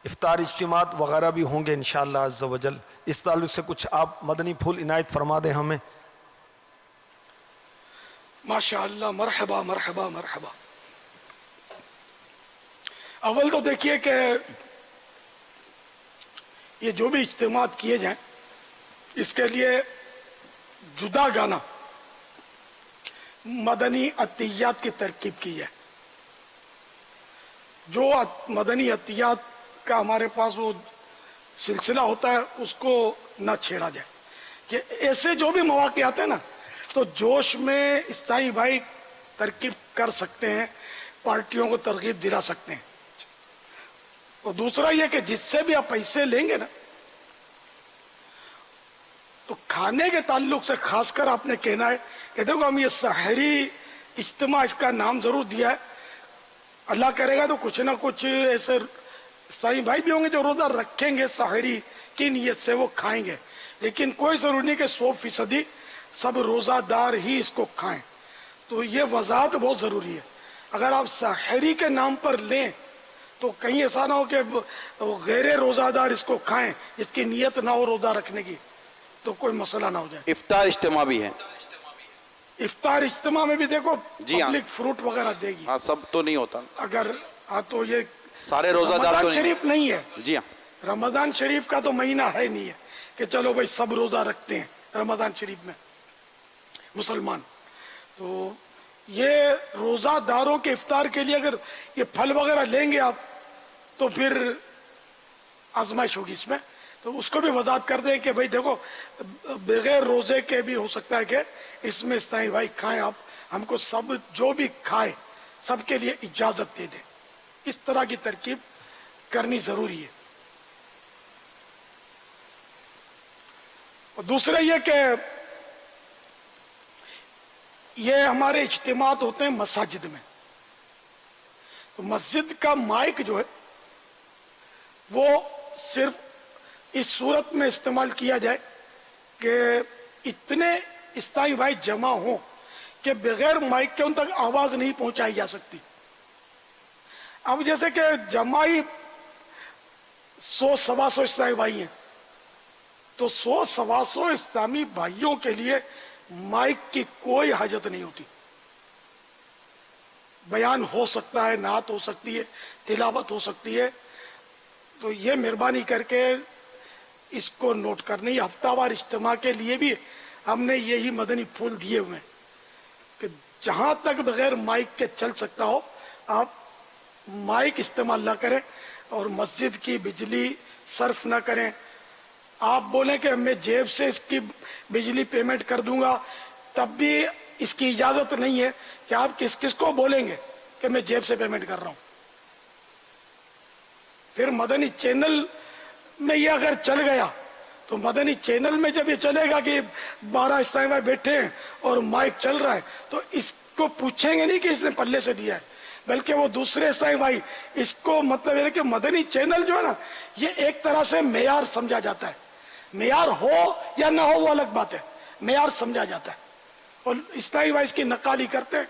इफ्तार इज्तिमात वगैरह भी होंगे इंशाअल्लाह अज़्ज़ा वजल। इस ताल्लुक़ से कुछ आप मदनी फूल इनायत फरमा दें हमें। माशाअल्लाह, मरहबा मरहबा मरहबा। अव्वल तो देखिए कि ये जो भी इज्तिमात किए जाएं, इसके लिए जुदा गाना मदनी अतियात की तरकीब की है। जो मदनी अतियात का हमारे पास वो सिलसिला होता है, उसको ना छेड़ा जाए। कि ऐसे जो भी मौके आते हैं ना, तो जोश में इस्ताई भाई तरकीब कर सकते हैं, पार्टियों को तरकीब दिला सकते हैं। और दूसरा ये कि जिससे भी आप पैसे लेंगे ना, तो खाने के ताल्लुक से खासकर आपने कहना है कि देखो हम ये सहरी इज्तिमा इसका नाम जरूर दिया है, अल्लाह करेगा तो कुछ ना कुछ ऐसे साईं भाई भी होंगे जो रोजा रखेंगे सहरी की नीयत से, वो खाएंगे। लेकिन कोई जरूरी नहीं कि 100% सब रोजादार ही इसको खाएं। तो ये वजाहत बहुत जरूरी है। अगर आप सहरी के नाम पर लें तो कहीं ऐसा ना हो कि गैर रोजादार इसको खाएं, इसकी नीयत ना हो रोजा रखने की, तो कोई मसला ना हो जाए। इफ्तार इज्तिमा भी है। इफ्तार इज्तिमा में भी देखो जी हाँ, पब्लिक फ्रूट वगैरह देगी। हाँ, सब तो नहीं होता। अगर हाँ तो ये सारे रोजादार रमजान तो शरीफ नहीं है। जी हाँ, रमजान शरीफ का तो महीना है नहीं है कि चलो भाई सब रोजा रखते हैं रमजान शरीफ में मुसलमान। तो ये रोजादारों के इफ्तार के लिए अगर ये फल वगैरह लेंगे आप, तो फिर आजमाइश होगी इसमें। तो उसको भी वजाहत कर दें कि भाई देखो बगैर रोजे के भी हो सकता है कि इसमें इस्ताई भाई खाएं आप, हमको सब जो भी खाए सबके लिए इजाजत दे दें। इस तरह की तरकीब करनी जरूरी है। और दूसरा ये कि ये हमारे इज्तिमात होते हैं मसाजिद में, तो मस्जिद का माइक जो है वो सिर्फ इस सूरत में इस्तेमाल किया जाए कि इतने इस्ताई भाई जमा हो कि बगैर माइक के उन तक आवाज नहीं पहुंचाई जा सकती। अब जैसे कि जमाई 100-125 इस्लामी भाई हैं, तो 100-125 इस्लामी भाइयों के लिए माइक की कोई हाजत नहीं होती। बयान हो सकता है, नात हो सकती है, तिलावत हो सकती है। तो ये मेहरबानी करके इसको नोट करने, हफ्तावार इज्तिमा के लिए भी हमने यही मदनी फूल दिए हुए हैं कि जहां तक बगैर माइक के चल सकता हो आप माइक इस्तेमाल ना करें और मस्जिद की बिजली सर्फ ना करें। आप बोलें कि मैं जेब से इसकी बिजली पेमेंट कर दूंगा, तब भी इसकी इजाजत नहीं है कि आप किस किस को बोलेंगे कि मैं जेब से पेमेंट कर रहा हूं। फिर मदनी चैनल में ये अगर चल गया तो मदनी चैनल में जब ये चलेगा कि 12 इस्लामी भाई बैठे हैं और माइक चल रहा है, तो इसको पूछेंगे नहीं कि इसने पल्ले से दिया है, बल्कि वो दूसरे साईं भाई इसको मतलब ये कि मदनी चैनल जो है ना, ये एक तरह से मेयार समझा जाता है। मेयार हो या ना हो वो अलग बात है, मेयार समझा जाता है। और इस्लामी भाई इसकी नकाली करते हैं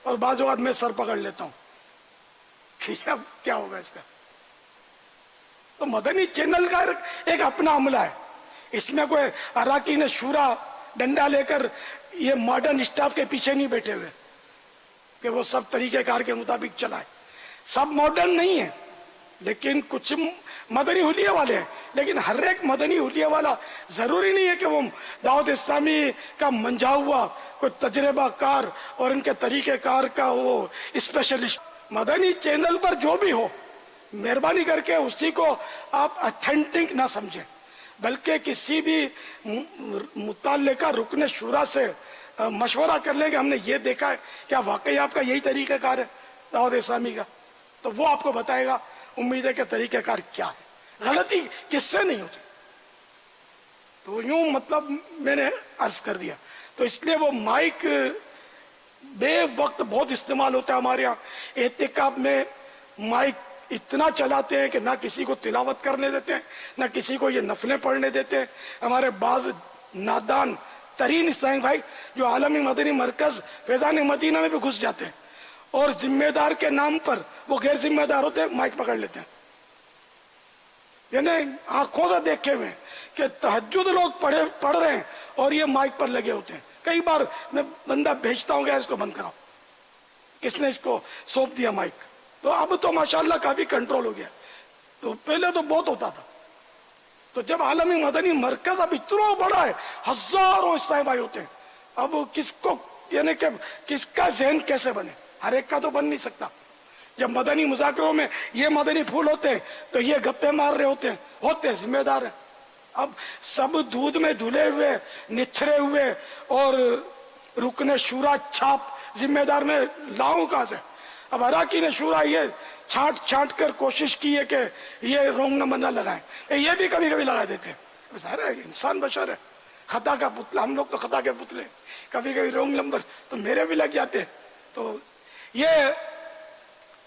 और बाजू बाद मैं सर पकड़ लेता हूँ कि अब क्या होगा इसका। तो मदनी चैनल का एक अपना अमला है, इसमें कोई अराकीन शूरा डंडा लेकर ये मॉडर्न स्टाफ के पीछे नहीं बैठे हुए कि वो सब तरीकेकार के मुताबिक चलाए। सब मॉडर्न नहीं है, लेकिन कुछ मदनी हुलिया वाले हैं। लेकिन हर एक मदनी हुलिया वाला जरूरी नहीं है कि वो दावत इस्लामी का मंझा हुआ कोई तजर्बाकार और इनके तरीकेकार का वो स्पेशलिस्ट। मदनी चैनल पर जो भी हो, मेहरबानी करके उसी को आप ऑथेंटिक ना समझें, बल्कि किसी भी मुताल्लिका रुकने शुरा से मशवरा कर लेंगे। हमने ये देखा है क्या वाकई आपका यही तरीक़ाकार है दावत इस्लामी का, तो वो आपको बताएगा उम्मीद है कि तरीक़ाकार क्या है, गलती किससे नहीं होती। तो यूं मतलब मैंने अर्ज कर दिया। तो इसलिए वो माइक बे वक्त बहुत इस्तेमाल होता है हमारे यहाँ। एहतिकाफ में माइक इतना चलाते हैं कि ना किसी को तिलावत करने देते हैं, ना किसी को ये नफलें पढ़ने देते हैं। हमारे बाज नादान तरीन इस्लामी भाई जो आलमी मदनी मरकज फैजान मदीना में भी घुस जाते हैं और जिम्मेदार के नाम पर वो गैर जिम्मेदार होते हैं, माइक पकड़ लेते हैं। यानी आंखों से देखे हुए कि तहज्जुद लोग पढ़ रहे हैं और ये माइक पर लगे होते हैं। कई बार मैं बंदा भेजता हूँ यार इसको बंद कराओ, किसने इसको सौंप दिया माइक। तो अब तो माशाल्लाह काफी कंट्रोल हो गया, तो पहले तो बहुत होता था। तो जब आलमी मदनी मरकज अब इतना बड़ा है, हजारों इस्लामी भाई होते हैं, अब किसको यानी कि किसका जहन कैसे बने, हर एक का तो बन नहीं सकता। जब मदनी मुज़ाकरों में ये मदनी फूल होते हैं तो ये गप्पे मार रहे होते हैं जिम्मेदार हैं। अब सब दूध में धुले हुए निथरे हुए और रुकने शूरा छाप जिम्मेदार में लाऊं कहां से। अब अराकीन शूरा ये छांट कर कोशिश की है कि ये रोंग नंबर न लगाएं, ये भी कभी कभी लगा देते हैं। सारा इंसान बशर है, खता का पुतला, हम लोग तो खता के पुतले, कभी कभी रोंग नंबर तो मेरे भी लग जाते हैं। तो ये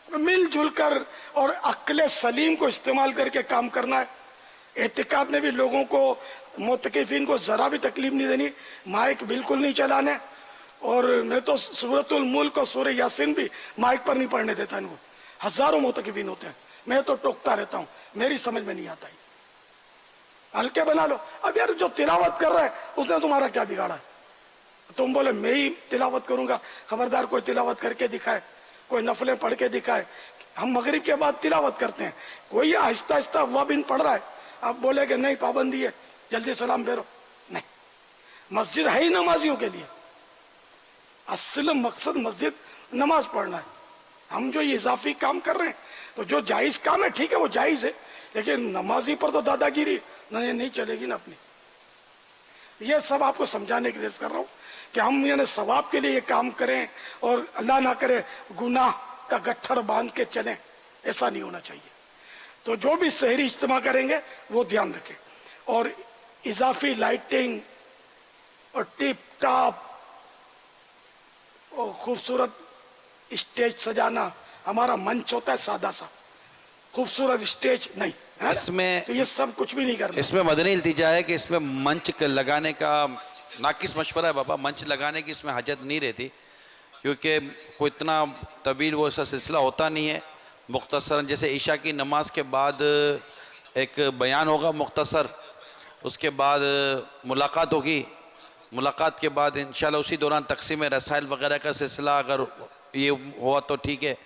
मिलजुल कर और अक्ल सलीम को इस्तेमाल करके काम करना है। एहतिकाफ में भी लोगों को मुतकिफिन को जरा भी तकलीफ नहीं देनी, माइक बिल्कुल नहीं चलाने। और मैं तो सूरतुल मुल्क और सूरह यासीन भी माइक पर नहीं पढ़ने देता इनको। हजारों मुतकिफिन होते हैं, मैं तो टोकता रहता हूँ, मेरी समझ में नहीं आता। हल्के बना लो। अब यार जो तिलावत कर रहा है उसने तुम्हारा क्या बिगाड़ा है? तुम बोले मैं ही तिलावत करूंगा, खबरदार कोई तिलावत करके दिखाए, कोई नफलें पढ़ के दिखाए। हम मगरिब के बाद तिलावत करते हैं, कोई आहिस्ता आहिस्ता हुआ बिन पढ़ रहा है, आप बोले कि नहीं पाबंदी है जल्दी सलाम फेरो, नहीं। मस्जिद है ही नमाजियों के लिए, असल मकसद मस्जिद नमाज पढ़ना है। हम जो ये इजाफी काम कर रहे हैं तो जो जायज काम है ठीक है, वो जायज है, लेकिन नमाजी पर तो दादागिरी नहीं चलेगी ना अपनी। ये सब आपको समझाने के लिए कर रहा हूँ कि हम यानी सवाब के लिए ये काम करें और अल्लाह ना करे गुनाह का गट्ठर बांध के चलें, ऐसा नहीं होना चाहिए। तो जो भी शहरी इज्तिमा करेंगे वो ध्यान रखें। और इजाफी लाइटिंग और टिप टॉप और खूबसूरत स्टेज सजाना, हमारा मंच होता है सादा सा, खूबसूरत स्टेज नहीं है। इसमें तो ये सब कुछ भी नहीं करना। इसमें मदनी इल्तिजा है कि इसमें मंच लगाने का नाकिस मशवरा है बाबा, मंच लगाने की इसमें हजत नहीं रहती, क्योंकि कोई इतना तवील वो ऐसा सिलसिला होता नहीं है। मुख्तसरन जैसे ईशा की नमाज के बाद एक बयान होगा मुख्तसर, उसके बाद मुलाकात होगी, मुलाकात के बाद इंशाल्लाह उसी दौरान तकसीम रसाइल वगैरह का सिलसिला अगर ये हुआ तो ठीक है।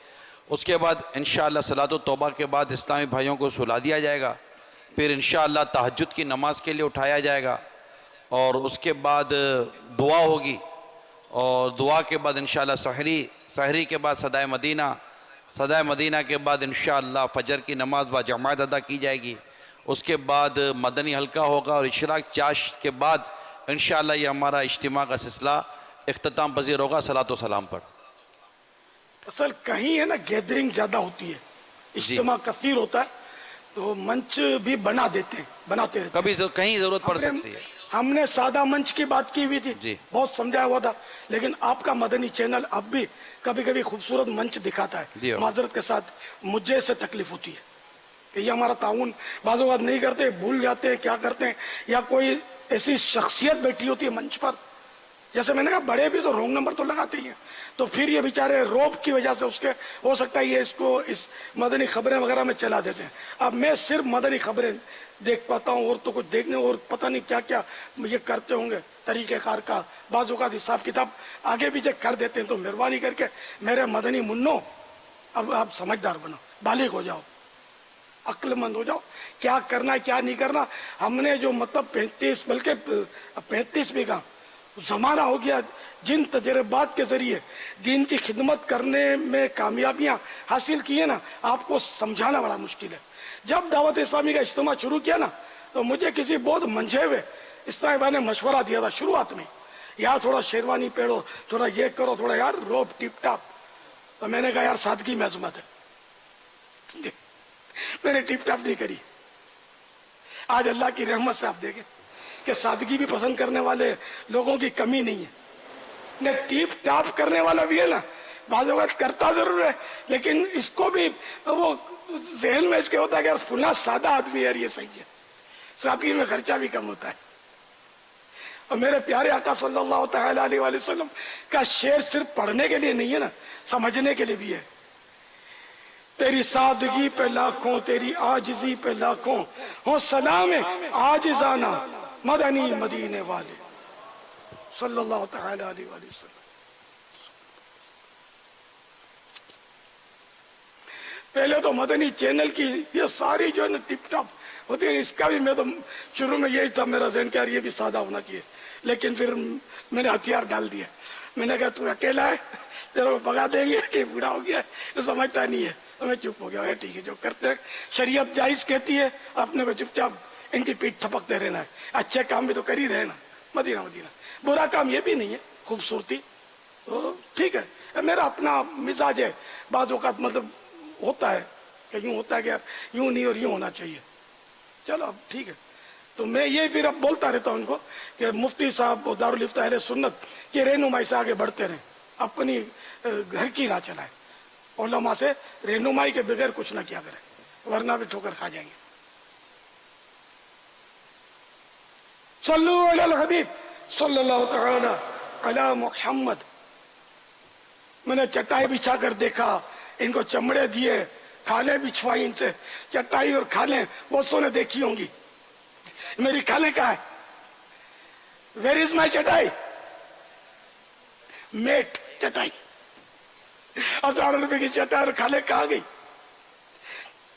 उसके बाद इंशाअल्लाह सलातो तौबा के बाद इस्लामी भाइयों को सुला दिया जाएगा, फिर इंशाअल्लाह तहज्जुद की नमाज के लिए उठाया जाएगा, और उसके बाद दुआ होगी, और दुआ के बाद इंशाअल्लाह सहरी के बाद सदाए मदीना के बाद इंशाअल्लाह फजर की नमाज बा जमात अदा की जाएगी। उसके बाद मदनी हल्का होगा और इशराक चाश के बाद इंशाअल्लाह ये हमारा इज्तिमा का सिलसिला इख्तिताम पजीर होगा सलातो सलाम पर। असल कहीं है ना गैदरिंग ज्यादा होती है, इज्तिमा कसीर होता है, तो मंच भी बनाते रहते कभी कहीं जरूरत पड़ सकती है। हमने सादा मंच की बात की हुई थी, जी। बहुत समझाया हुआ था, लेकिन आपका मदनी चैनल अब भी कभी कभी खूबसूरत मंच दिखाता जी। है। माजरत के साथ मुझे से तकलीफ होती है कि ये हमारा ताउन बाज़ औक़ात नहीं करते, भूल जाते हैं क्या करते हैं, या कोई ऐसी शख्सियत बैठी होती है मंच पर, जैसे मैंने कहा बड़े भी तो रॉन्ग नंबर तो लगाते ही हैं, तो फिर ये बेचारे रोब की वजह से उसके हो सकता है ये इसको इस मदनी खबरें वगैरह में चला देते हैं। अब मैं सिर्फ मदनी खबरें देख पाता हूँ, और तो कुछ देखने और पता नहीं क्या क्या ये करते होंगे तरीक़ेकार का, बाज़ औक़ात हिसाब किताब आगे पीछे कर देते हैं। तो मेहरबानी करके मेरे मदनी मुन्नो, अब आप समझदार बनो, बालिग हो जाओ, अक्लमंद हो जाओ, क्या करना है क्या नहीं करना। हमने जो मतलब 35 बल्कि 35 भी कहा जमाना हो गया, जिन तजर्बात के जरिए दीन की खिदमत करने में कामयाबियां हासिल की है ना, आपको समझाना बड़ा मुश्किल है। जब दावत इस्लामी का इज्तिमा शुरू किया ना, तो मुझे किसी बहुत मंझे हुए इस्लामी भाई ने मशवरा दिया था शुरुआत में, यार थोड़ा शेरवानी पहनो, थोड़ा ये करो, थोड़ा यार रोब टिप टाप। तो मैंने कहा यार सादगी में अजमत है, मैंने टिप टाप नहीं करी। आज अल्लाह की रहमत से आप देखें कि सादगी भी पसंद करने वाले लोगों की कमी नहीं है। ने टिप टाप करने वाला भी है ना, बाज़ औक़ात करता जरूर है, लेकिन इसको भी वो जहन में इसके होता है कि यार फुला सादा आदमी है, ये सही है, सादगी में खर्चा भी कम होता है। और मेरे प्यारे आका सल्लल्लाहु तआला अलैहि वसल्लम का शेर सिर्फ पढ़ने के लिए नहीं है ना, समझने के लिए भी है। तेरी सादगी पे लाखों, तेरी आजिज़ी पे लाखों, हो सलाम आजिज़ाना मदनी मदीने वाले सल्लल्लाहु तआला अलैहि वसल्लम। पहले तो मदनी चैनल की ये सारी जो है ना टिप टॉप होती है, इसका भी मैं तो शुरू में यही था मेरा ज़हन, क्या ये भी सादा होना चाहिए, लेकिन फिर मैंने हथियार डाल दिया। मैंने कहा तू अकेला है, तेरे को भगा देंगे कि बूढ़ा हो गया है, तो समझता नहीं है, तो मैं चुप हो गया। ठीक है, जो करते हैं शरीयत जायज़ कहती है, अपने को चुपचाप इनकी पीठ थपकते रहना है। अच्छे काम भी तो कर ही रहे ना, मदीना मदीना, बुरा काम ये भी नहीं है, खूबसूरती तो ठीक है, मेरा अपना मिजाज है। बाज़ औक़ात मतलब होता है कि यूँ होता है कि यार यूँ नहीं और यूँ होना चाहिए, चलो अब ठीक है। तो मैं ये फिर अब बोलता रहता हूँ उनको कि मुफ्ती साहब और दारुल इफ्ता अहले सुन्नत की रहनुमाई से आगे बढ़ते रहें, अपनी घर की राह चलाएं, उलमा से रहनुमाई के बगैर कुछ ना किया करें, वरना भी ठोकर खा जाएंगे। सल्लु अलल हबीब सल्लल्लाहु तआला अला मुहम्मद। मैंने चटाई बिछा कर देखा, इनको चमड़े दिए, खाले बिछवाई इनसे, चटाई और खाले बसों ने देखी होंगी, मेरी खाले कहाँ है? वेयर इज माई चटाई? मेट चटाई, 1000 रुपए की चटाई और खाले कहाँ गई?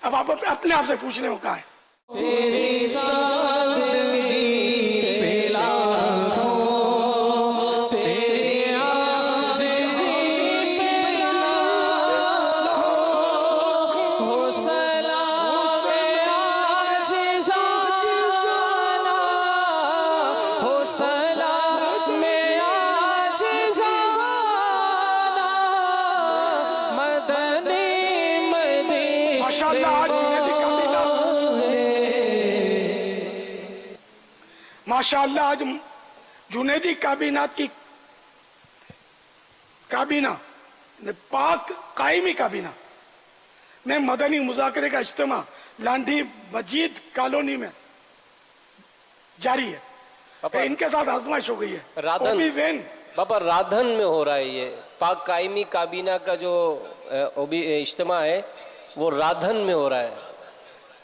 अब आप अपने आप से पूछ रहे हो कहाँ है? माशाअल्लाह आज जुनैदी काबीनात की काबीना, पाक कायमी काबीना में मदनी मुज़ाकरे का इज्तिमा लांडी मजीद कॉलोनी में जारी है। इनके साथ आजमाइश हो गई है। राधन बाबा, राधन में हो रहा है ये पाक कायमी काबीना का जो इज्तिमा है, वो राधन में हो रहा है।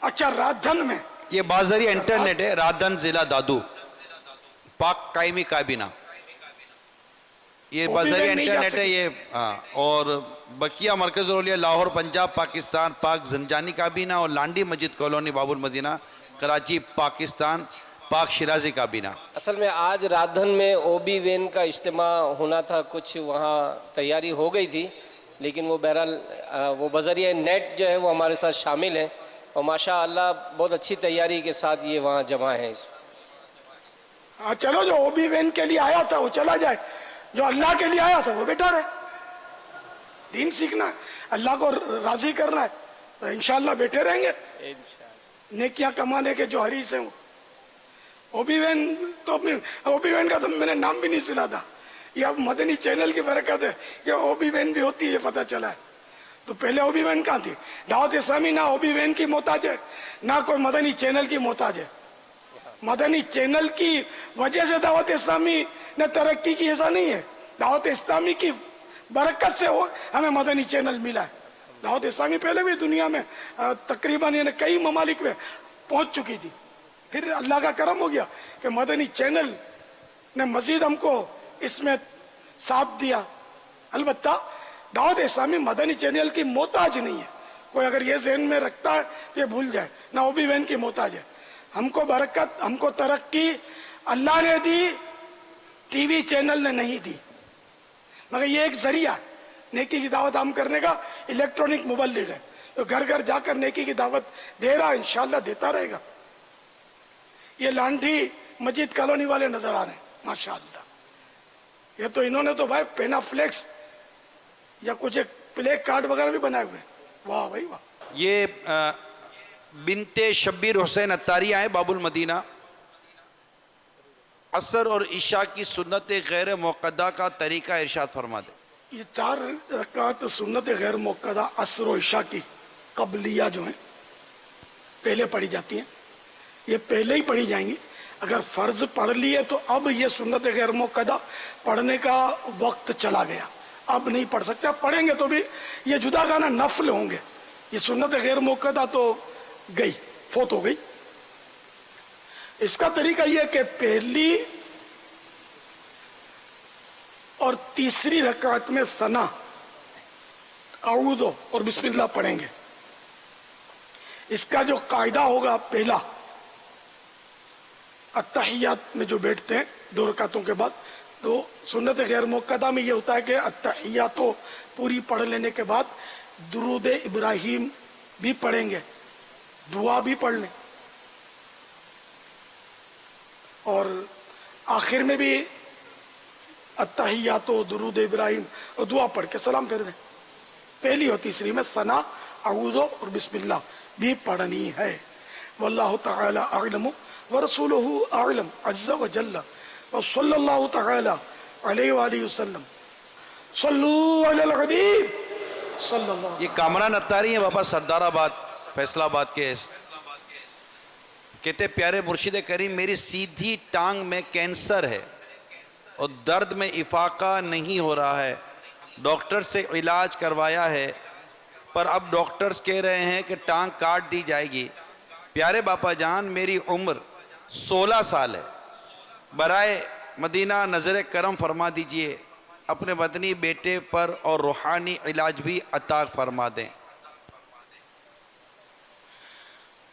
अच्छा, राधन में? ये बाज़रिया इंटरनेट है, राधन जिला दादू, पाक कायमी काबीना, ये बाज़रिया इंटरनेट है ये। हाँ, और बकिया मरकज़ औलिया लाहौर पंजाब पाकिस्तान, पाक जंजानी काबीना, और लांडी मस्जिद कॉलोनी बाबुल मदीना कराची पाकिस्तान, पाक शिराजी काबीना। असल में आज राधन में ओबी वैन का इज्तिमा होना था, कुछ वहाँ तैयारी हो गई थी, लेकिन वो बहरहाल वो बज़रिया नेट जो है वो हमारे साथ शामिल है, और माशाअल्लाह बहुत अच्छी तैयारी के साथ ये वहाँ जमा है। हाँ चलो, जो ओबी वैन के लिए आया था वो चला जाए, जो अल्लाह के लिए आया था वो बेटा रहे। दीन सीखना है, अल्लाह को राजी करना है, तो इंशाअल्लाह बैठे रहेंगे। नेकियां कमाने के जो हरीस हैं वो ओबी वैन का तो मैंने नाम भी नहीं सुना था। ये अब मदनी चैनल की बरकत है कि ओबी वैन भी होती है, पता चला है। तो पहले ओबी वैन कहाँ थी? दावत इस्लामी ना ओबी वैन की मोहताज है, ना कोई मदनी चैनल की मोहताज है। मदनी चैनल की वजह से दावत इस्लामी ने तरक्की की, ऐसा नहीं है। दावत इस्लामी की बरकत से हमें मदनी चैनल मिला है। दावत इस्लामी पहले भी दुनिया में तकरीबन यानी कई ममालिक में पहुंच चुकी थी, फिर अल्लाह का करम हो गया कि मदनी चैनल ने मजीद हमको इसमें साथ दिया। अलबत्ता दावत इस्लामी मदनी चैनल की मोहताज नहीं है। कोई अगर ये ज़हन में रखता है ये भूल जाए, ना ओबी वैन की मोहताज है। हमको बरकत, हमको तरक्की अल्लाह ने दी, टीवी चैनल ने नहीं दी। मगर ये एक जरिया नेकी की दावत आम करने का, इलेक्ट्रॉनिक मुबल्लिग है तो घर घर जाकर नेकी की दावत दे रहा, इंशाल्लाह देता रहेगा। ये लांठी मस्जिद कॉलोनी वाले नजर आ रहे हैं, माशाल्लाह। ये तो इन्होंने तो भाई पेनाफ्लेक्स या कुछ एक प्ले कार्ड वगैरह भी बनाए हुए हैं। वाह भाई वाह। ये बिनते शब्बीर हुसैन अत्तारी आए बाबुल मदीना। असर और इशा की सुन्नत गैर मुक़द्दा का तरीका इरशाद फरमा दे। ये 4 रकात सुन्नत गैर मुक़द्दा असर और इशा की क़ब्लिया जो है पहले पढ़ी जाती हैं, ये पहले ही पढ़ी जाएंगी। अगर फ़र्ज पढ़ लिए तो अब ये सुन्नत गैर मुक़द्दा पढ़ने का वक्त चला गया, अब नहीं पढ़ सकते। पढ़ेंगे तो भी ये जुदा गाना नफल होंगे, ये सुन्नत गैर मुक़द्दा तो गई, फोत हो गई। इसका तरीका यह कि पहली और तीसरी रकात में सना, आऊज़ो और बिस्मिल्लाह पढ़ेंगे। इसका जो कायदा होगा, पहला अत्तहियात में जो बैठते हैं 2 रकातों के बाद, तो सुन्नत गैर मुक़द्दा में यह होता है कि अत्तहियात तो पूरी पढ़ लेने के बाद दुरूद इब्राहिम भी पढ़ेंगे, दुआ भी पढ़ लें, और आखिर में भी अत्तहियातो दुरूद इब्राहिम और दुआ पढ़ के सलाम फेर दें। पहली और तीसरी में सना, अऊज़ो और बिस्मिल्लाह भी पढ़नी है। वल्लाहु तआला अअलम व रसूलुहु अअलम अज़्ज़ा व जल्ला व सल्लल्लाहु तआला अलैहि व आलिहि वसल्लम। सल्लू अलल हबीब सल्लल्लाहु। ये कामरान अत्तारी हैं बाबा सरदाराबाद फैसलाबाद के। कहते प्यारे मुर्शिद करीम, मेरी सीधी टांग में कैंसर है और दर्द में इफाका नहीं हो रहा है। डॉक्टर से इलाज करवाया है पर अब डॉक्टर्स कह रहे हैं कि टांग काट दी जाएगी। प्यारे बापा जान, मेरी उम्र 16 साल है। बराए मदीना नज़र करम फरमा दीजिए, अपने वतनी बेटे पर और रूहानी इलाज भी अता फरमा दें।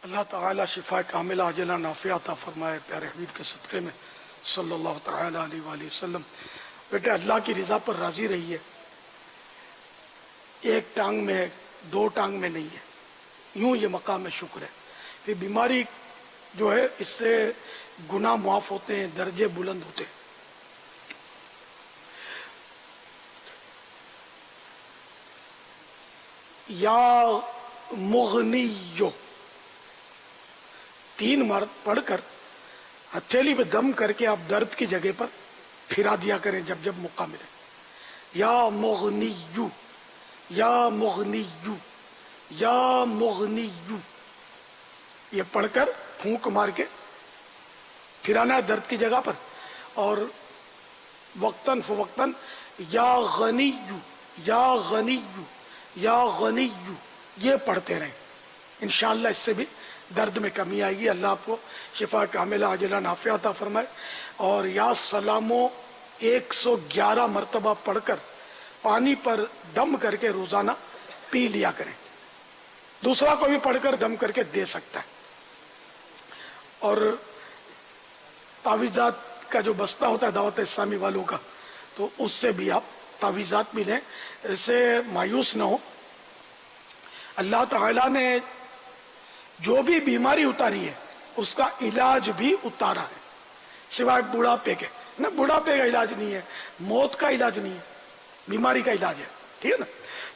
अल्लाह ताला शिफा कामिला अजला नाफिया अता फरमाए प्यारे हबीब के सदक़े में सल्लल्लाहु तआला अलैहि वसल्लम। बेटे अल्लाह की रज़ा पर राज़ी रहिए। एक टांग में है, 2 टांग में नहीं है, यूं ये मकाम में शुक्र है। फिर बीमारी जो है इससे गुनाह माफ़ होते हैं, दर्जे बुलंद होते हैं। या मुग़नियो 3 बार पढ़कर हथेली पे दम करके आप दर्द की जगह पर फिरा दिया करें जब जब मौका मिले। या मुग़नियु, या मुग़नियु, या मुग़नियु, ये पढ़कर फूंक मार के फिराना है दर्द की जगह पर। और वक्तन फवक्तन या गनियु, या गनियु, या गनियु, ये पढ़ते रहें। इंशाअल्लाह इससे भी दर्द में कमी आएगी। अल्लाह आपको शिफा कामिला आजिला नाफिया अता फरमाए। और या सलामो 111 मरतबा पढ़कर पानी पर दम करके रोजाना पी लिया करें। दूसरा को भी पढ़कर दम करके दे सकता है। और तावीज़ात का जो बस्ता होता है दावत इस्लामी वालों का, तो उससे भी आप तावीज़ात भी लें, इससे मायूस न हो। अल्लाह ताला ने जो भी बीमारी उतारी है उसका इलाज भी उतारा है, सिवाय बुढ़ापे के। ना बुढ़ापे का इलाज नहीं है, मौत का इलाज नहीं है, बीमारी का इलाज है, ठीक है ना।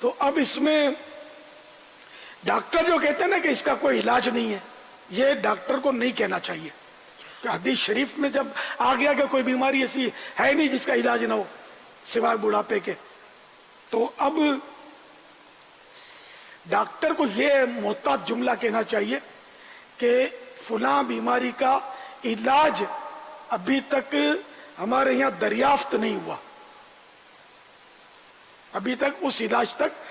तो अब इसमें डॉक्टर जो कहते हैं ना कि इसका कोई इलाज नहीं है, ये डॉक्टर को नहीं कहना चाहिए। کہ حدیث شریف میں جب آ گیا کہ کوئی بیماری ایسی ہے نہیں جس کا علاج نہ ہو سوائے بڑھاپے کے، تو اب ڈاکٹر کو یہ محتاط جملہ کہنا چاہیے کہ فلاں بیماری کا علاج ابھی تک ہمارے یہاں دریافت نہیں ہوا، ابھی تک اس علاج تک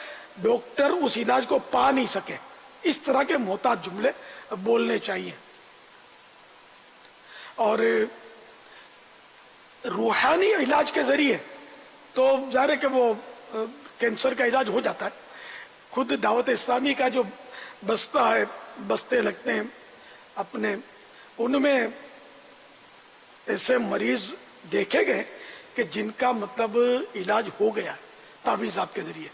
ڈاکٹر اس علاج کو پا نہیں سکے، اس طرح کے محتاط جملے بولنے چاہیے۔ اور روحانی علاج کے ذریعے تو ظاہر ہے کہ وہ کینسر کا علاج ہو جاتا ہے، خود دعوت اسلامی کا جو بستہ ہے، بستے لگتے ہیں اپنے، ان میں ایسے مریض دیکھے گئے کہ جن کا مطلب علاج ہو گیا تعویذات کے ذریعے،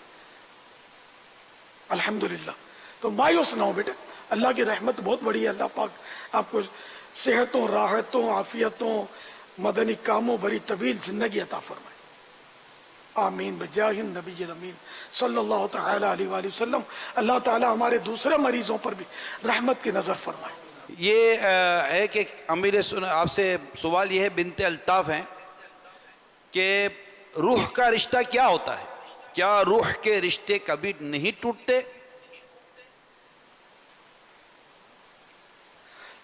الحمدللہ۔ تو مایوس نہ ہو بیٹے، اللہ کی رحمت بہت بڑی ہے، اللہ پاک آپ کو صحتوں، راحتوں، عافیتوں، مدنی کاموں بری طویل زندگی عطا فرمائے، آمین بجاہ النبی الامین صلی اللہ تعالی علیہ وآلہ وسلم۔ اللہ تعالی ہمارے دوسرے مریضوں پر بھی رحمت کی نظر فرمائے۔ یہ ہے کہ امیر آپ سے سوال یہ ہے، بنت الطاف ہیں کہ روح کا رشتہ کیا ہوتا ہے؟ کیا روح کے رشتے کبھی نہیں ٹوٹتے؟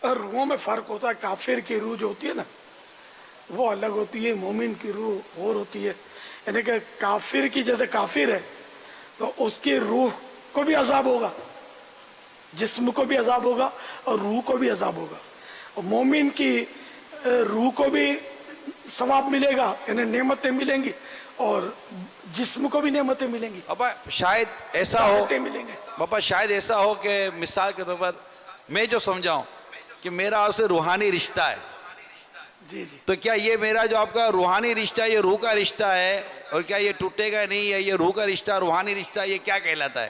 روحوں میں فرق ہوتا ہے، کافر کی روح جو ہوتی ہے نا وہ الگ ہوتی ہے، مومن کی روح اور ہوتی ہے، یعنی کہ کافر کی جیسے کافر ہے تو اس کی روح کو بھی عذاب ہوگا، جسم کو بھی عذاب ہوگا اور روح کو بھی عذاب ہوگا، اور مومن کی روح کو بھی ثواب ملے گا، یعنی نعمتیں ملیں گی، اور جسم کو بھی نعمتیں ملیں گی۔ بابا شاید ایسا ہو، ملیں گے بابا شاید ایسا ہو کہ مثال کے طور پر میں جو سمجھاؤں کہ میرا آپ سے روحانی رشتہ ہے، جی جی، تو کیا یہ میرا جو آپ کا روحانی رشتہ ہے یہ روح کا رشتہ ہے، اور کیا یہ ٹوٹے گا نہیں، یا یہ روح کا رشتہ روحانی رشتہ یہ کیا کہلاتا ہے؟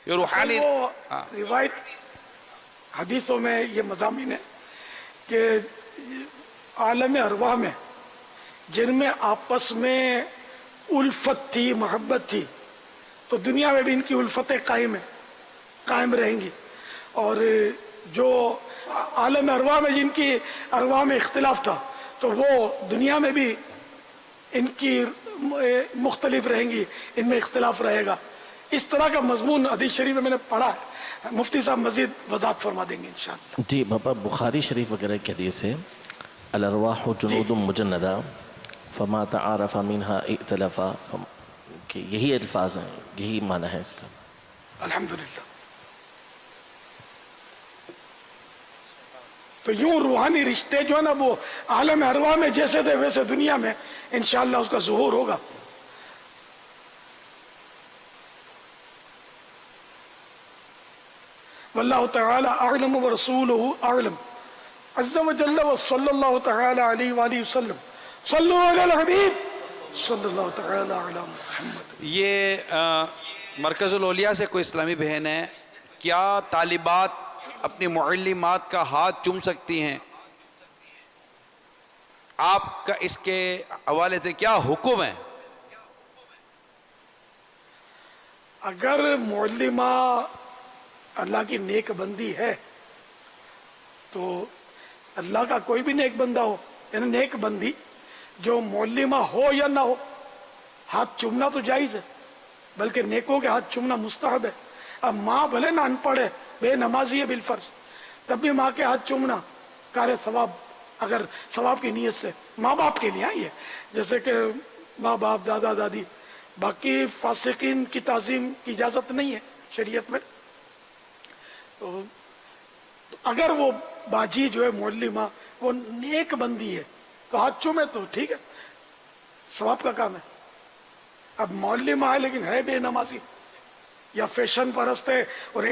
یہ روحانی وہ روایت حدیثوں میں یہ مضامین ہے کہ عالم ارواح میں جن میں آپس میں الفت تھی، محبت تھی، تو دنیا میں بھی ان کی الفتیں قائم رہیں گی، اور جو عالم ارواح میں جن کی ارواح میں اختلاف تھا تو وہ دنیا میں بھی ان کی مختلف رہیں گی، ان میں اختلاف رہے گا۔ اس طرح کا مضمون حدیث شریف میں نے پڑھا ہے، مفتی صاحب مزید وضاحت فرما دیں گے انشاءاللہ۔ جی بابا بخاری شریف وغیرہ کی حدیث ہے، الارواح جنود مجندہ فما تعارف منها ائتلف، کہ یہی الفاظ ہیں، یہی معنی ہے اس کا۔ الحمدللہ۔ تو یوں روحانی رشتے جو ہے نا وہ عالم ارواح میں جیسے تھے ویسے دنیا میں انشاءاللہ اس کا ظہور ہوگا۔ واللہ تعالی اعلم ورسولہ اعلم عز وجل وصلی اللہ تعالی علیہ وآلہ وسلم صلو علی الحبیب صلی اللہ تعالی علی محمد۔ یہ مرکز الاولیاء سے کوئی اسلامی بہن ہے، کیا طالبات اپنی معلمات کا ہاتھ چوم سکتی ہیں؟ آپ کا اس کے حوالے سے کیا حکم ہے؟ اگر معلمہ اللہ کی نیک بندی ہے تو اللہ کا کوئی بھی نیک بندہ ہو، یعنی نیک بندی جو معلمہ ہو یا نہ ہو، ہاتھ چومنا تو جائز ہے، بلکہ نیکوں کے ہاتھ چومنا مستحب ہے۔ اب ماں بھلے نہ ان پڑھ ہے، بے نمازی ہے بالفرض، تب بھی ماں کے ہاتھ چومنا کار ثواب، اگر ثواب کی نیت سے، ماں باپ کے لیے یہ جیسے کہ ماں باپ، دادا دادی، باقی فاسقین کی تعظیم کی اجازت نہیں ہے شریعت میں۔ تو اگر وہ باجی جو ہے معلمہ وہ نیک بندی ہے تو ہاتھ چومے تو ٹھیک ہے، ثواب کا کام ہے۔ اب معلمہ ہے لیکن ہے بے نمازی یا فیشن پرست ہے، اور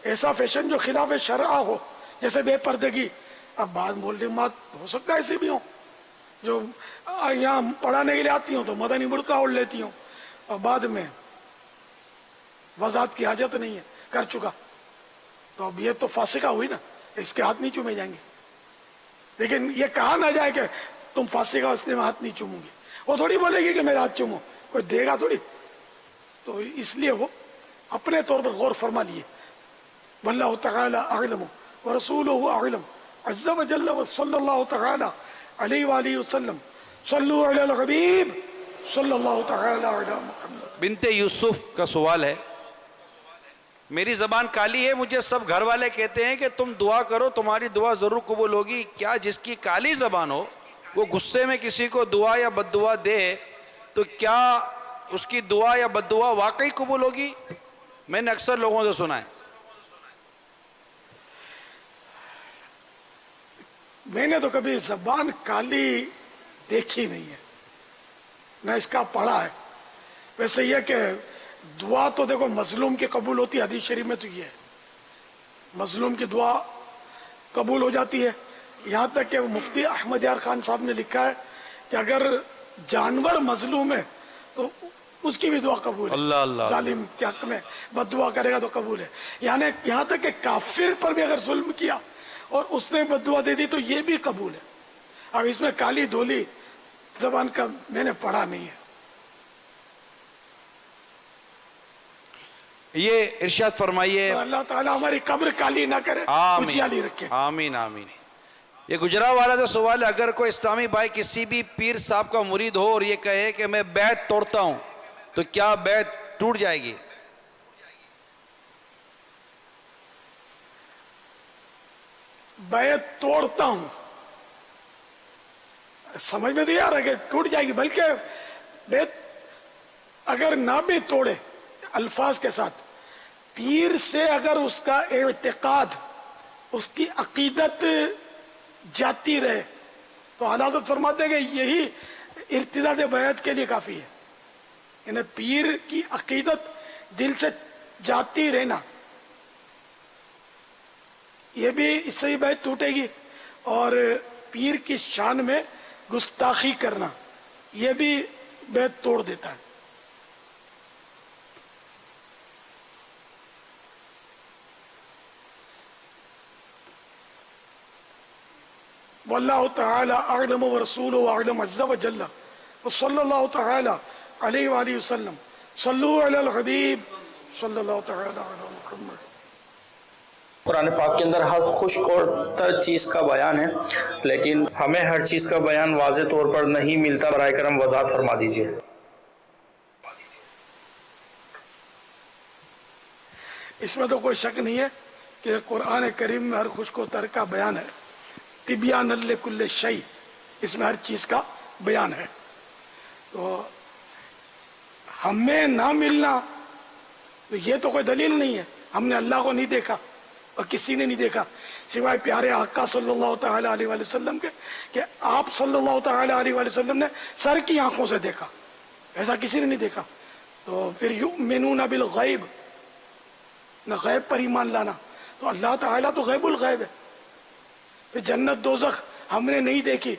ایسا فیشن جو خلاف شرع ہو، جیسے بے پردگی۔ اب بعض معلمات ہو سکتا ہے ایسی بھی ہوں جو یہاں پڑھانے کے لیے آتی ہوں تو مدنی برقع اوڑھ لیتی ہوں، اور بعد میں وضاحت کی حاجت نہیں ہے، کر چکا، تو اب یہ تو فاسقہ ہوئی نا، اس کے ہاتھ نہیں چومے جائیں گے۔ لیکن یہ کہا نہ جائے کہ تم فاسقہ ہو اس لیے میں ہاتھ نہیں چوموں گی، وہ تھوڑی بولے گی کہ میرا ہاتھ چومو، کوئی دے گا تھوڑی، تو اس لیے وہ اپنے طور پر غور فرما لیے۔ واللہ تعالی اعلم ورسولہ اعلم عز و جل و صلی اللہ تعالی علیہ وآلہ وسلم صلو علی الحبیب صلی اللہ تعالی علی محمد. بنت یوسف کا سوال ہے، میری زبان کالی ہے، مجھے سب گھر والے کہتے ہیں کہ تم دعا کرو تمہاری دعا ضرور قبول ہوگی، کیا جس کی کالی زبان ہو وہ غصے میں کسی کو دعا یا بد دعا دے تو کیا اس کی دعا یا بد دعا واقعی قبول ہوگی؟ میں نے اکثر لوگوں سے سنا ہے. میں نے تو کبھی زبان کالی دیکھی نہیں ہے، نہ اس کا پڑھا ہے. ویسے یہ کہ دعا تو دیکھو مظلوم کی قبول ہوتی ہے، حدیث شریف میں تو یہ ہے مظلوم کی دعا قبول ہو جاتی ہے. یہاں تک کہ مفتی احمد یار خان صاحب نے لکھا ہے کہ اگر جانور مظلوم ہے تو اس کی بھی دعا قبول ہے. اللہ اللہ ظالم کے حق میں بد دعا کرے گا تو قبول ہے. یعنی یہاں تک کہ کافر پر بھی اگر ظلم کیا اور اس نے بد دعا دے دی تو یہ بھی قبول ہے. اب اس میں کالی دھولی زبان کا میں نے پڑھا نہیں ہے. یہ ارشاد فرمائیے. اللہ تعالیٰ ہماری قبر کالی نہ کرے، اجیالی رکھے. آمین آمین. یہ گجرات والا سے سوال ہے، اگر کوئی اسلامی بھائی کسی بھی پیر صاحب کا مرید ہو اور یہ کہے کہ میں بیعت توڑتا ہوں تو کیا بیعت ٹوٹ جائے گی؟ بیعت توڑتا ہوں سمجھ میں تو یار ہے کہ ٹوٹ جائے گی، بلکہ بیعت اگر نہ بھی توڑے الفاظ کے ساتھ، پیر سے اگر اس کا اعتقاد اس کی عقیدت جاتی رہے تو حضرت فرماتے ہیں کہ یہی ارتداد بیعت کے لیے کافی ہے. یعنی پیر کی عقیدت دل سے جاتی رہنا، یہ بھی اس سے بھی بیعت ٹوٹے گی. اور پیر کی شان میں گستاخی کرنا یہ بھی بیعت توڑ دیتا ہے. واللہ تعالی اعلم ورسولہ اعلم عز و جل وصلی اللہ تعالی علیہ وآلہ وسلم صلو علی الحبیب صلی اللہ تعالی علی محمد. قرآن پاک کے اندر ہر خشک اور تر چیز کا بیان ہے، لیکن ہمیں ہر چیز کا بیان واضح طور پر نہیں ملتا. برائے کرم وضاحت فرما دیجیے. اس میں تو کوئی شک نہیں ہے کہ قرآن کریم میں ہر خشک و تر کا بیان ہے. تبیان لکل شیء، اس میں ہر چیز کا بیان ہے. تو ہمیں نہ ملنا تو یہ تو کوئی دلیل نہیں ہے. ہم نے اللہ کو نہیں دیکھا اور کسی نے نہیں دیکھا سوائے پیارے آقا صلی اللہ تعالی علیہ وآلہ وسلم کے، کہ آپ صلی اللہ تعالی علیہ وآلہ وسلم نے سر کی آنکھوں سے دیکھا، ایسا کسی نے نہیں دیکھا. تو پھر یؤمنون بالغیب، نہ غیب پر ایمان لانا. تو اللہ تعالیٰ تو غیب الغیب ہے. پھر جنت دوزخ ہم نے نہیں دیکھی،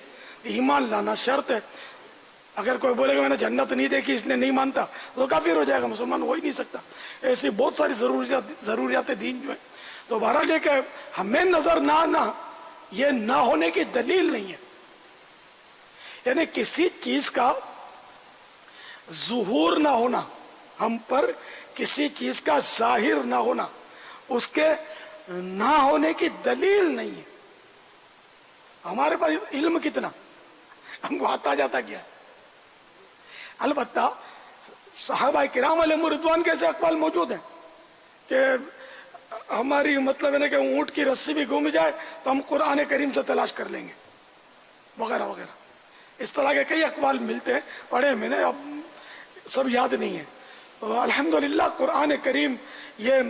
ایمان لانا شرط ہے. اگر کوئی بولے کہ میں نے جنت نہیں دیکھی اس نے نہیں مانتا تو کافر ہو جائے گا، مسلمان ہو ہی نہیں سکتا. ایسی بہت ساری ضروریات دین جو ہیں. تو بہرحال یہ کہ ہمیں نظر نہ آنا یہ نہ ہونے کی دلیل نہیں ہے. یعنی کسی چیز کا ظہور نہ ہونا، ہم پر کسی چیز کا ظاہر نہ ہونا، اس کے نہ ہونے کی دلیل نہیں ہے. ہمارے پاس علم کتنا، ہم کو آتا جاتا کیا. البتہ صحابہ کرام علیہم رضوان کے ایسے اقوال موجود ہیں کہ ہماری مطلب ہے کہ اونٹ کی رسی بھی گم جائے تو ہم قرآن کریم سے تلاش کر لیں گے وغیرہ وغیرہ. اس طرح کے کئی اقوال ملتے ہیں، پڑھے میں نے، اب سب یاد نہیں ہے. الحمدللہ قرآن کریم یہ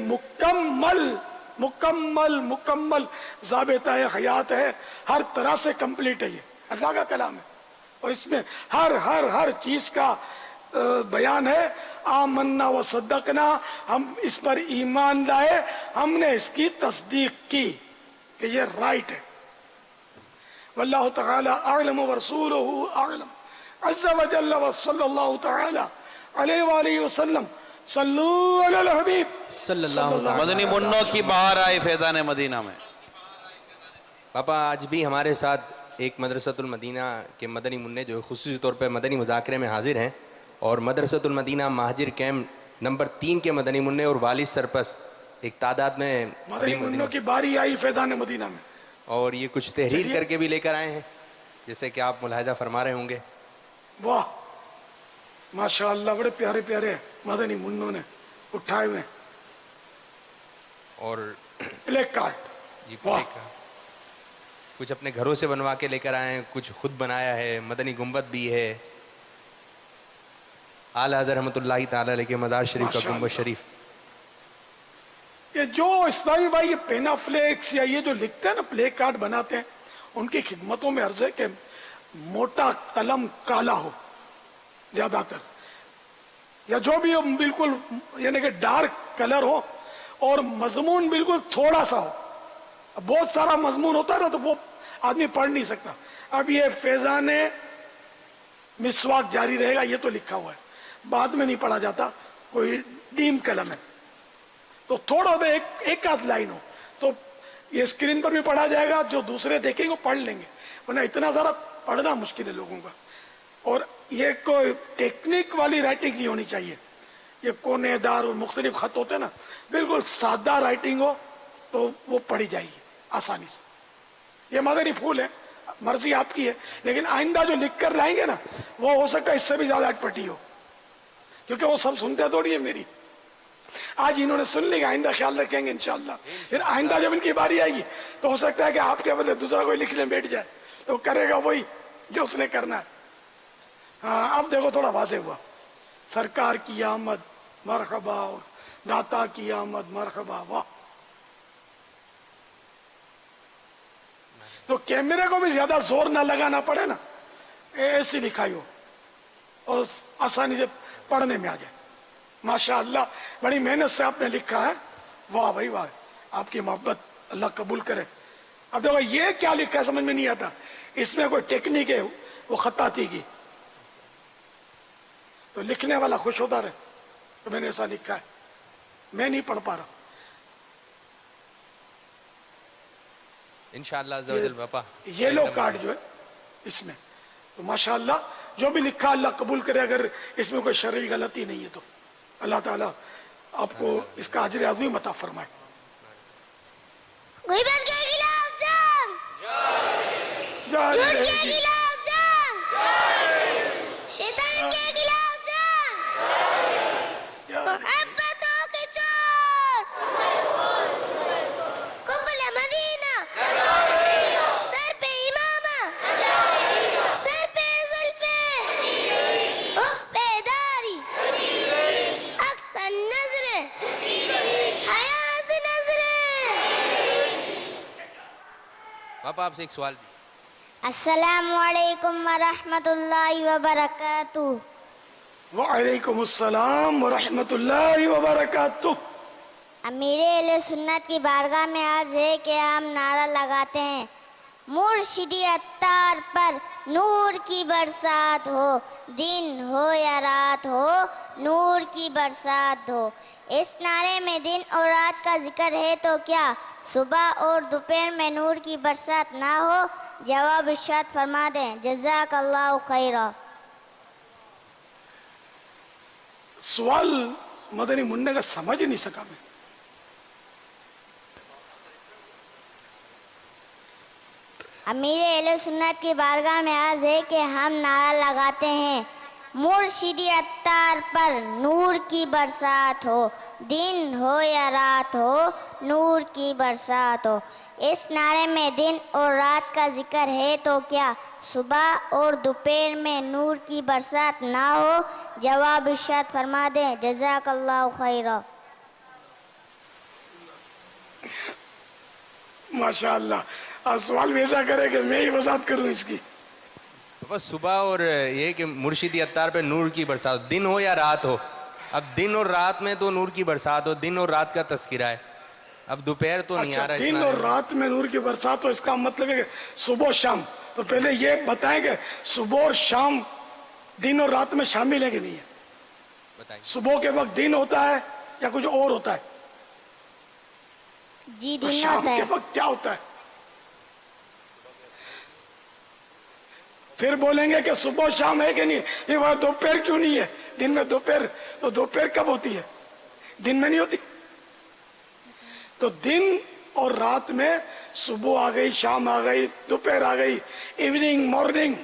مکمل ضابطہ حیات ہے، ہر طرح سے کمپلیٹ ہے. یہ اللہ کا کلام ہے اور اس میں ہر چیز کا بیان ہے. آمنا و صدقنا، ہم اس پر ایمان لائے، ہم نے اس کی تصدیق کی کہ یہ رائٹ ہے. واللہ تعالی اعلم ورسولہ اعلم عز و جل وصلی اللہ تعالی علیہ وآلہ وسلم صلو علی الحبیب صلی اللہ علیہ وسلم. مدنی منوں کی بہار آئی فیضان مدینہ میں. پاپا آج بھی ہمارے ساتھ ایک مدرسۃ المدینہ کے مدنی منع جو خصوصی طور پہ مدنی مذاکرے میں حاضر ہیں، اور مدرسۃ المدینہ مہاجر کیمپ نمبر 3 کے مدنی منع اور والد سرپرست ایک تعداد میں مدنی منوں کی باری آئی فیضان مدینہ میں. اور یہ کچھ تحریر کر کے بھی لے کر آئے ہیں جیسے کہ آپ ملاحظہ فرما رہے ہوں گے. واہ ماشاء اللہ، بڑے پیارے پیارے مدنی منوں نے اٹھائے ہوئے اور پلیک کارڈ. جی پلیک کارڈ کچھ اپنے گھروں سے بنوا کے لے کر آئے ہیں، کچھ خود بنایا ہے. مدنی گنبد بھی ہے، اعلیٰ حضرت رحمۃ اللہ تعالی علیہ کے مزار شریف کا گنبد شریف. یہ جو اسلامی بھائی یہ پینا فلیکس یا یہ جو لکھتے ہیں نا پلے کارڈ بناتے ہیں، ان کی خدمتوں میں عرض ہے کہ موٹا قلم کالا ہو زیادہ تر، یا جو بھی ہو بالکل یعنی کہ ڈارک کلر ہو اور مضمون بالکل تھوڑا سا ہو. بہت سارا مضمون ہوتا ہے نا تو وہ آدمی پڑھ نہیں سکتا. اب یہ فیضان مسواک جاری رہے گا یہ تو لکھا ہوا ہے، بعد میں نہیں پڑھا جاتا، کوئی ڈیم قلم ہے تو تھوڑا بھی ایک آدھ لائن ہو تو یہ اسکرین پر بھی پڑھا جائے گا، جو دوسرے دیکھیں گے پڑھ لیں گے، ورنہ اتنا سارا پڑھنا مشکل ہے لوگوں کا. اور یہ کوئی ٹیکنیک والی رائٹنگ نہیں ہونی چاہیے. یہ کونے دار اور مختلف خط ہوتے ہیں نا، بالکل سادہ رائٹنگ ہو تو وہ پڑھی جائے گی آسانی سے. یہ مدنی پھول ہے، مرضی آپ کی ہے، لیکن آئندہ جو لکھ کر لائیں گے نا وہ ہو سکتا ہے اس سے بھی زیادہ اٹپٹی ہو، کیونکہ وہ سب سنتے تھوڑی ہے میری. آج انہوں نے سن لی، آئندہ خیال رکھیں گے انشاءاللہ. پھر آئندہ جب ان کی باری آئے گی تو ہو سکتا ہے کہ آپ کے بدلے دوسرا کوئی لکھنے بیٹھ جائے تو کرے گا وہی جو اس نے کرنا ہے. ہاں اب دیکھو تھوڑا واضح ہوا. سرکار کی آمد مرحبا اور داتا کی آمد مرحبا. واہ. تو کیمرے کو بھی زیادہ زور نہ لگانا پڑے نا، ایسی لکھائی ہو اور آسانی سے پڑھنے میں آ جائے. ماشاء اللہ بڑی محنت سے آپ نے لکھا ہے، واہ بھائی واہ، آپ کی محبت اللہ قبول کرے. اب دیکھو یہ کیا لکھا ہے سمجھ میں نہیں آتا، اس میں کوئی ٹیکنیک ہے وہ خطاطی کی، تو لکھنے والا خوش ہوتا رہے تو میں نے ایسا لکھا ہے، میں نہیں پڑھ پا رہا. انشاءاللہ عز و جل باپا یلو کارڈ جو ہے اس میں تو ماشاءاللہ جو بھی لکھا اللہ قبول کرے. اگر اس میں کوئی شرعی غلطی نہیں ہے تو اللہ تعالیٰ آپ کو اس کا اجر عظیم عطا فرمائے. غیبت کے خلاف جنگ، جھوٹ کے خلاف جنگ، شیطان کے خلاف جنگ، محبتوں کی چوٹ، قبلہ مدینہ، سر پہ امامہ، سر پہ زلفیں، رخ پہ داری، اکثر نظریں، حیا سے نظریں. پاپا آپ سے ایک سوال بھی. السلام علیکم ورحمۃ اللہ وبرکاتہ. وعلیکم السلام ورحمۃ اللہ وبرکاتہ. امیر اہل سنت کی بارگاہ میں عرض ہے کہ ہم نعرہ لگاتے ہیں مرشدی عطار پر نور کی برسات ہو، دن ہو یا رات ہو نور کی برسات ہو. اس نعرے میں دن اور رات کا ذکر ہے تو کیا صبح اور دوپہر میں نور کی برسات نہ ہو؟ جواب ارشاد فرما دیں. جزاک اللہ خیرہ. سوال مدنی منع کا سمجھ نہیں سکا میں. امیر اہل سنت کی بارگاہ میں عرض ہے کہ ہم نعرہ لگاتے ہیں مرشدی عطار پر نور کی برسات ہو، دن ہو یا رات ہو نور کی برسات ہو. اس نعرے میں دن اور رات کا ذکر ہے تو کیا صبح اور دوپہر میں نور کی برسات نہ ہو؟ جواب ارشاد فرما دیں. جزاک اللہ خیرہ. ماشاء اللہ. آپ سوال بھی ایسا کرے کہ میں ہی وضاحت کروں اس کی. بس صبح اور یہ کہ مرشدی عطار پہ نور کی برسات، دن ہو یا رات ہو. اب دن اور رات میں تو نور کی برسات ہو، دن اور رات کا تذکرہ ہے. اب دوپہر تو نہیں آ رہا. دن اور رات میں نور کی برسات ہو اس کا مطلب ہے کہ صبح و شام. تو پہلے یہ بتائیں کہ صبح اور شام دن اور رات میں شامل ہے کہ نہیں ہے؟ صبح کے وقت دن ہوتا ہے یا کچھ اور ہوتا ہے؟ جی دن شام ہوتا ہے. کے وقت کیا ہوتا ہے؟ پھر بولیں گے کہ صبح و شام ہے کہ نہیں. یہ وہ دوپہر کیوں نہیں ہے؟ دن میں دوپہر، تو دوپہر کب ہوتی ہے؟ دن میں نہیں ہوتی. تو دن اور رات میں सुबह आ गई, शाम आ गई, दोपहर आ गई, इवनिंग, मॉर्निंग,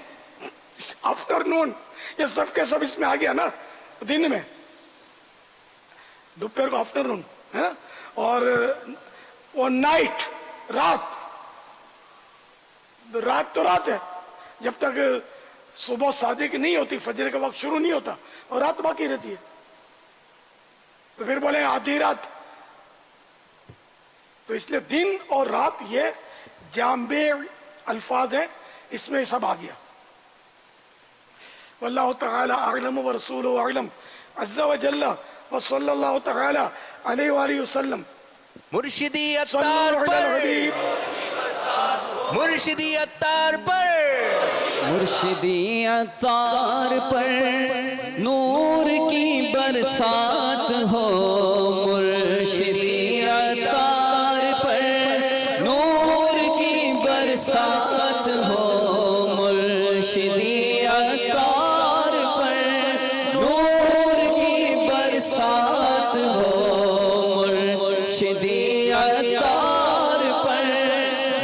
आफ्टरनून, ये सब के सब इसमें आ गया ना, दिन में, दोपहर को आफ्टरनून है, और वो नाइट, रात, रात तो रात है, जब तक सुबह सादिक नहीं होती, फजर का वक्त शुरू नहीं होता, और रात बाकी रहती है। तो फिर बोले आधी रात, तो इसलिए दिन और रात ये जामे अल्फाज हैं, इसमें सब आ गया। वल्लाहु तआला अअलम व रसूलुहु अअलम अज़्ज़ा व जल्ला व सल्लल्लाहु तआला अलैहि व आलिहि वसल्लम। मुर्शिदी अत्तार पर, मुर्शिदी अत्तार पर, मुर्शिदी अत्तार पर नूर की बरसात हो, मुर्शिदी अत्तार पर नूर की बरसात हो, मुर्शिदी अत्तार पर नूर की बरसात हो, मुर्शिदी अत्तार पर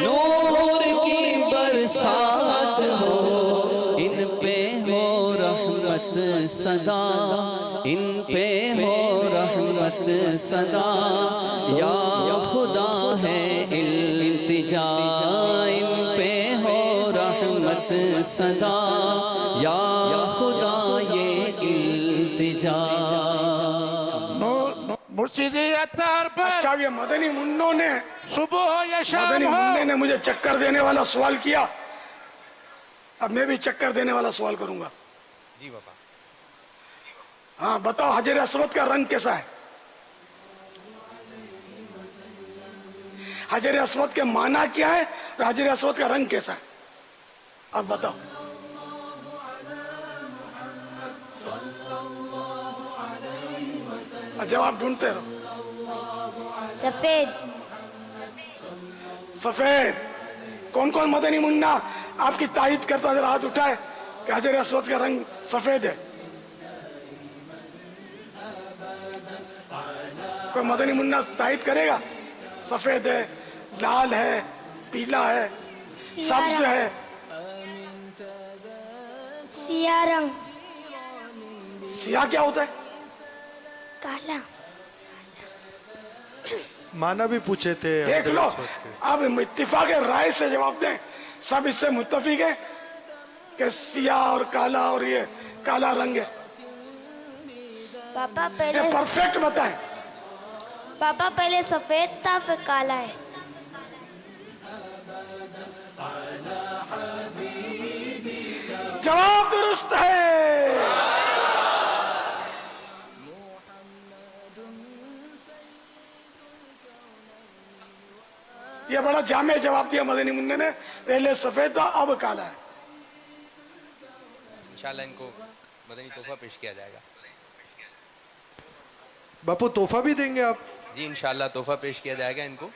नूर की बरसात हो, इन पे हो रहमत सदा, इन पे हो रहमत सदा, या खुदा है इल्तिजा, इन पे हो रहमत सदा, या खुदा ये इल्तिजा। मुर्शिदी अत्तार पर। अच्छा, ये मदनी मुन्नों ने सुबह हो या शाम, मदनी मुन्ने ने मुझे चक्कर देने वाला सवाल किया, अब मैं भी चक्कर देने वाला सवाल करूंगा। जी बाबा। हाँ बताओ, हजर अस्वद का रंग कैसा है? हजर अस्वद के माना क्या है और हजर अस्वद का रंग कैसा है, अब बताओ। जवाब ढूंढते रहो। सफेद। सफेद। कौन कौन मदनी मुन्ना आपकी तायीद करता है, हाथ उठाए कि हजर अस्वद का रंग सफेद है। कोई मदनी मुन्ना तायीद करेगा? सफेद है, लाल है, पीला है, सब्ज है, सिया रंग। सिया क्या होता है? काला। माना भी पूछे थे। देख लो, अब इत्तिफाक राय से जवाब दें, सब इससे मुत्तफिक है कि सिया और काला, और ये काला रंग है। पापा पहले परफेक्ट बताएं। पापा पहले सफेद था, फिर काला है। जवाब दुरुस्त है। ये बड़ा जामे जवाब दिया मदनी मुन्ने ने, पहले सफेद था अब काला है। इंशाल्लाह इनको मदनी तोहफा पेश किया जाएगा। बापू तोहफा भी देंगे आप? जी इंशाल्लाह तोहफा पेश किया जाएगा इनको।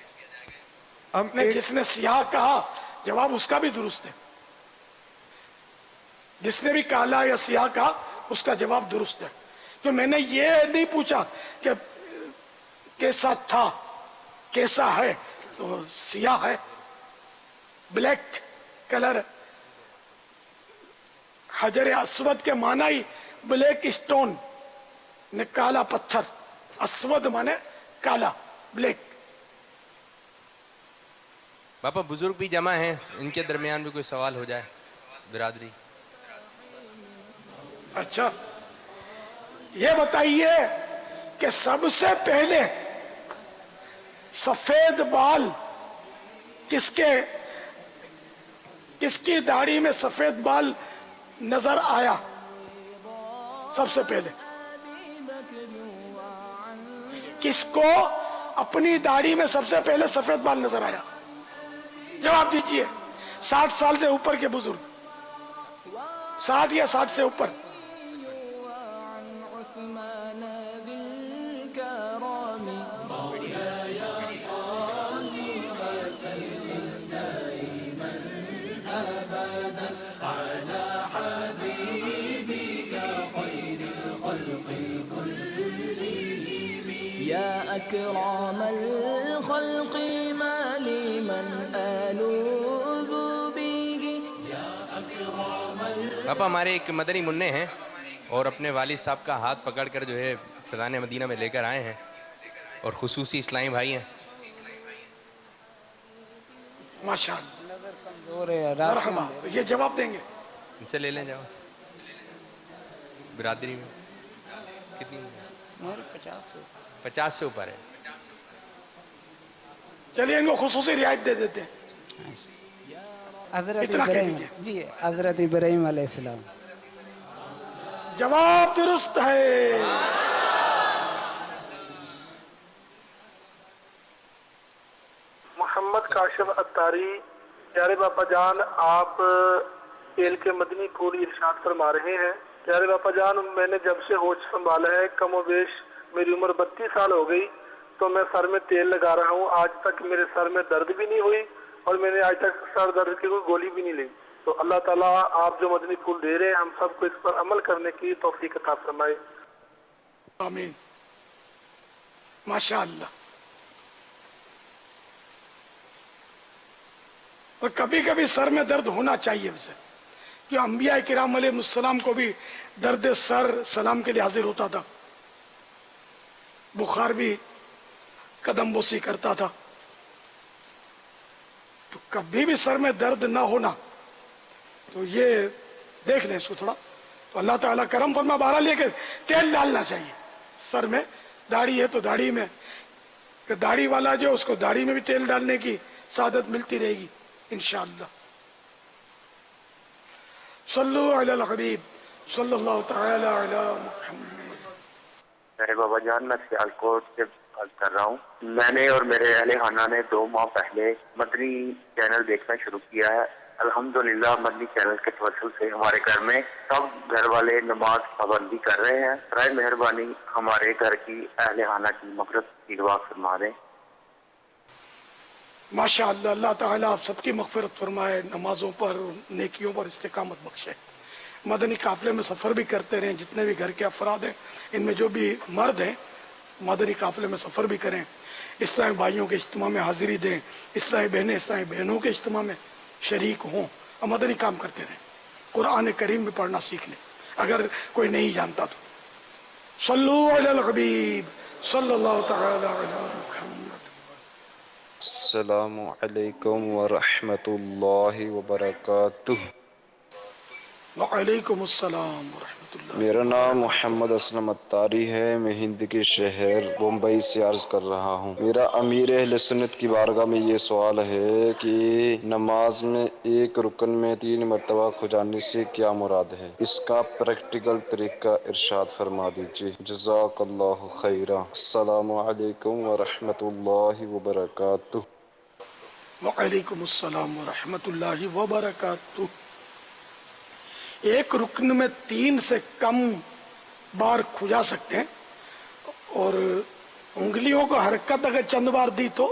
हमने जिसने सियाह कहा जवाब उसका भी दुरुस्त है, जिसने भी काला या सियाह कहा उसका जवाब दुरुस्त है। तो मैंने ये नहीं पूछा कि कैसा था, कैसा है, तो सियाह है, ब्लैक कलर। हजर अस्वद के माना ही ब्लैक स्टोन ने काला पत्थर, अस्वद माने काला, ब्लैक। पापा बुजुर्ग भी जमा हैं, इनके दरमियान भी कोई सवाल हो जाए बिरादरी। अच्छा, ये बताइए कि सबसे पहले सफेद बाल किसकी दाढ़ी में सफेद बाल नजर आया? सबसे पहले किसको अपनी दाढ़ी में सबसे पहले सफेद बाल नजर आया? जवाब दीजिए। 60 साल से ऊपर के बुजुर्ग, 60 या 60 से ऊपर। या अकराम अल खल्क़ि من ألوذ به. پاپا ہمارے ایک مدنی منع ہیں اور اپنے والد صاحب کا ہاتھ پکڑ کر جو ہے فیضان مدینہ میں لے کر آئے ہیں اور خصوصی اسلامی بھائی ہیں. ماشاء اللہ مرحبا. یہ جواب دیں گے ان سے لے لیں جاؤ. برادری میں کتنی 50 سے اوپر ہے. چلیے ان کو خصوصی رعایت دے دیتے ہیں. حضرت اتنا کہہ ابراہیم دیجیے. جی حضرت ابراہیم علیہ السلام. جواب درست ہے. محمد کاشف اتاری. پیارے باپا جان آپ کھیل کے مدنی پھول ارشاد فرما رہے ہیں. پیارے باپا جان میں نے جب سے ہوش سنبھالا ہے کم و بیش میری عمر 32 سال ہو گئی تو میں سر میں تیل لگا رہا ہوں. آج تک میرے سر میں درد بھی نہیں ہوئی اور میں نے آج تک سر درد کی کوئی گولی بھی نہیں لی. تو اللہ تعالیٰ آپ جو مدنی پھول دے رہے ہیں ہم سب کو اس پر عمل کرنے کی توفیق عطا فرمائے. آمین. ماشاء اللہ. اور کبھی کبھی سر میں درد ہونا چاہیے اسے کہ انبیاء کرام علیہ السلام کو بھی درد سر سلام کے لیے حاضر ہوتا تھا. بخار بھی قدم بوسی کرتا تھا. تو کبھی بھی سر میں درد نہ ہونا تو یہ دیکھ لیں اس کو تھوڑا. تو اللہ تعالیٰ کرم فرما. بہرحال لے کے تیل ڈالنا چاہیے سر میں. داڑھی ہے تو داڑھی میں کہ داڑھی والا جو اس کو داڑھی میں بھی تیل ڈالنے کی سعادت ملتی رہے گی انشاءاللہ. صلو علی الحبیب صلی اللہ تعالی علی محمد. میرے بابا جان میں سیالکوٹ سے بات کر رہا ہوں. میں نے اور میرے اہل خانہ نے 2 ماہ پہلے مدنی چینل دیکھنا شروع کیا ہے. الحمدللہ مدنی چینل کے توسل سے ہمارے گھر میں سب گھر والے نماز پابندی کر رہے ہیں. برائے مہربانی ہمارے گھر کی اہل خانہ کی مغفرت کی دعا فرما دیں. ماشاءاللہ. اللہ تعالیٰ آپ سب کی مغفرت فرمائے. نمازوں پر نیکیوں پر استقامت بخشے. مدنی قافلے میں سفر بھی کرتے رہیں. جتنے بھی گھر کے افراد ہیں ان میں جو بھی مرد ہیں مدنی قافلے میں سفر بھی کریں. اسلامی بھائیوں کے اجتماع میں حاضری دیں. اسلامی بہنوں کے اجتماع میں شریک ہوں اور مدنی کام کرتے رہیں. قرآن کریم بھی پڑھنا سیکھ لیں اگر کوئی نہیں جانتا تو. صلو علی الحبیب صلی اللہ تعالی علی محمد. السلام علیکم ورحمۃ اللہ وبرکاتہ. وعلیکم السلام ورحمۃ اللہ. میرا نام محمد اسلم اتاری ہے. میں ہند کے شہر بمبئی سے عرض کر رہا ہوں. میرا امیر اہل سنت کی بارگاہ میں یہ سوال ہے کہ نماز میں ایک رکن میں 3 مرتبہ کھجانے سے کیا مراد ہے؟ اس کا پریکٹیکل طریقہ ارشاد فرما دیجیے. جزاک اللہ خیرا. السلام علیکم ورحمۃ اللہ وبرکاتہ. وعلیکم السلام ورحمۃ اللہ وبرکاتہ. ایک رکن میں 3 سے کم بار کھجا سکتے ہیں اور انگلیوں کو حرکت اگر چند بار دی تو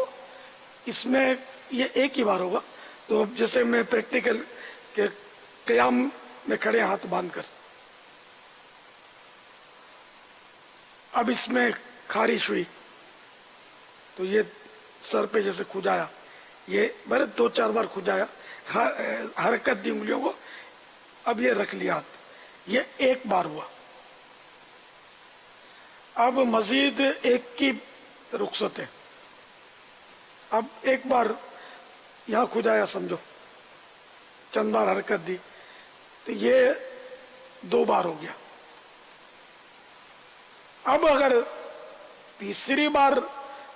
اس میں یہ ایک ہی بار ہوگا. تو جیسے میں پریکٹیکل کہ قیام میں کھڑے ہاتھ باندھ کر اب اس میں خارش ہوئی تو یہ سر پہ جیسے کھجایا یہ بڑے 2-4 بار کھجایا حرکت دی انگلیوں کو. اب یہ رکھ لیا یہ ایک بار ہوا. اب مزید ایک کی رخصت ہے. اب ایک بار یہاں کھجایا سمجھو چند بار حرکت دی تو یہ 2 بار ہو گیا. اب اگر تیسری بار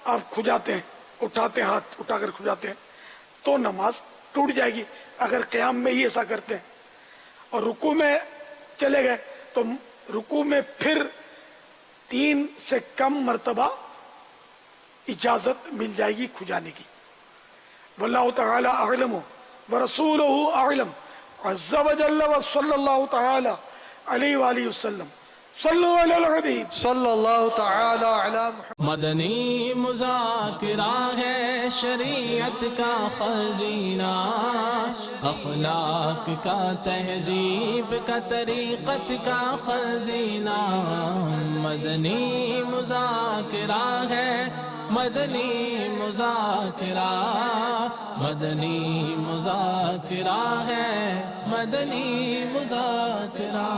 آپ کھجاتے ہیں اٹھاتے ہیں ہاتھ اٹھا کر کھجاتے ہیں تو نماز ٹوٹ جائے گی. اگر قیام میں ہی ایسا کرتے ہیں اور رکوع میں چلے گئے تو رکوع میں پھر 3 سے کم مرتبہ اجازت مل جائے گی کھجانے کی. واللہ تعالی اعلم ورسولہ اعلم عز وجل وصلی اللہ تعالی علیہ وآلہ وسلم. صلو علی الحبیب صلی اللہ تعالی علی محمد. مدنی مذاکرہ ہے شریعت کا خزینہ، اخلاق کا تہذیب کا طریقت کا خزینہ. مدنی مذاکرہ ہے مدنی مذاکرہ مدنی مذاکرہ ہے، مدنی مذاکرہ.